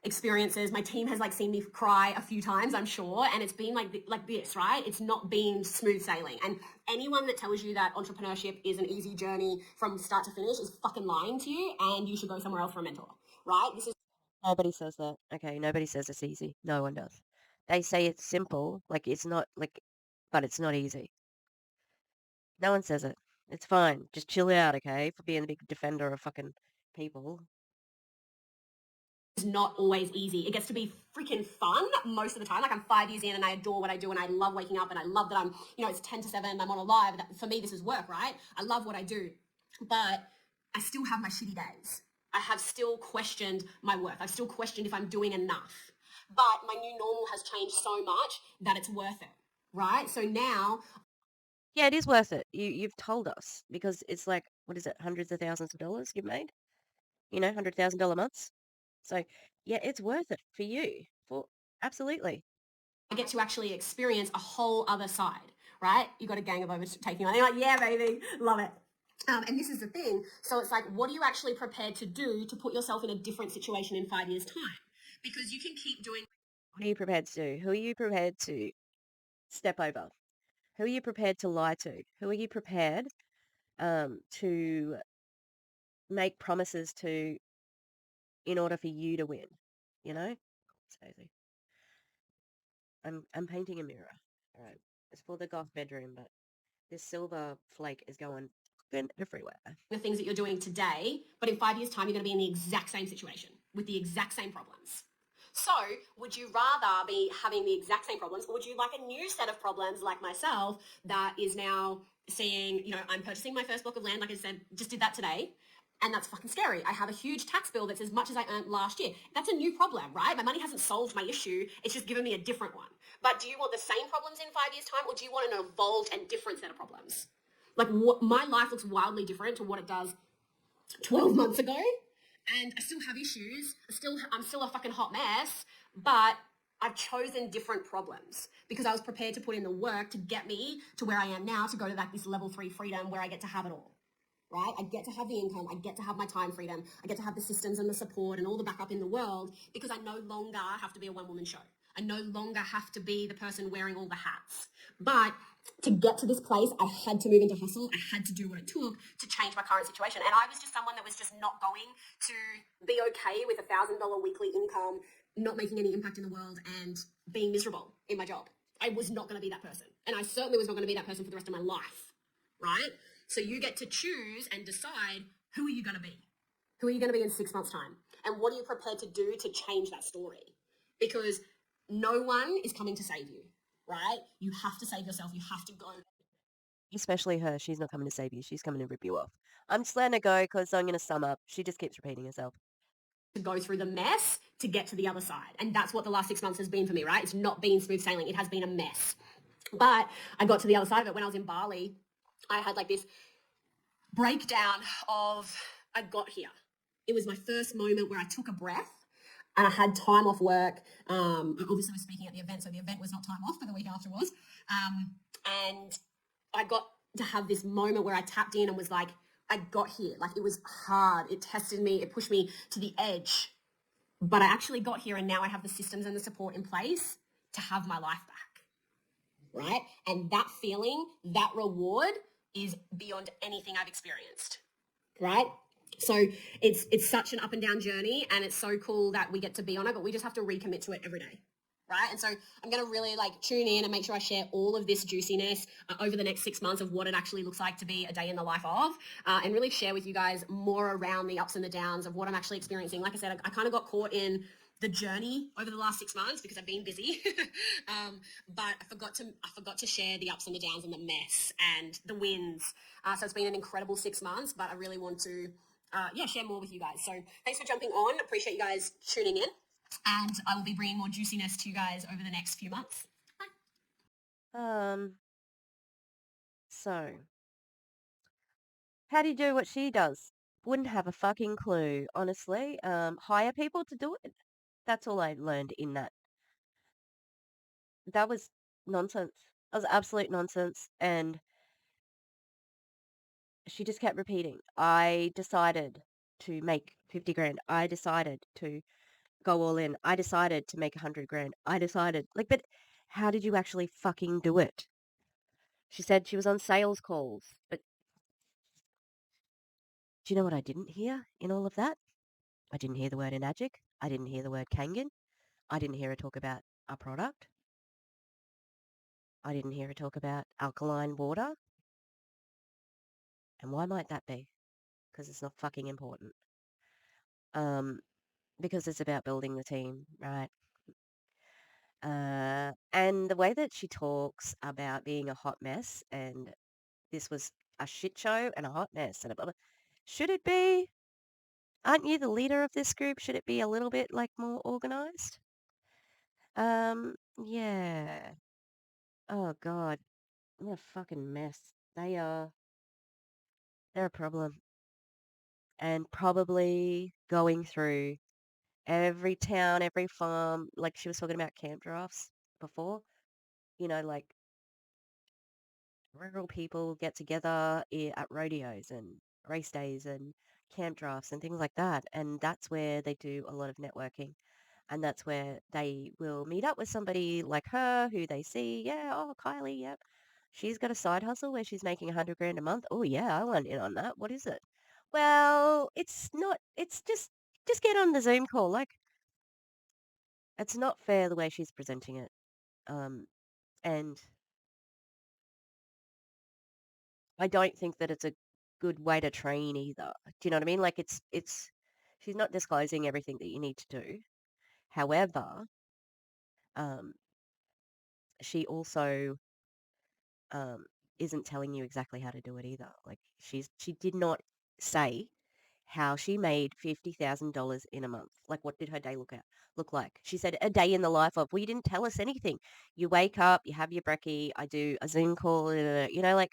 E: experiences. My team has like seen me cry a few times, I'm sure, and it's been like this, right? It's not been smooth sailing. And anyone that tells you that entrepreneurship is an easy journey from start to finish is fucking lying to you, and you should go somewhere else for a mentor, right?
F: Nobody says that. Okay, nobody says it's easy. No one does. They say it's simple, like it's not like, but it's not easy. No one says it. It's fine. Just chill out, okay? For being a big defender of fucking people.
E: It's not always easy. It gets to be freaking fun most of the time. Like I'm 5 years in and I adore what I do and I love waking up and I love that I'm, it's 10 to 7 and I'm on a live. For me, this is work, right? I love what I do, but I still have my shitty days. I have still questioned my work. I've still questioned if I'm doing enough, but my new normal has changed so much that it's worth it, right? So now.
F: Yeah, it is worth it. You've told us because it's like, what is it? Hundreds of thousands of dollars you've made, $100,000 months. So yeah, it's worth it for you. Absolutely.
E: I get to actually experience a whole other side, right? You got a gang of overtaking on. They're like, yeah, baby, love it. And this is the thing. So it's like, what are you actually prepared to do to put yourself in a different situation in 5 years' time? Because you can keep doing.
F: What are you prepared to do? Who are you prepared to step over? Who are you prepared to lie to? Who are you prepared to make promises to in order for you to win? Stacey. I'm painting a mirror. All right. It's for the goth bedroom, but this silver flake is going everywhere.
E: The things that you're doing today, but in 5 years' time, you're going to be in the exact same situation with the exact same problems. So would you rather be having the exact same problems, or would you like a new set of problems like myself that is now seeing, I'm purchasing my first block of land, like I said, just did that today. And that's fucking scary. I have a huge tax bill that's as much as I earned last year. That's a new problem, right? My money hasn't solved my issue. It's just given me a different one. But do you want the same problems in 5 years' time, or do you want an evolved and different set of problems? Like my life looks wildly different to what it does 12 months ago. And I still have issues. I'm still a fucking hot mess, but I've chosen different problems because I was prepared to put in the work to get me to where I am now, to go to this level 3 freedom where I get to have it all. Right? I get to have the income. I get to have my time freedom. I get to have the systems and the support and all the backup in the world because I no longer have to be a one-woman show. I no longer have to be the person wearing all the hats. But to get to this place, I had to move into hustle. I had to do what it took to change my current situation. And I was just someone that was just not going to be okay with $1,000 weekly income, not making any impact in the world and being miserable in my job. I was not going to be that person. And I certainly was not going to be that person for the rest of my life, right? So you get to choose and decide, who are you going to be? Who are you going to be in 6 months' time? And what are you prepared to do to change that story? Because no one is coming to save you, right? You have to save yourself. You have to go.
F: Especially her. She's not coming to save you. She's coming to rip you off. I'm just letting her go because I'm going to sum up. She just keeps repeating herself.
E: To go through the mess to get to the other side. And that's what the last 6 months has been for me, right? It's not been smooth sailing. It has been a mess. But I got to the other side of it when I was in Bali. I had like this breakdown of I got here. It was my first moment where I took a breath and I had time off work. I obviously was speaking at the event, so the event was not time off, but the week after was. And I got to have this moment where I tapped in and was like, I got here. Like, it was hard. It tested me. It pushed me to the edge. But I actually got here, and now I have the systems and the support in place to have my life back, right? And that feeling, that reward is beyond anything I've experienced, right? So it's such an up and down journey, and it's so cool that we get to be on it, but we just have to recommit to it every day, right? And so I'm going to really tune in and make sure I share all of this juiciness over the next 6 months of what it actually looks like to be a day in the life of, and really share with you guys more around the ups and the downs of what I'm actually experiencing. Like I said, I kind of got caught in the journey over the last 6 months because I've been busy, but I forgot to share the ups and the downs and the mess and the wins. So it's been an incredible 6 months, but I really want to share more with you guys. So thanks for jumping on. Appreciate you guys tuning in, and I will be bringing more juiciness to you guys over the next few months. Bye.
F: So how do you do what she does? Wouldn't have a fucking clue, honestly. Hire people to do it. That's all I learned in that. That was nonsense. That was absolute nonsense. And she just kept repeating, I decided to make 50 grand. I decided to go all in. I decided to make 100 grand. I decided. But how did you actually fucking do it? She said she was on sales calls. But do you know what I didn't hear in all of that? I didn't hear the word Enagic. I didn't hear the word Kangen. I didn't hear her talk about a product. I didn't hear her talk about alkaline water. And why might that be? Because it's not fucking important. Because it's about building the team, right? And the way that she talks about being a hot mess, and this was a shit show and a hot mess, and blah, blah. Should it be? Aren't you the leader of this group? Should it be a little bit like more organized? Yeah. Oh God, what a fucking mess. They're a problem, and probably going through every town, every farm, like she was talking about camp drafts before, like rural people get together at rodeos and race days and camp drafts and things like that. And that's where they do a lot of networking. And that's where they will meet up with somebody like her who they see, yeah, oh, Kylie, yep. She's got a side hustle where she's making 100 grand a month. Oh, yeah, I want in on that. What is it? Well, it's not, it's just get on the Zoom call. Like, it's not fair the way she's presenting it. And I don't think that it's a good way to train either. Do you know what I mean? Like she's not disclosing everything that you need to do. However, um, she also isn't telling you exactly how to do it either. Like she did not say how she made $50,000 in a month. Like what did her day look like? She said a day in the life of. Well, you didn't tell us anything. You wake up, you have your brekkie, I do a Zoom call, like.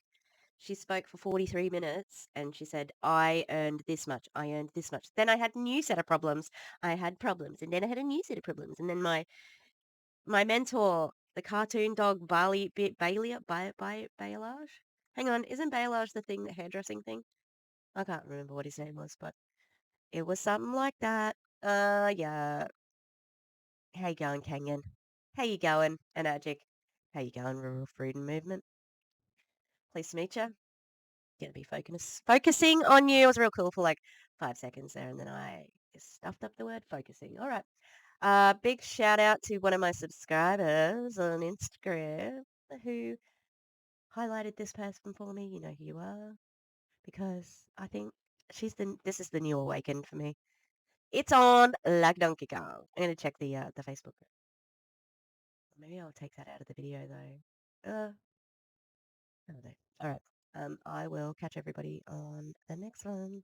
F: She spoke for 43 minutes and she said, I earned this much. I earned this much. Then I had a new set of problems. I had problems. And then I had a new set of problems. And then my mentor, the cartoon dog, Bailage? Hang on. Isn't Bailage the hairdressing thing? I can't remember what his name was, but it was something like that. Yeah. How you going, Kangan? How you going, Enagic? How you going, Rural Freedom Movement? Pleased to meet you. Gonna be focusing on you. It was real cool for like 5 seconds there, and then I stuffed up the word focusing. All right. Big shout out to one of my subscribers on Instagram who highlighted this person for me. You know who you are, because I think this is the new awakened for me. It's on like Donkey Kong. I'm gonna check the Facebook. Maybe I'll take that out of the video though. I don't know. All right. I will catch everybody on the next one.